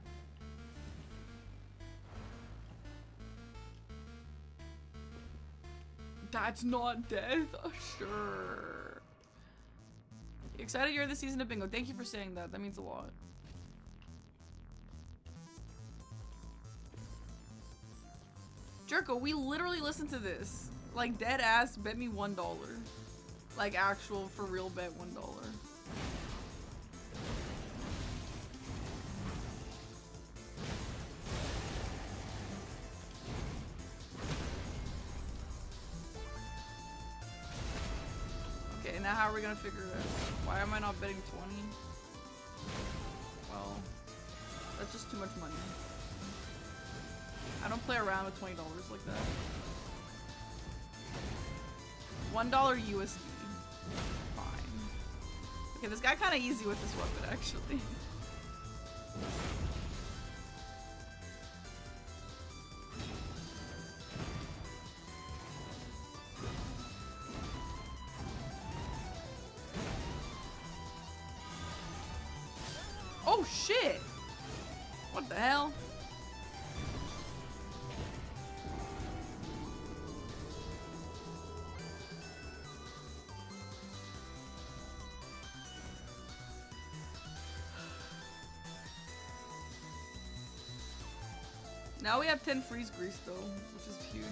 That's not death. Oh, sure. Excited you're the season of bingo. Thank you for saying that. That means a lot. Jerko, we literally listened to this. Like, dead ass, bet me $1. Like, actual, for real bet $1. Okay, now how are we gonna figure it out? Why am I not betting 20? Well, that's just too much money. I don't play around with $20 like that. $1 USD. Fine. Okay, this guy kind of easy with this weapon, actually. Oh shit! What the hell? Now we have 10 freeze grease though, which is huge.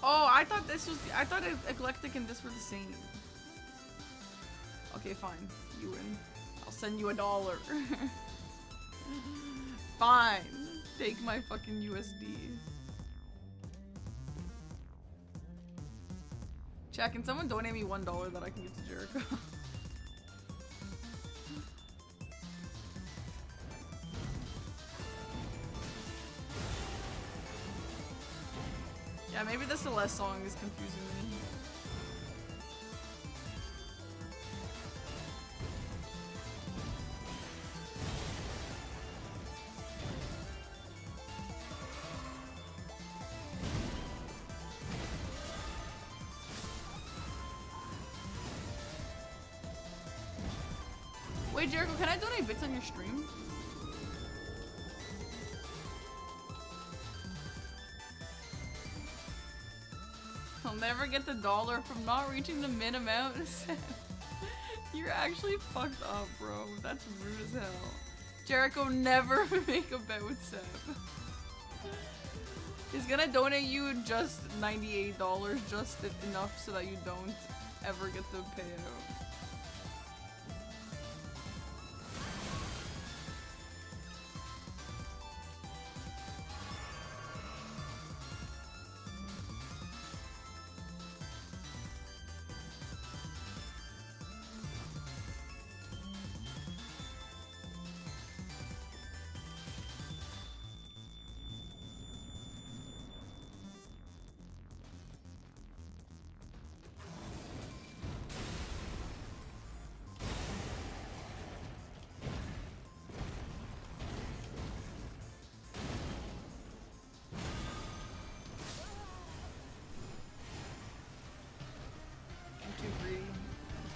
Oh, I thought eclectic and this were the same. Okay, fine. You win. I'll send you $1. Fine. Take my fucking USD. Chat, can someone donate me $1 that I can get to Jericho? Yeah, maybe the Celeste song is confusing me. Wait, Jericho, can I donate bits on your stream? I'll never get the $1 from not reaching the min amount. You're actually fucked up, bro. That's rude as hell. Jericho, never make a bet with Seb. He's gonna donate you just $98, just enough so that you don't ever get the payout.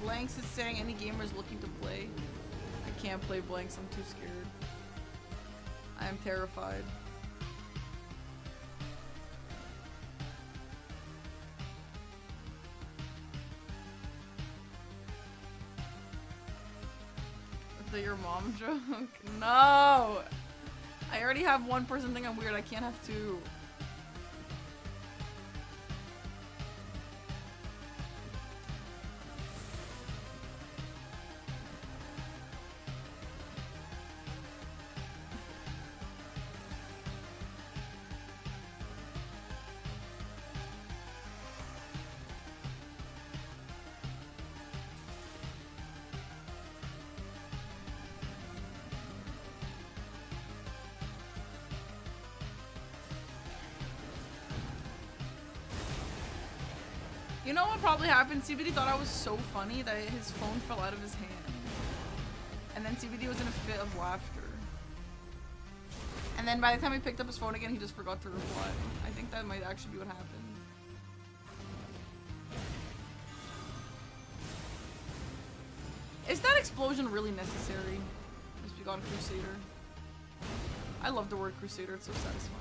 Blanks is saying any gamers looking to play. I can't play blanks, I'm too scared. I am terrified. The your mom joke? No! I already have one person think I'm weird. I can't have two. You know what probably happened? CBD thought I was so funny that his phone fell out of his hand. And then CBD was in a fit of laughter. And then by the time he picked up his phone again, he just forgot to reply. I think that might actually be what happened. Is that explosion really necessary? Just be gone, Crusader. I love the word Crusader, it's so satisfying.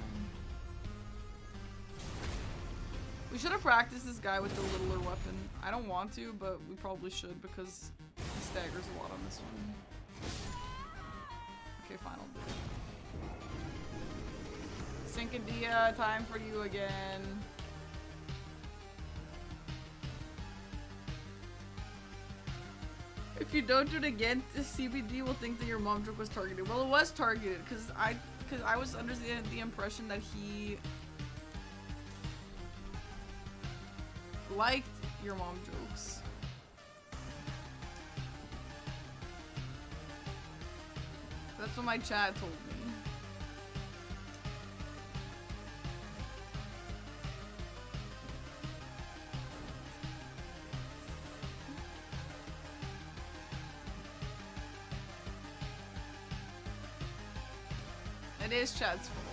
We should have practiced this guy with the littler weapon. I don't want to, but we probably should because he staggers a lot on this one. Okay, fine, I'll do it. Syncadia, time for you again. If you don't do it again, the CBD will think that your mom joke was targeted. Well, it was targeted because I was under the impression that he liked your mom jokes. That's what my chat told me. It is chat's fault.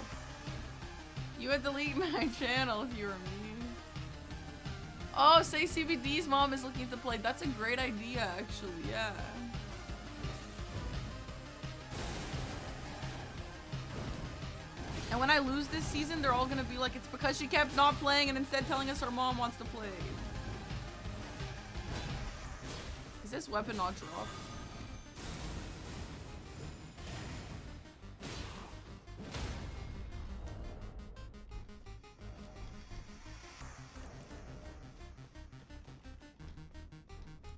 You would delete my channel if you were me. Oh, say CBD's mom is looking to play. That's a great idea, actually, yeah. And when I lose this season, they're all gonna be like, it's because she kept not playing and instead telling us her mom wants to play. Is this weapon not dropped?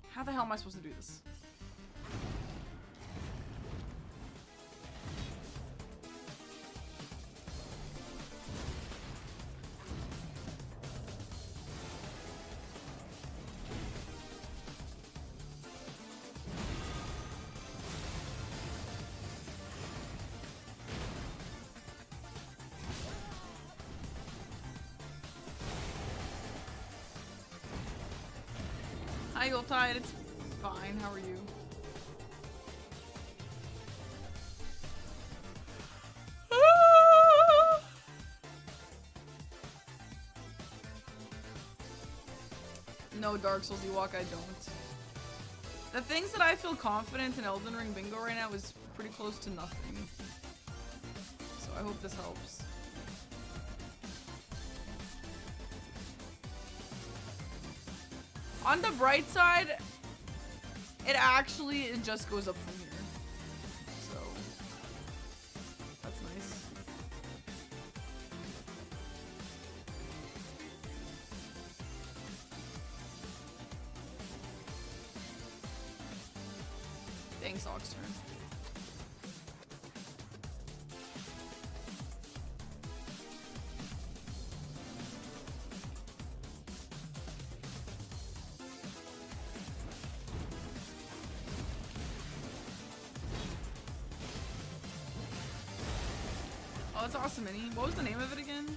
How the hell am I supposed to do this? Hi, Yuletide. It's fine. How are you? No, Dark Souls Ewok, I don't. The things that I feel confident in Elden Ring Bingo right now is pretty close to nothing. So I hope this helps. On the bright side, it just goes up from here. So, that's nice. Thanks, Oxturn. Oh, that's awesome, Minnie. What was the name of it again?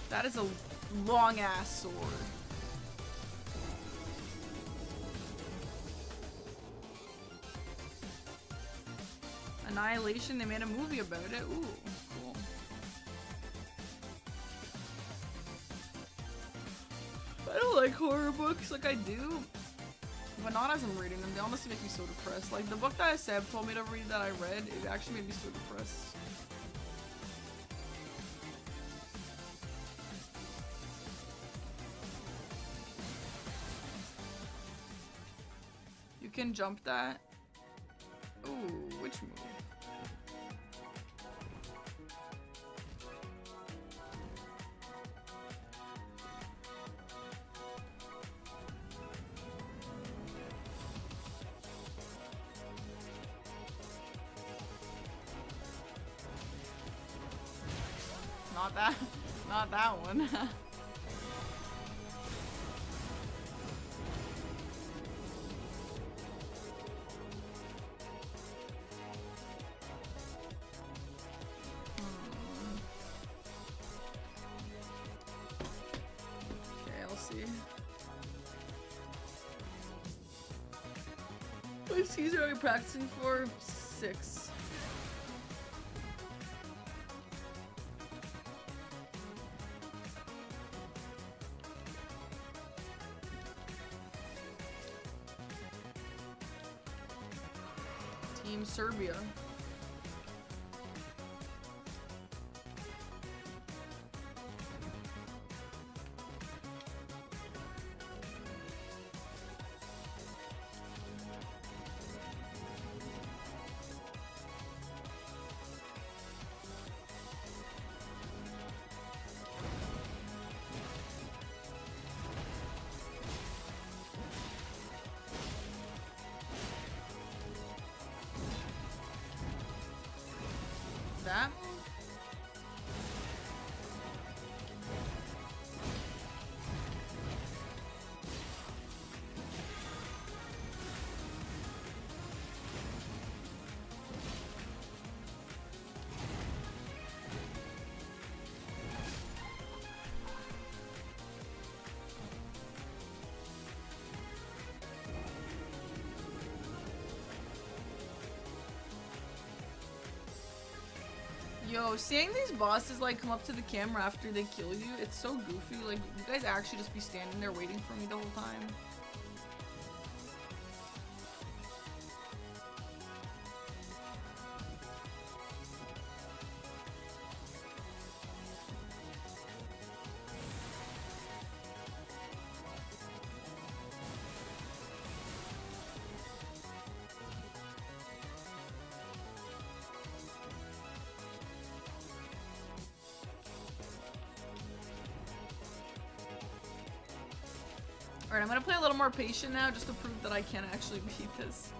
That is a long-ass sword. Annihilation, they made a movie about it. Ooh, cool. I don't like like horror books like I do, but not as I'm reading them. They honestly make me so depressed. Like the book that Seb told me to read that I read, it actually made me so depressed. You can jump that. Ooh, which move? Not that one. Okay, I'll see. What season are we practicing for? 6. Team Serbia. That move? Yo, seeing these bosses like come up to the camera after they kill you, it's so goofy. Like, you guys actually just be standing there waiting for me the whole time. Alright, I'm gonna play a little more patient now just to prove that I can actually beat this.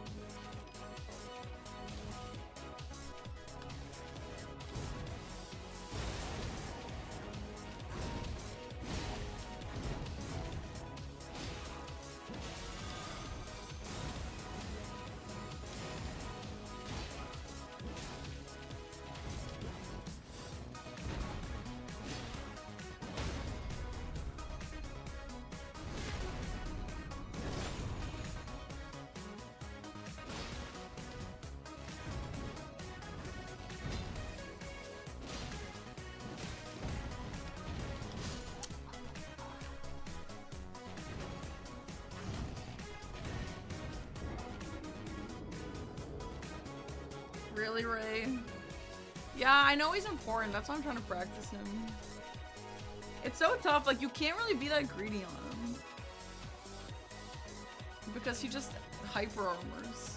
Really, Ray? Yeah, I know he's important. That's why I'm trying to practice him. It's so tough. Like, you can't really be that greedy on him. Because he just hyper armors.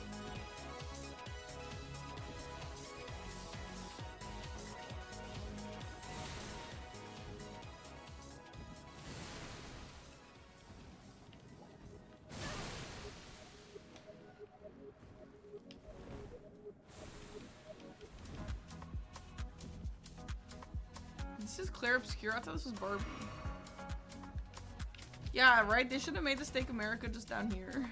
This is Claire Obscure. I thought this was Barbie. Yeah, right? They should have made the Steak America just down here.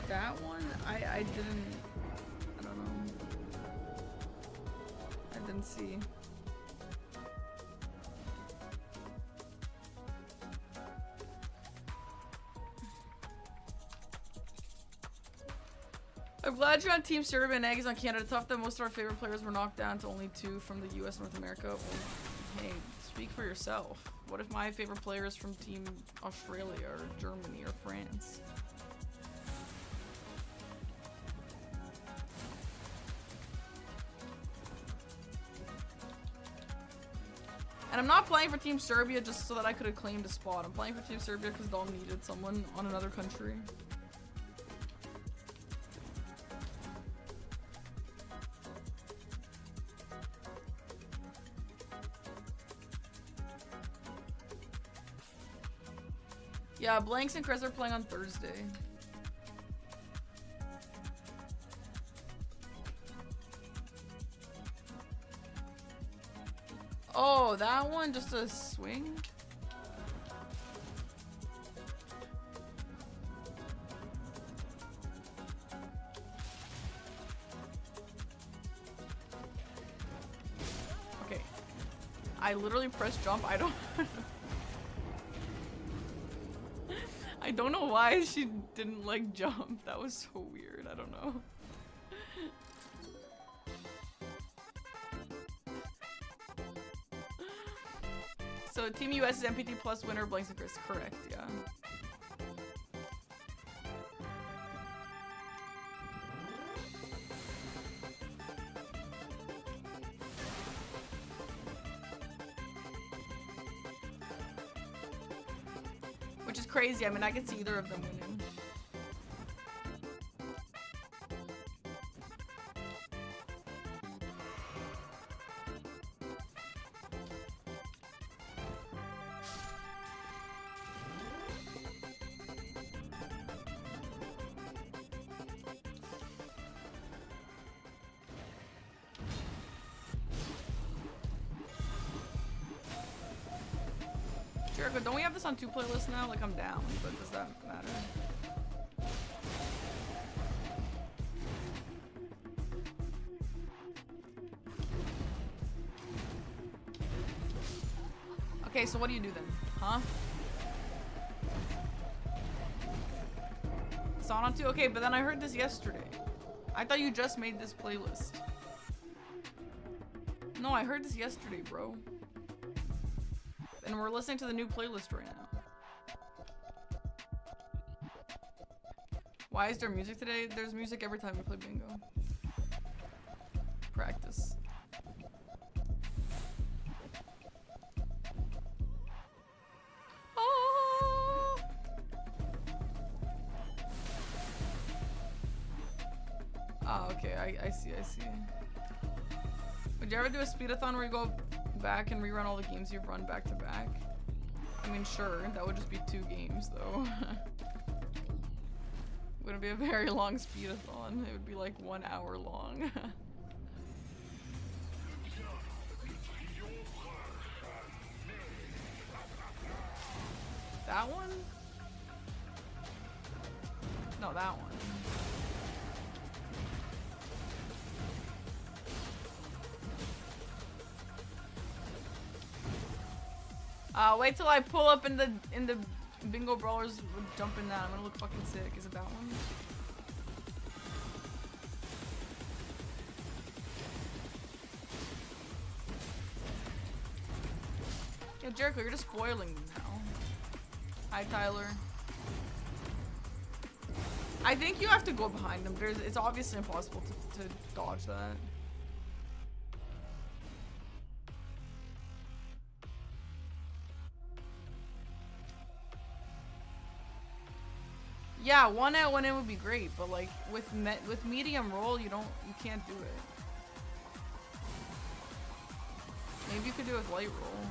That one, I didn't, I don't know. I didn't see. I'm glad you're on Team Serbia and Eggs on Canada. Tough that most of our favorite players were knocked down to only 2 from the US North America. Well, hey, speak for yourself. What if my favorite player is from Team Australia or Germany or France? And I'm not playing for Team Serbia just so that I could have claimed a spot. I'm playing for Team Serbia because Dom needed someone on another country. Yeah, Blanks and Chris are playing on Thursday. Oh, that one? Just a swing? Okay. I literally pressed jump. I don't... I don't know why she didn't like jump. That was so weird. I don't know. So Team US is MPT plus winner Blanks and Chris. Correct, yeah. Which is crazy. I mean, I could see either of them winning. Jericho, don't we have this on 2 playlists now? Like, I'm down, but does that matter? Okay, so what do you do then? Huh? It's on 2? Okay, but then I heard this yesterday. I thought you just made this playlist. No, I heard this yesterday, bro. And we're listening to the new playlist right now. Why is there music today? There's music every time we play bingo. Practice. Oh. Oh, okay. I see. Would you ever do a speedathon where you go back and rerun all the games you've run back to back? I mean, sure, that would just be 2 games though. Wouldn't be a very long speedathon. It would be like 1 hour long. That one? No, that one. Wait till I pull up in the bingo brawlers would jump in that. I'm gonna look fucking sick. Is it that one? Yeah, Jericho, you're just spoiling me now. Hi, Tyler. I think you have to go behind them. It's obviously impossible to dodge that. Yeah, 1 out, 1 in would be great, but like with medium roll, you can't do it. Maybe you could do it with light roll.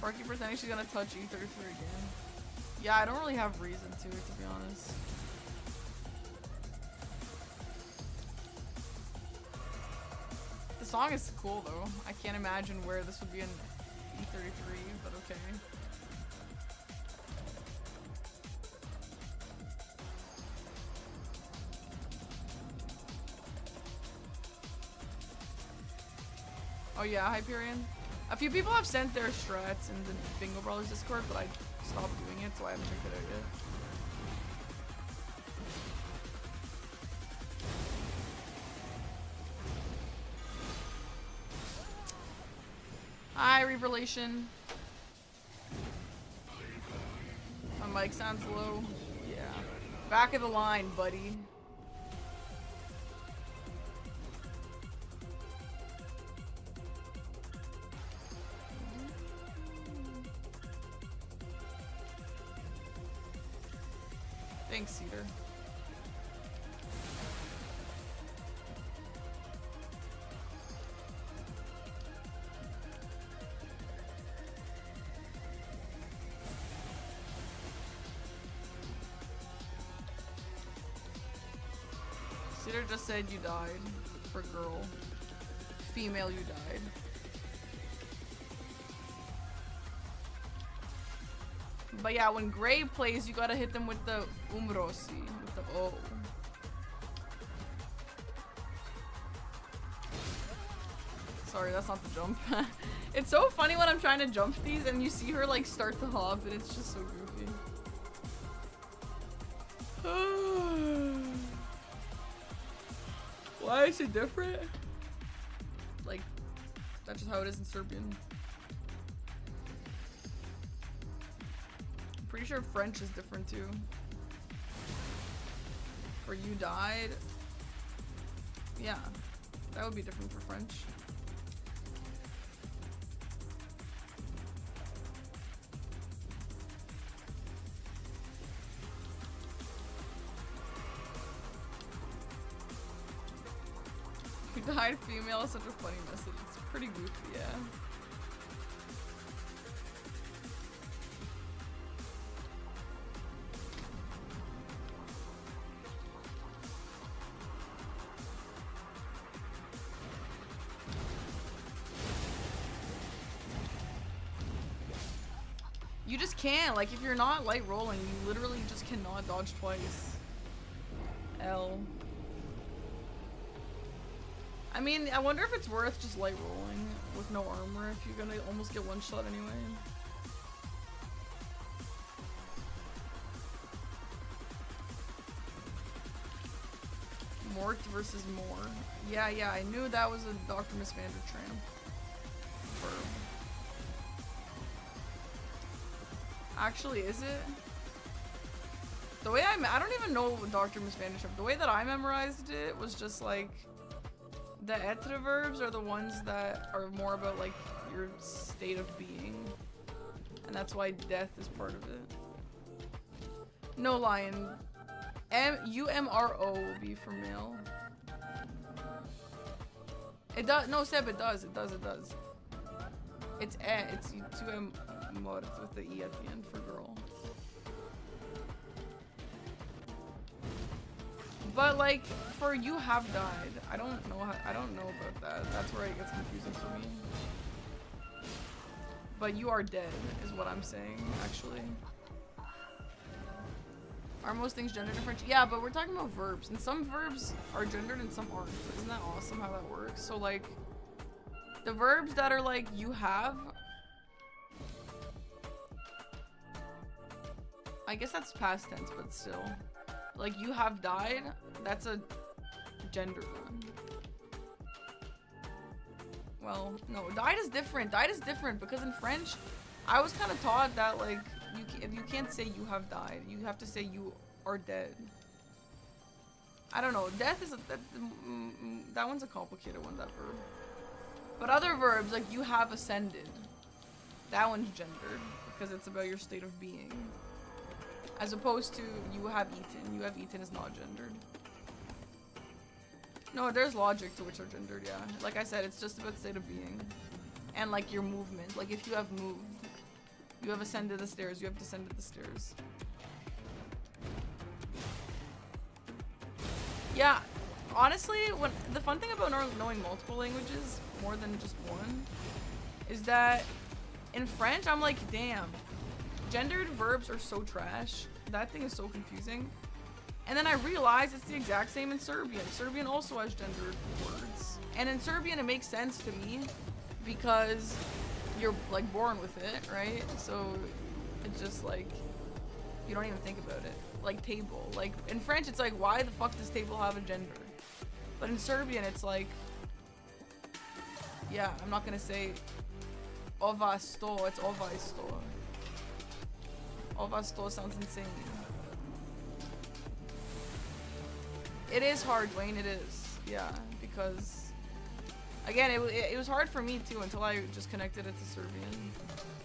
Barkeeper saying she's gonna touch E33 again. Yeah, I don't really have reason to be honest. The song is cool though. I can't imagine where this would be in E33, but okay. Oh yeah, Hyperion. A few people have sent their strats in the Bingo Brawlers Discord, but I stopped doing it, so I haven't checked it out yet. Hi, Revelation. My mic sounds low. Yeah. Back of the line, buddy. Thanks, Cedar. Cedar just said you died. For girl. Female, you died. But yeah, when Gray plays, you gotta hit them with the umrosi. With the O. Sorry, that's not the jump. It's so funny when I'm trying to jump these and you see her like start to hop and it's just so goofy. Why is it different? Like, that's just how it is in Serbian. I'm pretty sure French is different too. For you died. Yeah, that would be different for French. You died female is such a funny message. It's pretty goofy, yeah. You just can't. Like, if you're not light rolling, you literally just cannot dodge twice. L. I mean, I wonder if it's worth just light rolling with no armor if you're gonna almost get one shot anyway. Mort versus Moore. Yeah, I knew that was a Dr. Miss Vandertramp. Verb. Actually, is it? The way I don't even know Dr. Miss Vandertramp. The way that I memorized it was just like the etre verbs are the ones that are more about like your state of being. And that's why death is part of it. No, Lion. U-M-R-O will be for male. It does. No, Seb, it does. It does. It's it's U-M mort with the E at the end for girl. But like for you have died, I don't know about that. That's where it gets confusing for me. But you are dead is what I'm saying, actually. Are most things gender different? Yeah, but we're talking about verbs, and some verbs are gendered and some aren't. Isn't that awesome how that works? So like the verbs that are like you have, I guess that's past tense, but still. Like, you have died, that's a gendered one. Well, no, died is different. Died is different because in French, I was kind of taught that, like, you can't say you have died. You have to say you are dead. I don't know. Death is that one's a complicated one, that verb. But other verbs, like you have ascended, that one's gendered because it's about your state of being. As opposed to you have eaten. You have eaten is not gendered. No, there's logic to which are gendered, yeah. Like I said, it's just about state of being. And like your movement. Like if you have moved, you have ascended the stairs, you have descended the stairs. Yeah, honestly, the fun thing about knowing multiple languages, more than just one, is that in French, I'm like, damn, gendered verbs are so trash. That thing is so confusing. And then I realized it's the exact same in Serbian. Serbian also has gendered words. And in Serbian, it makes sense to me because you're like born with it, right? So it's just like, you don't even think about it. Like table. Like in French, it's like, why the fuck does table have a gender? But in Serbian, it's like, yeah, I'm not gonna say Ovasto. It's Ovasto. Ovasto sounds insane. It is hard, Dwayne. It is. Yeah, because again, it was hard for me too until I just connected it to Serbian.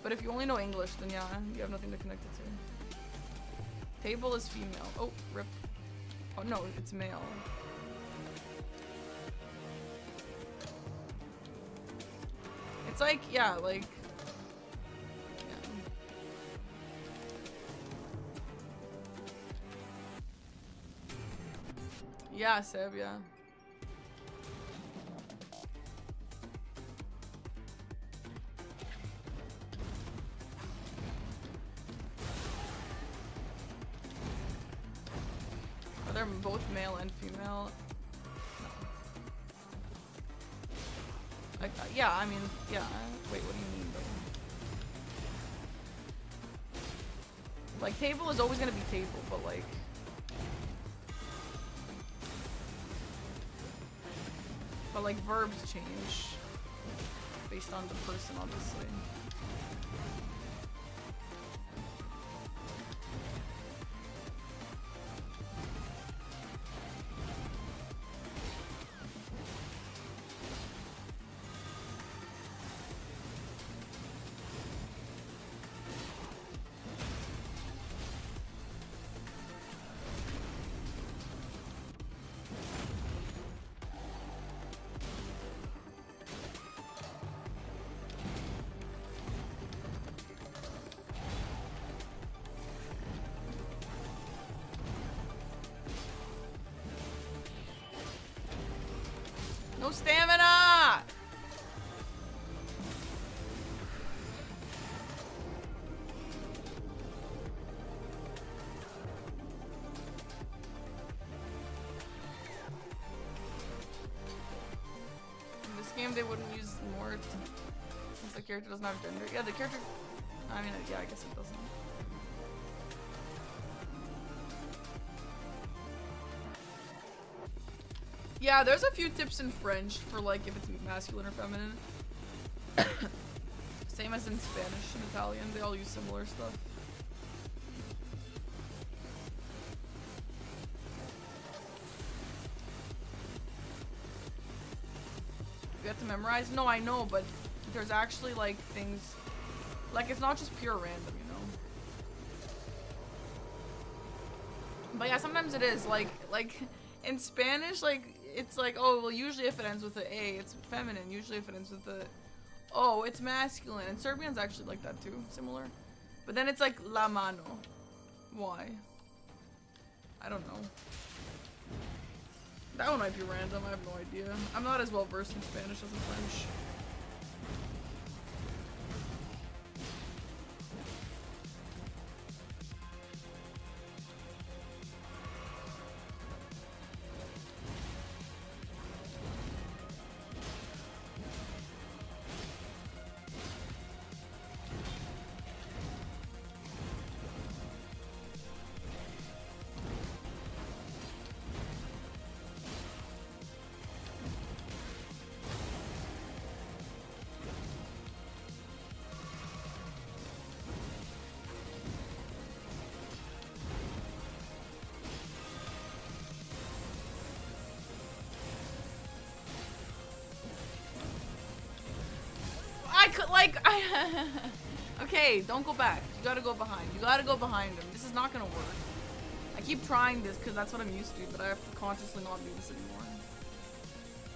But if you only know English, then yeah, you have nothing to connect it to. Table is female. Oh, rip. Oh no, it's male. It's like, yeah, like... Yeah, Seb, yeah. Are they both male and female? Yeah, I mean, yeah. Wait, what do you mean, though? Like, table is always gonna be table, but like... But like, verbs change based on the person, obviously. No stamina! In this game, they wouldn't use more since the character doesn't have gender. Yeah, the character... I mean, yeah, I guess it doesn't. Yeah, there's a few tips in French for like if it's masculine or feminine. Same as in Spanish and Italian, they all use similar stuff. You have to memorize? No, I know, but there's actually like things, like it's not just pure random, you know? But yeah, sometimes it is, like in Spanish, like, it's like, oh, well, usually if it ends with an A, it's feminine. Usually if it ends with a O, it's masculine. And Serbian's actually like that too, similar. But then it's like la mano. Why? I don't know. That one might be random, I have no idea. I'm not as well versed in Spanish as in French. Okay, don't go back. You gotta go behind. You gotta go behind him. This is not gonna work. I keep trying this because that's what I'm used to, but I have to consciously not do this anymore.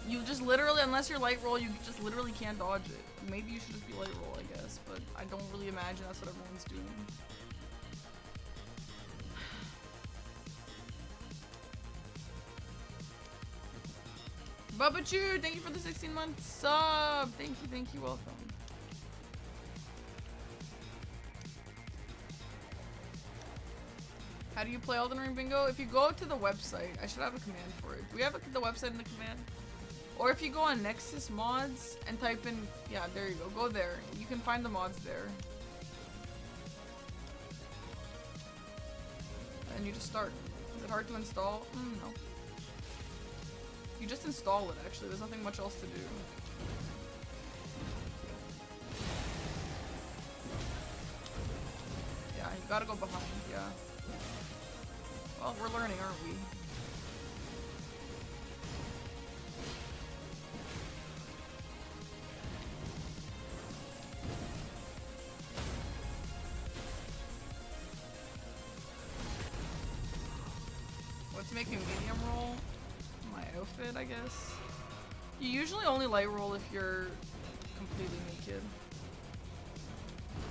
You just literally, unless you're light roll, you just literally can't dodge it. Maybe you should just be light roll, I guess, but I don't really imagine that's what everyone's doing. Babachu, thank you for the 16-month sub. Thank you, welcome. How do you play Elden Ring Bingo? If you go to the website, I should have a command for it. Do we have the website in the command? Or if you go on Nexus mods and type in, yeah, there you go. Go there. You can find the mods there. And you just start. Is it hard to install? No. You just install it, actually. There's nothing much else to do. Gotta go behind, yeah. Well, we're learning, aren't we? What's making medium roll? My outfit, I guess. You usually only light roll if you're completely naked.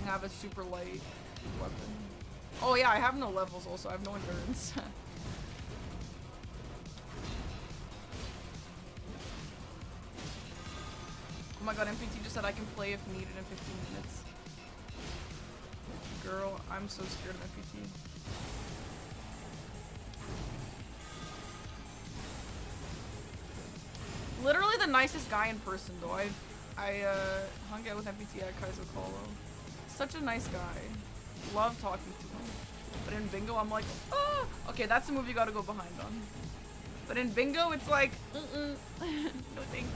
And have a super light weapon. Oh yeah, I have no levels also. I have no endurance. Oh my god, MPT just said I can play if needed in 15 minutes. Girl, I'm so scared of MPT. Literally the nicest guy in person though. I hung out with MPT at Kaizo Kolo. Such a nice guy. Love talking to him. But in bingo I'm like, ah! Okay, that's the move you gotta go behind on. But in bingo it's like, no thanks.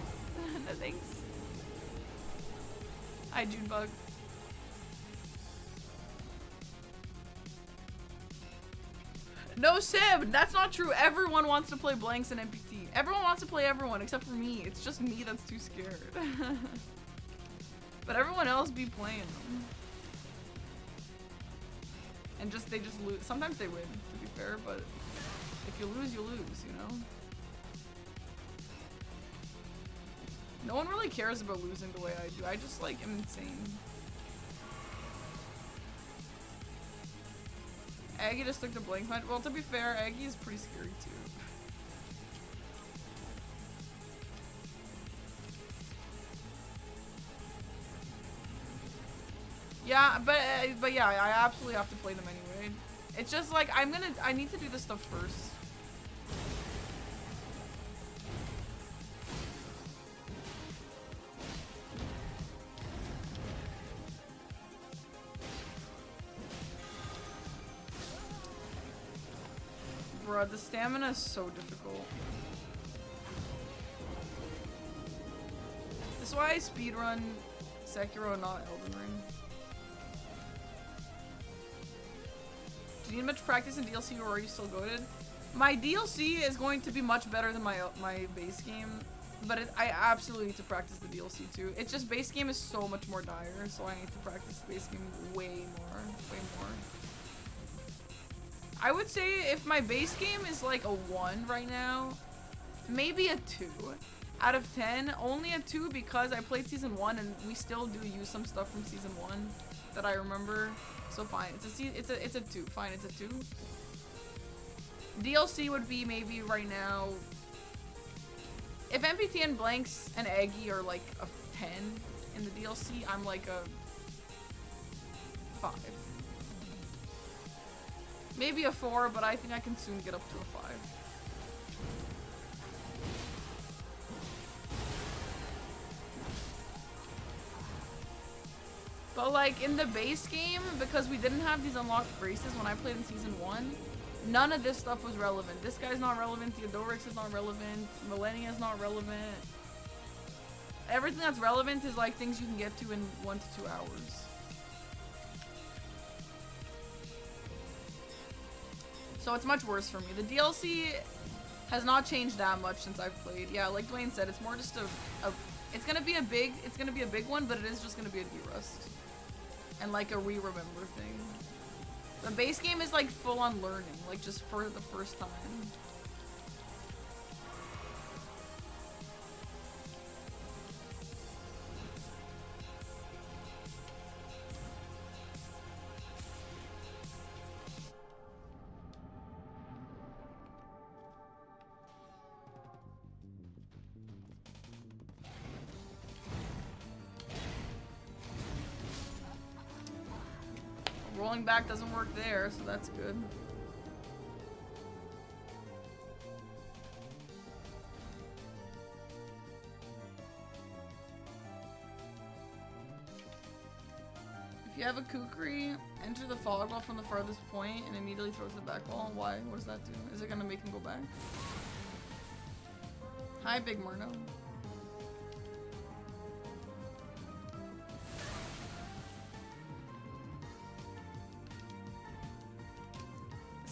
No thanks. Hi Junebug. No Sim, that's not true. Everyone wants to play blanks in MPT. Everyone wants to play everyone except for me. It's just me that's too scared. But everyone else be playing them. And they just lose. Sometimes they win, to be fair, but if you lose, you lose, you know? No one really cares about losing the way I do. I just, like, am insane. Aggie just took the blank punch. Well, to be fair, Aggie is pretty scary, too. Yeah, but yeah, I absolutely have to play them anyway. It's just like, I need to do this stuff first. Bruh, the stamina is so difficult. This is why I speedrun Sekiro, not Elden Ring. Do you need much practice in DLC or are you still goated? My DLC is going to be much better than my base game, but I absolutely need to practice the DLC too. It's just base game is so much more dire, so I need to practice the base game way more. I would say if my base game is like a 1 right now, maybe a 2 out of 10. Only a 2 because I played season 1 and we still do use some stuff from season 1 that I remember. So fine, it's a 2. Fine, it's a 2. DLC would be maybe right now. If MPT and Blanks and Aggie are like a 10 in the DLC, I'm like a 5. Maybe a 4, but I think I can soon get up to a 5. But like in the base game, because we didn't have these unlocked graces when I played in season 1, none of this stuff was relevant. This guy's not relevant, Theodorix is not relevant, Millennia is not relevant. Everything that's relevant is like things you can get to in 1 to 2 hours. So it's much worse for me. The DLC has not changed that much since I've played. Yeah, like Dwayne said, it's more just it's gonna be a big one, but it is just gonna be a de-rust. And like a re-remember thing. The base game is like full on learning, like just for the first time. Rolling back doesn't work there, so that's good. If you have a kukri, enter the fog wall from the farthest point and immediately throw to the back wall. Why? What does that do? Is it gonna make him go back? Hi, Big Murno.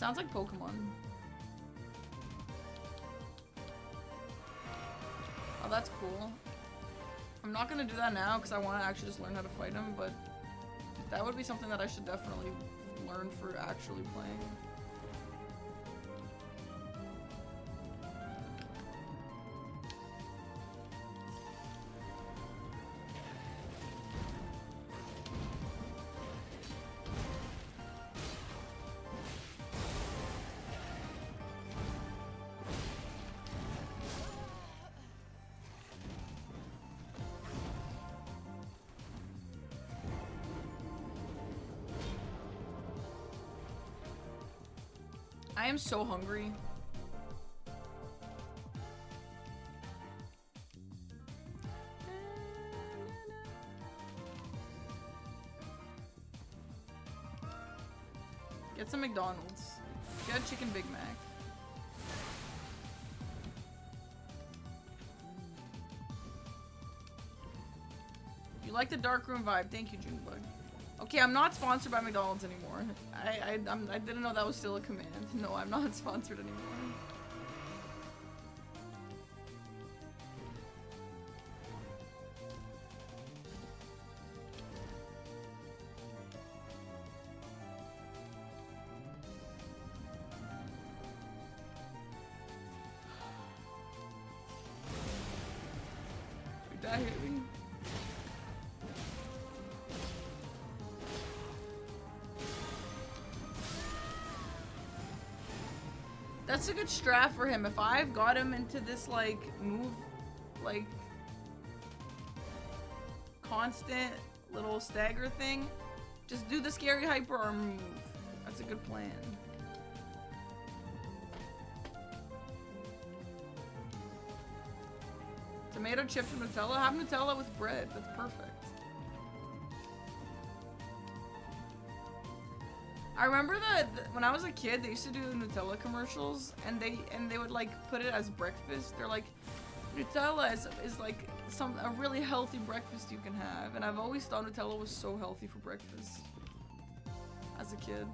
Sounds like Pokemon. Oh, that's cool. I'm not gonna do that now because I want to actually just learn how to fight him, but that would be something that I should definitely learn for actually playing. I am so hungry. Get some McDonald's. Get a chicken Big Mac. You like the dark room vibe. Thank you, Junebug. Okay, I'm not sponsored by McDonald's anymore. I didn't know that was still a command. No, I'm not sponsored anymore. Did that hit me? That's a good strat for him. If I've got him into this, like, move, like, constant little stagger thing, just do the scary hyper arm move. That's a good plan. Tomato chips and Nutella? Have Nutella with bread. That's perfect. I remember that when I was a kid, they used to do Nutella commercials, and they would like put it as breakfast. They're like, Nutella is like a really healthy breakfast you can have, and I've always thought Nutella was so healthy for breakfast as a kid.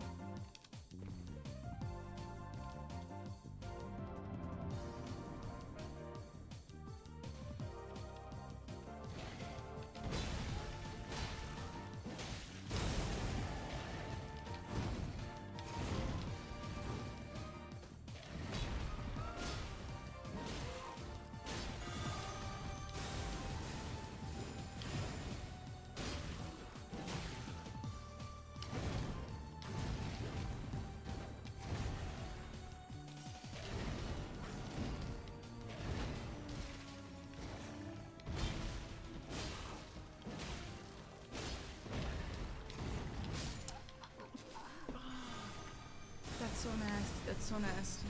That's so nasty. That's so nasty.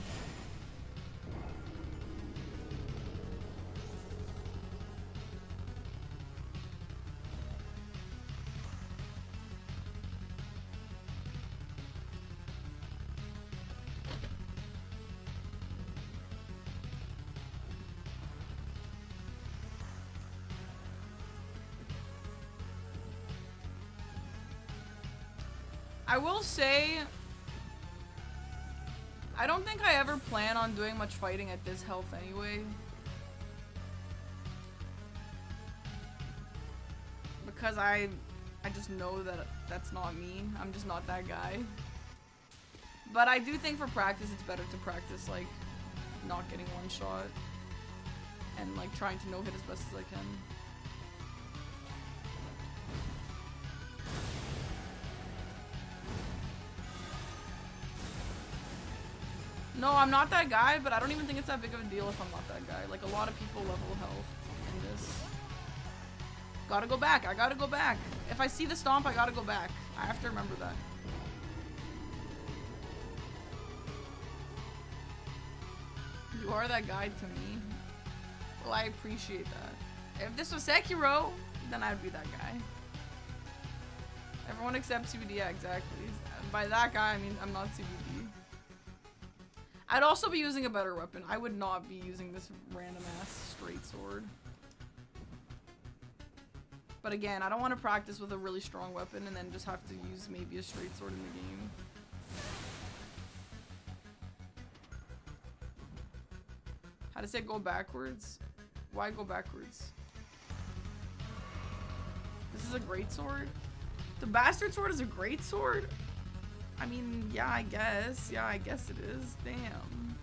I will say, I don't think I ever plan on doing much fighting at this health anyway. Because I just know that that's not me. I'm just not that guy. But I do think for practice it's better to practice like not getting one shot and like trying to no hit as best as I can. No, I'm not that guy, but I don't even think it's that big of a deal if I'm not that guy. Like, a lot of people level health in this. Gotta go back. I gotta go back. If I see the stomp, I gotta go back. I have to remember that. You are that guy to me. Well, I appreciate that. If this was Sekiro, then I'd be that guy. Everyone except CBD, yeah, exactly. By that guy, I mean I'm not CBD. I'd also be using a better weapon. I would not be using this random ass straight sword. But again, I don't want to practice with a really strong weapon and then just have to use maybe a straight sword in the game. How does it go backwards? Why go backwards? This is a great sword? The bastard sword is a great sword? I mean, yeah, I guess. Yeah, I guess it is. Damn.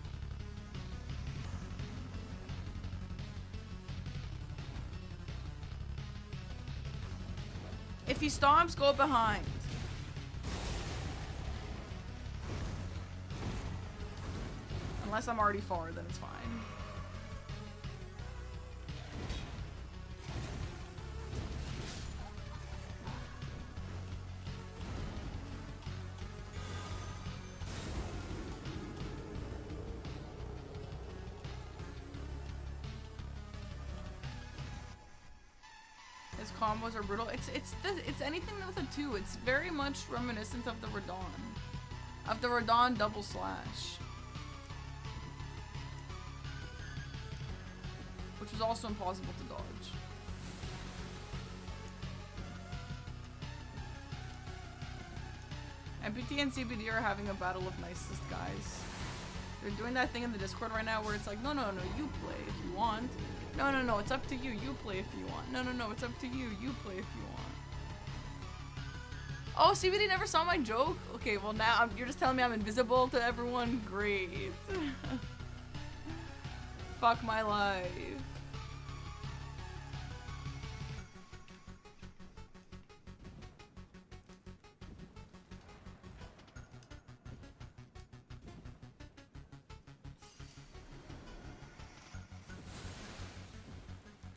If he stomps, go behind. Unless I'm already far, then it's fine. His combos are brutal. It's anything with a 2. It's very much reminiscent of the Radon. Of the Radon double slash. Which was also impossible to dodge. MPT and CBD are having a battle of nicest guys. They're doing that thing in the Discord right now where it's like, no, you play if you want. No, it's up to you. You play if you want. No, it's up to you. You play if you want. Oh, CBD never saw my joke? Okay, well now you're just telling me I'm invisible to everyone? Great. Fuck my life.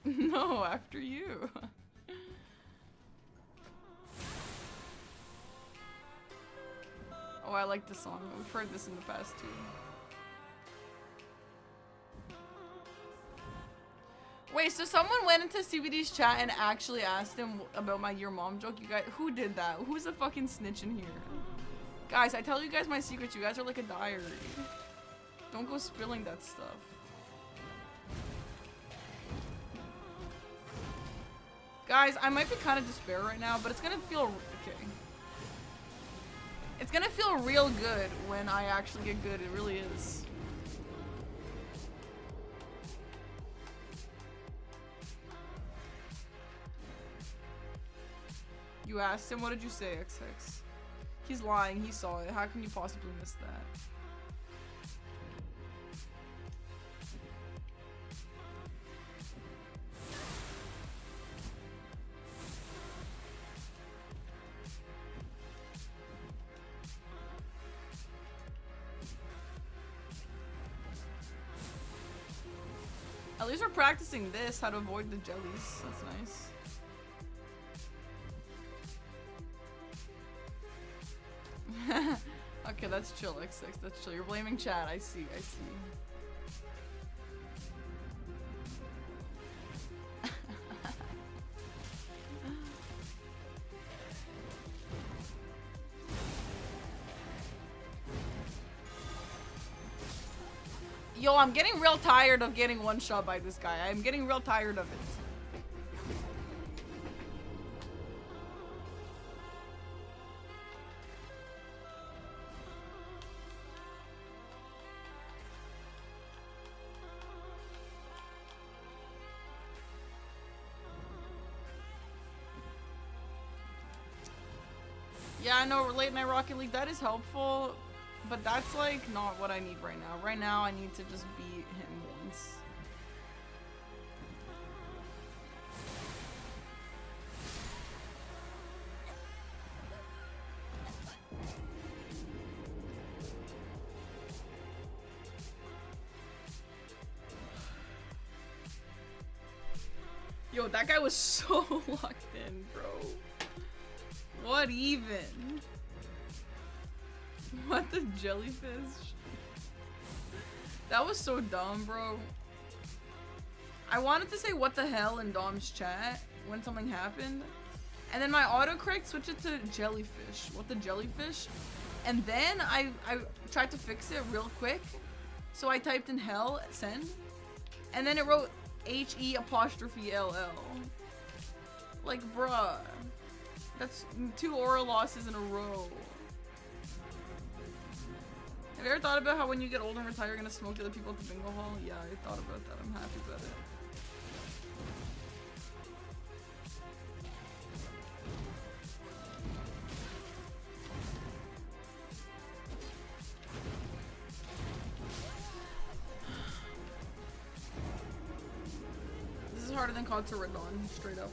No, after you. Oh, I like this song. We've heard this in the past too. Wait, so someone went into CBD's chat and actually asked him about my your mom joke? You guys, who did that? Who's a fucking snitch in here? Guys, I tell you guys my secrets. You guys are like a diary. Don't go spilling that stuff. Guys, I might be kind of despair right now, but it's gonna feel okay. It's gonna feel real good when I actually get good. It really is. You asked him, what did you say, XX? He's lying, he saw it. How can you possibly miss that? At least we're practicing this, how to avoid the jellies. That's nice. Okay, that's chill, XX. That's chill. You're blaming chat. I see. Yo, I'm getting real tired of getting one shot by this guy. I'm getting real tired of it. Yeah, I know, late night Rocket League, that is helpful, but that's like not what I need right now. Right now, I need to just beat him once. Yo, that guy was so locked in, bro. What even? What the jellyfish? That was so dumb, bro. I wanted to say what the hell in Dom's chat when something happened. And then my autocorrect switched it to jellyfish. What the jellyfish? And then I tried to fix it real quick. So I typed in hell, send. And then it wrote HE''LL. Like, bruh. That's 2 aura losses in a row. Have you ever thought about how when you get older and retire, you're gonna smoke the other people at the bingo hall? Yeah, I thought about that. I'm happy about it. This is harder than COD to Red Dawn, straight up.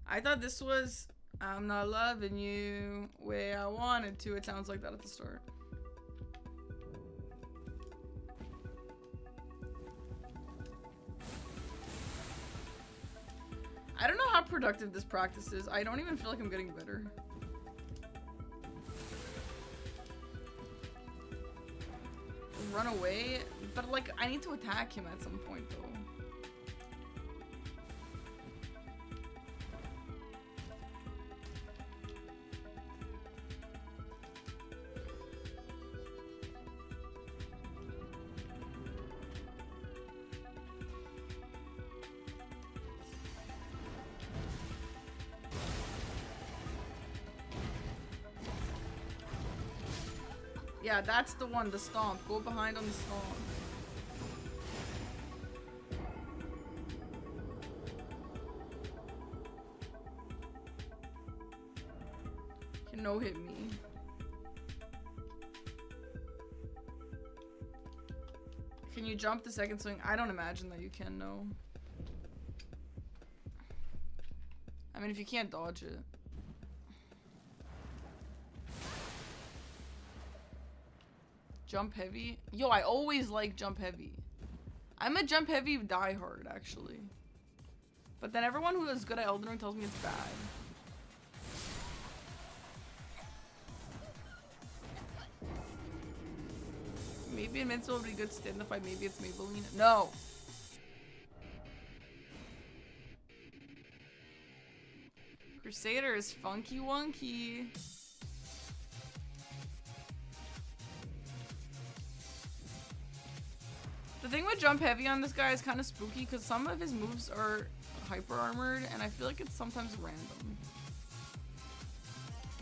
I thought this was I'm not loving you way I wanted to. It sounds like that at the start. I don't know how productive this practice is. I don't even feel like I'm getting better. Run away? But like, I need to attack him at some point though. Yeah, that's the one, the stomp. Go behind on the stomp. Can no hit me. Can you jump the second swing? I don't imagine that you can, no. I mean, if you can't dodge it. Jump heavy? Yo, I always like jump heavy. I'm a jump heavy diehard, actually. But then everyone who is good at Elden Ring tells me it's bad. Maybe Invincible would be good stand if maybe it's Maybelline. No! Crusader is funky wonky. The thing with jump heavy on this guy is kind of spooky because some of his moves are hyper armored and I feel like it's sometimes random.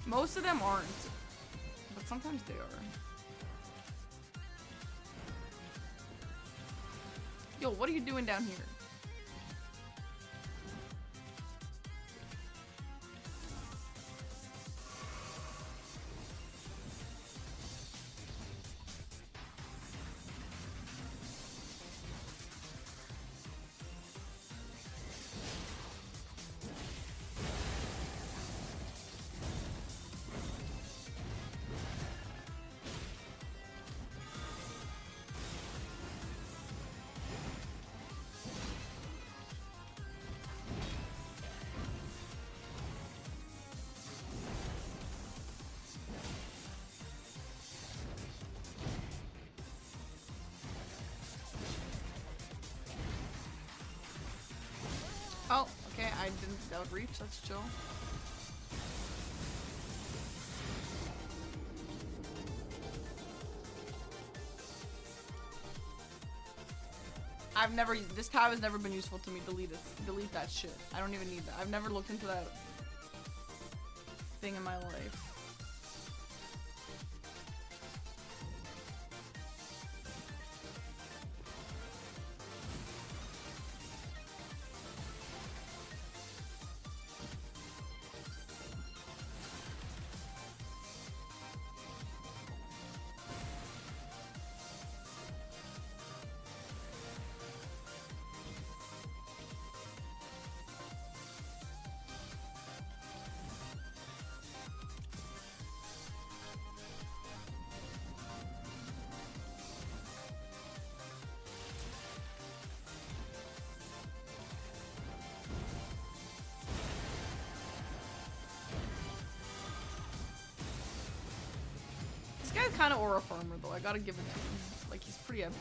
Most of them aren't, but sometimes they are. Yo, what are you doing down here? Oh, okay, I didn't outreach, that's chill. This tab has never been useful to me. Delete it. Delete that shit. I don't even need that. I've never looked into that thing in my life. This guy's kind of aura farmer though, I gotta give it to him. Like, he's pretty epic.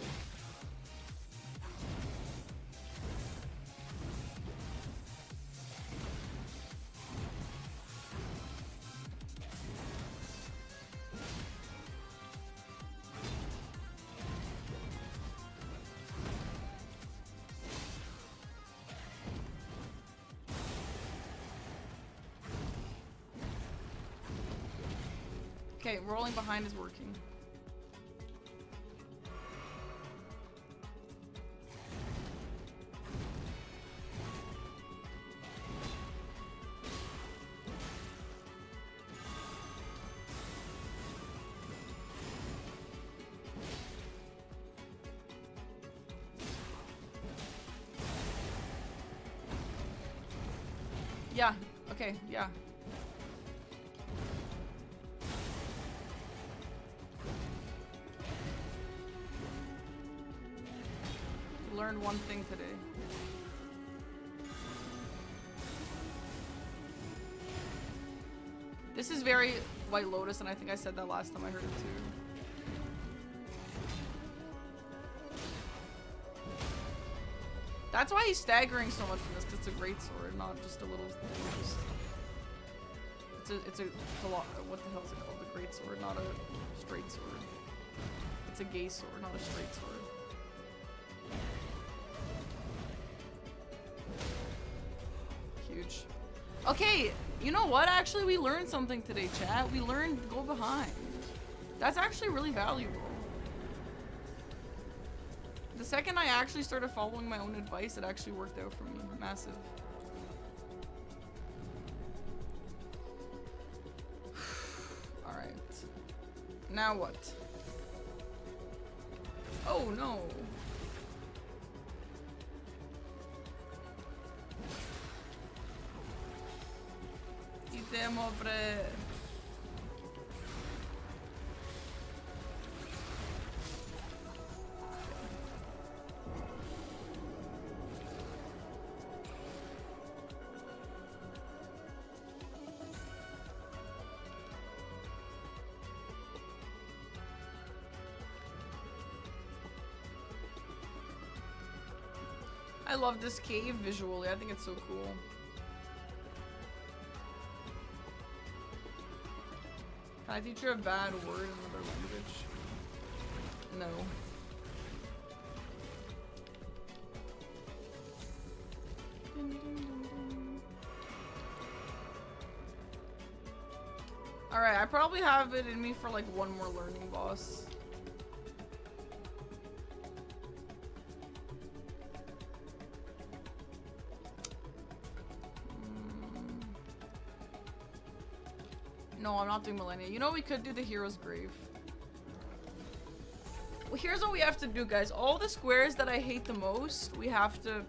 Okay, rolling behind is working. Yeah, okay, yeah. Learned one thing today. This is very White Lotus, and I think I said that last time I heard it too. That's why he's staggering so much from this, because it's a great sword, not just a little. It's a what the hell is it called? A great sword, not a straight sword. It's a gay sword, not a straight sword. Huge. Okay, you know what? Actually, we learned something today, chat. We learned go behind. That's actually really valuable. The second I actually started following my own advice, it actually worked out for me. Massive. Alright. Now what? Oh no. Idemo bre. I love this cave visually. I think it's so cool. Can I teach you a bad word in another language? No. Alright, I probably have it in me for like one more learning boss. No, I'm not doing Millennia. You know we could do the Hero's Grave. Well, here's what we have to do, guys. All the squares that I hate the most, we have to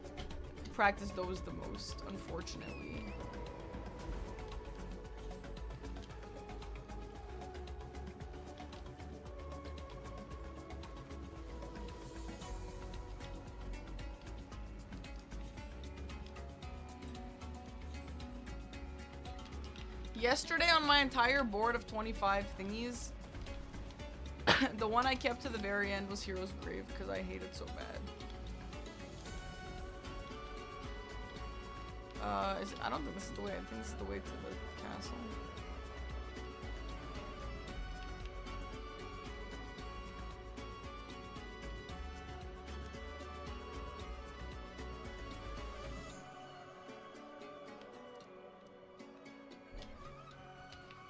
practice those the most, unfortunately. Yesterday on my entire board of 25 thingies, the one I kept to the very end was Hero's Grave because I hate it so bad. I don't think this is the way. I think this is the way to the castle.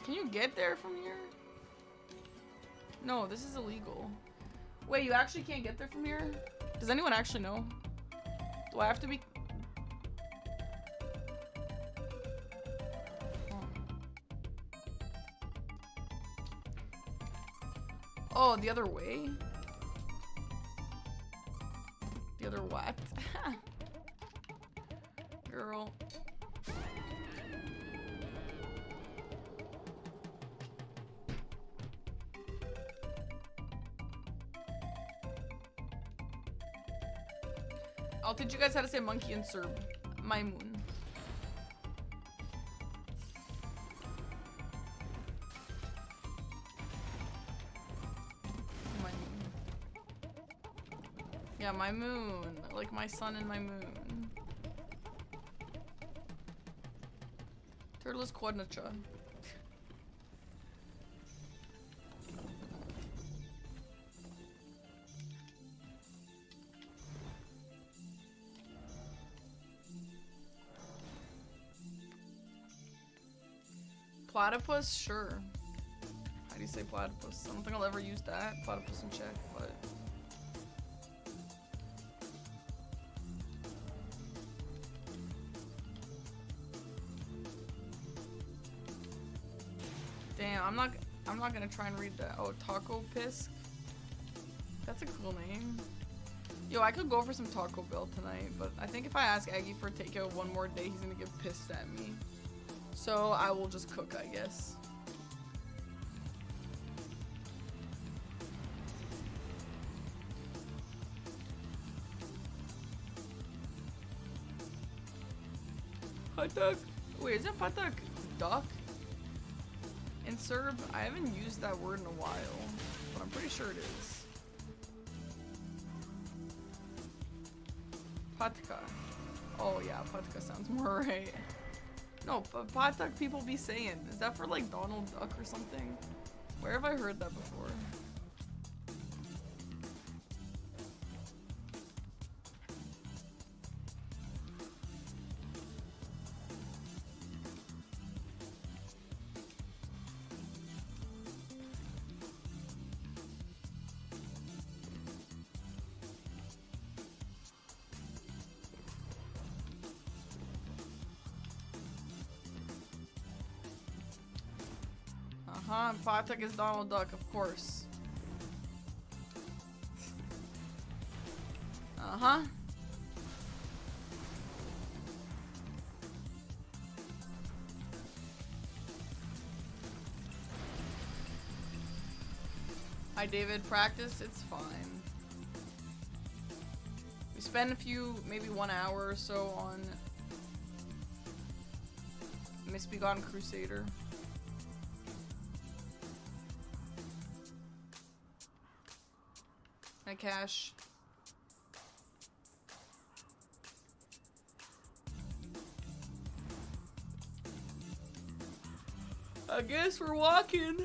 Can you get there from here? No, this is illegal. Wait, you actually can't get there from here? Does anyone actually know? Do I have to be... Oh, the other way? The other what? Girl. I'll teach you guys how to say monkey in Serb. Maymun. Yeah, my moon. Like my sun and my moon. Turtle is Quadnacha. Platypus? Sure. How do you always say platypus. I don't think I'll ever use that. Platypus in check, but... Damn, I'm not gonna try and read that. Oh, Taco Pisk. That's a cool name. Yo, I could go for some Taco Bell tonight, but I think if I ask Aggie for takeout one more day, he's gonna get pissed at me. So I will just cook, I guess. Patak. Wait, is it patak duck? In Serb, I haven't used that word in a while, but I'm pretty sure it is. Patka. Oh yeah, patka sounds more right. No, but patak people be saying. Is that for like Donald Duck or something? Where have I heard that before? Patak is Donald Duck, of course. Uh-huh. Hi, David. Practice, it's fine. We spend maybe 1 hour or so on Misbegotten Crusader. Hi, Cash. I guess we're walking.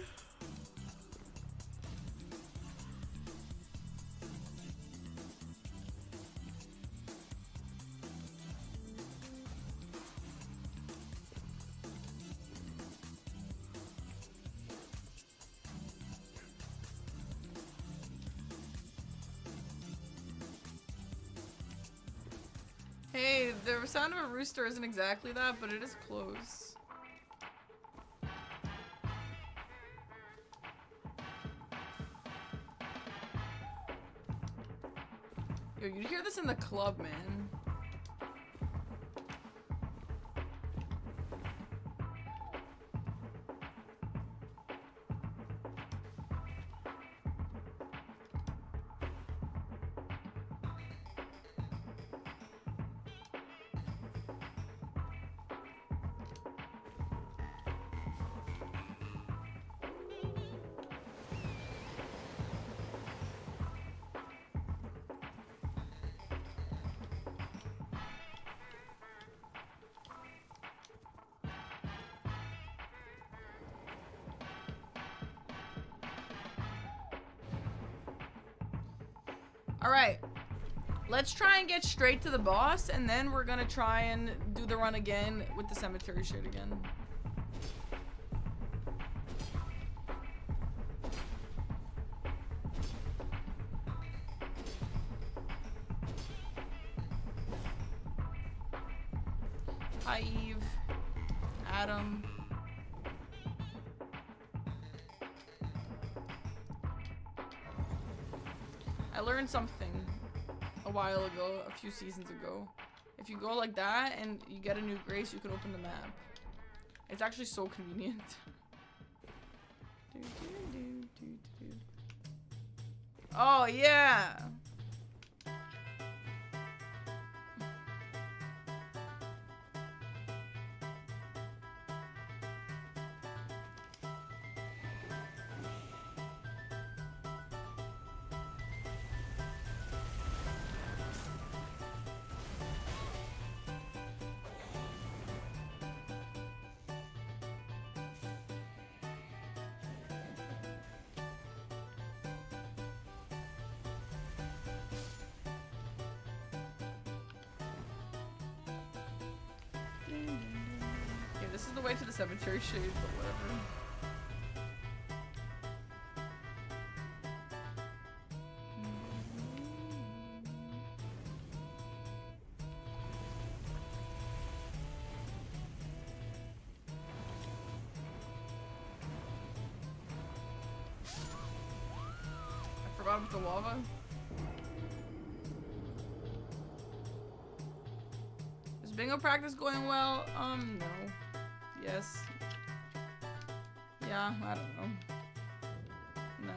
Hey, the sound of a rooster isn't exactly that, but it is close. Yo, you'd hear this in the club, man. Alright, let's try and get straight to the boss, and then we're gonna try and do the run again with the cemetery shit again. Hi, Eve. Adam. I learned something a while ago, a few seasons ago. If you go like that and you get a new grace, you can open the map. It's actually so convenient. Oh, yeah! Okay, this is the way to the cemetery shade, but whatever. survive with the lava? Is bingo practice going well? No. Yes. Yeah, I don't know. No.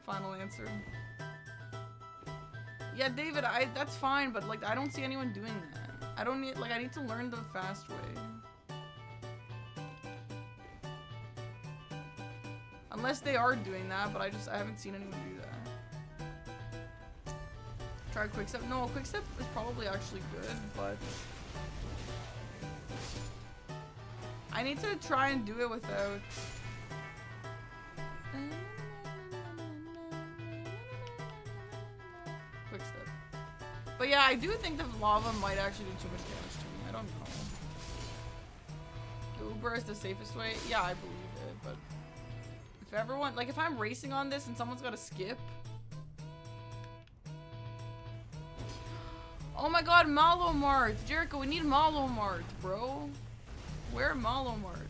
Final answer. Yeah, David, that's fine, but like I don't see anyone doing that. I need to learn the fast way. Unless they are doing that, but I haven't seen anyone do that. Try quickstep. No, quickstep is probably actually good, but I need to try and do it without. Quickstep. But yeah, I do think the lava might actually do too much damage to me. I don't know. The Uber is the safest way. Yeah, I believe it, but if everyone, like if I'm racing on this and someone's got to skip. Oh my god, Malomart. Jericho, we need Malomart, bro. Where Malomart?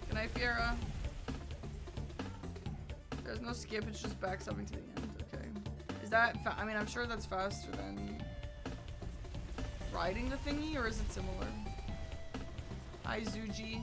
Good night, Fiera. There's no skip, it's just backstepping to the end. Okay. Is that I mean, I'm sure that's faster than riding the thingy, or is it similar? Hi, Zuji.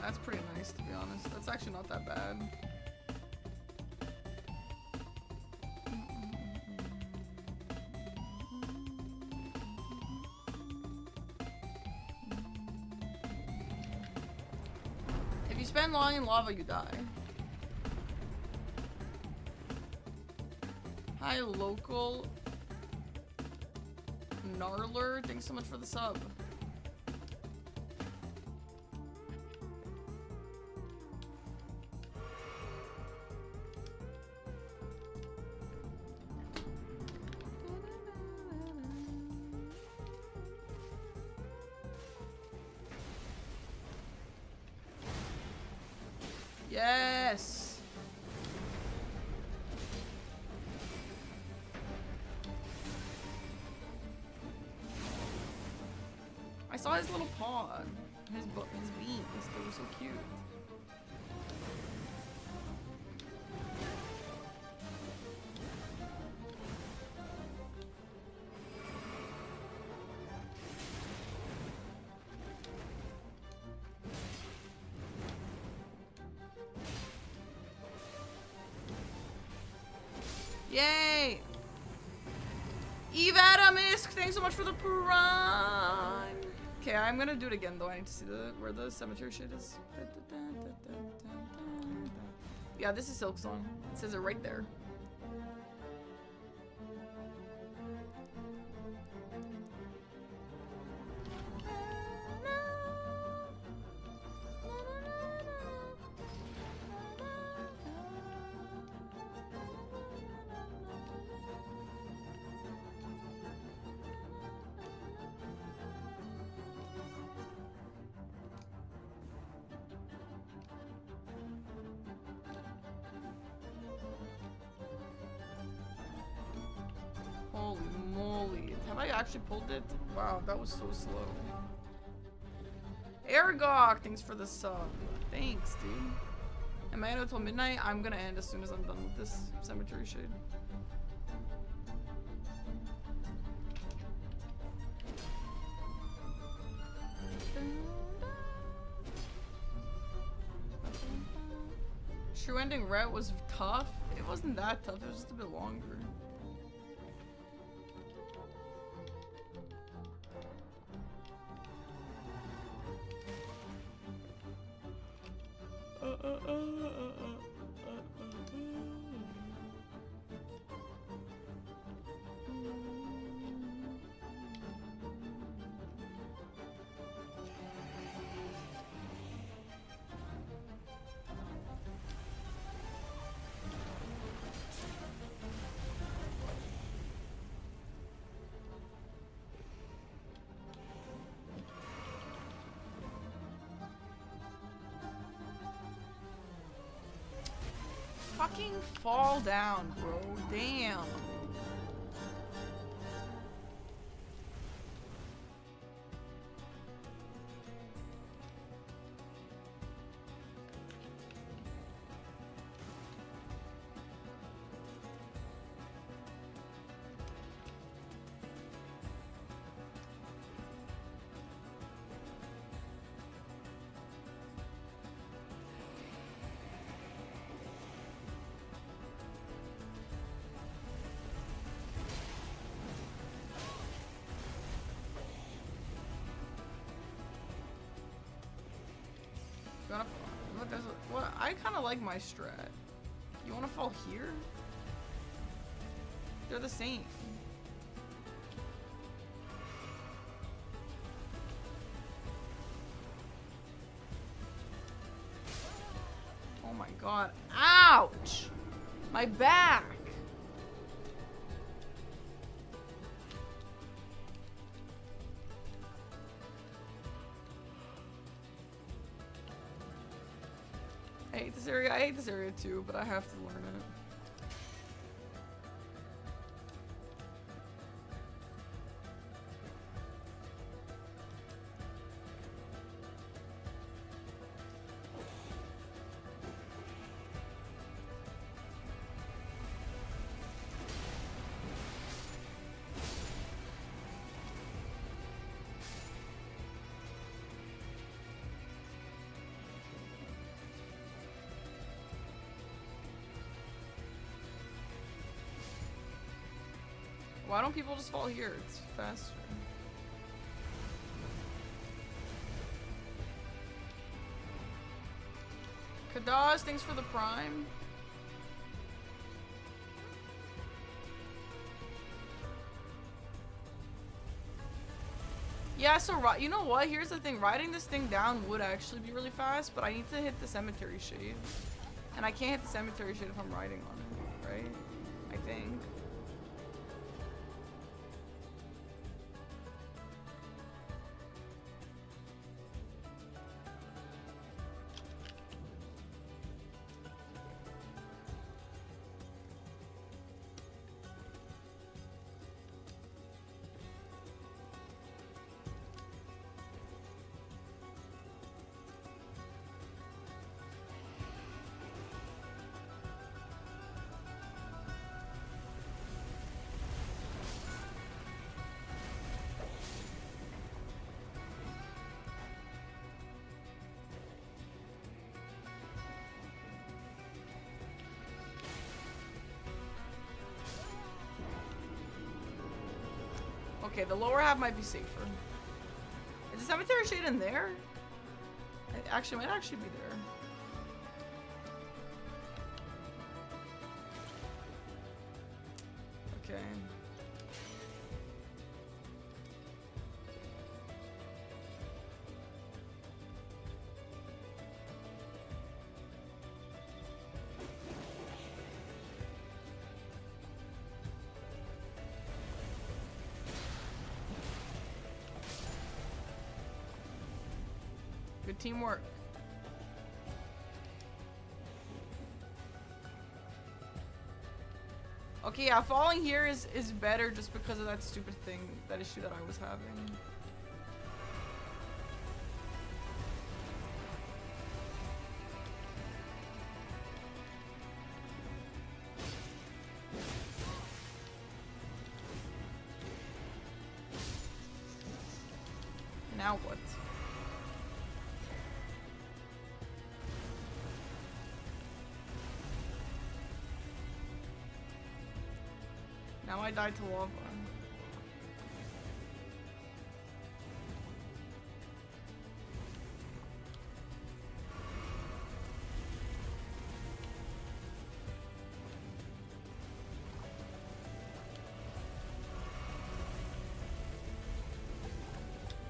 That's pretty nice, to be honest. That's actually not that bad. If you spend long in lava, you die. Hi, local Gnarler. Thanks so much for the sub. Yes. I saw his little paw, his beams. They were so cute. Yay! Eve Adamisk, thanks so much for the prime. Okay, I'm gonna do it again though. I need to see where the cemetery shit is. Yeah, this is Silk Song. It says it right there. Holy moly. Have I actually pulled it? Wow, that was so slow. Aragog, thanks for the sub. Thanks, dude. Am I in until midnight? I'm gonna end as soon as I'm done with this cemetery shade. true ending Rhett was tough. It wasn't that tough, it was just a bit longer. Fucking fall down, bro. Damn. What? I kind of like my strat. You want to fall here? They're the same. Oh my god. Ouch! My back! I hate this area too, but I have to learn it. Why don't people just fall here? It's faster. Kadaz, thanks for the prime. Yeah, so you know what? Here's the thing. Riding this thing down would actually be really fast, but I need to hit the cemetery shade. And I can't hit the cemetery shade if I'm riding on it, right? I think. Okay, the lower half might be safer. Is the cemetery shade in there? It actually might actually be there. Okay. Good teamwork. Okay, yeah, falling here is better just because of that stupid thing, that issue that I was having. Now what? I died to lava.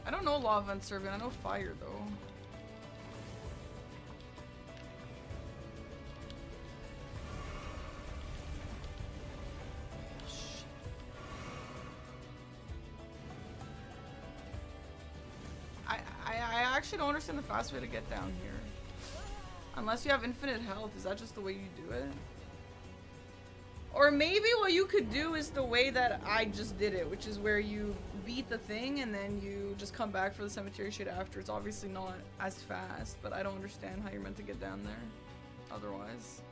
I don't know lava and servant. I know fire though. I actually don't understand the fast way to get down here. Unless you have infinite health, is that just the way you do it? Or maybe what you could do is the way that I just did it, which is where you beat the thing and then you just come back for the cemetery shit after. It's obviously not as fast, but I don't understand how you're meant to get down there otherwise.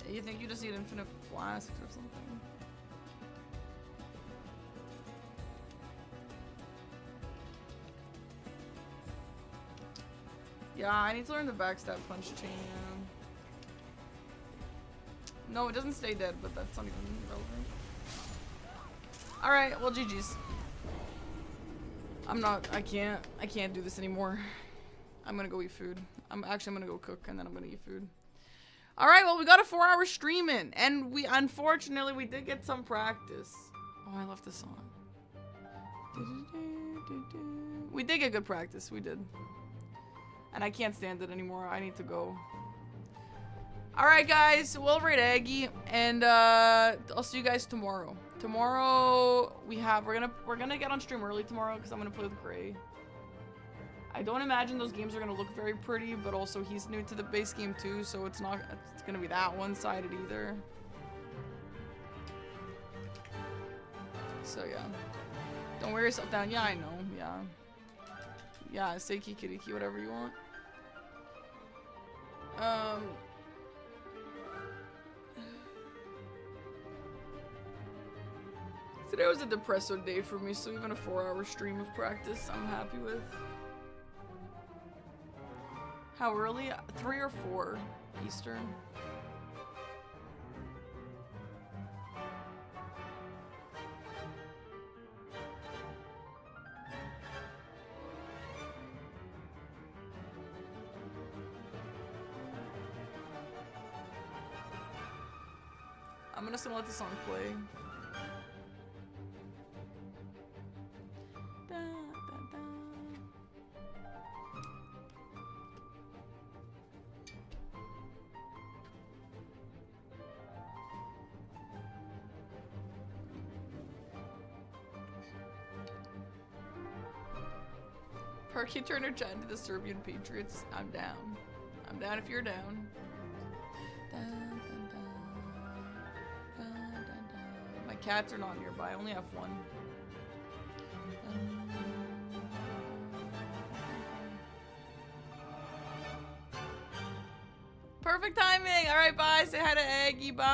You think you just need infinite flasks or something? Yeah, I need to learn the backstab punch chain, yeah. No, it doesn't stay dead, but that's not even relevant. Alright, well, GG's. I can't do this anymore. I'm gonna go eat food. I'm gonna go cook and then I'm gonna eat food. Alright, well, we got a 4-hour stream in, and unfortunately, we did get some practice. Oh, I love this song. We did get good practice, we did. And I can't stand it anymore. I need to go. Alright, guys. We'll rate Aggie. And I'll see you guys tomorrow. Tomorrow we're gonna get on stream early tomorrow because I'm gonna play with Gray. I don't imagine those games are gonna look very pretty, but also he's new to the base game too, so it's gonna be that one-sided either. So yeah. Don't wear yourself down. Yeah, I know. Yeah. Yeah, say kikiriki, whatever you want. Today was a depresso day for me, so even a 4-hour stream of practice I'm happy with. How early? 3 or 4 Eastern. I'm just gonna let the song play. Da, da, da. Parky Turner chat into the Serbian Patriots. I'm down. I'm down if you're down. My cats are not nearby. I only have one. Perfect timing. All right, bye. Say hi to Aggie. Bye.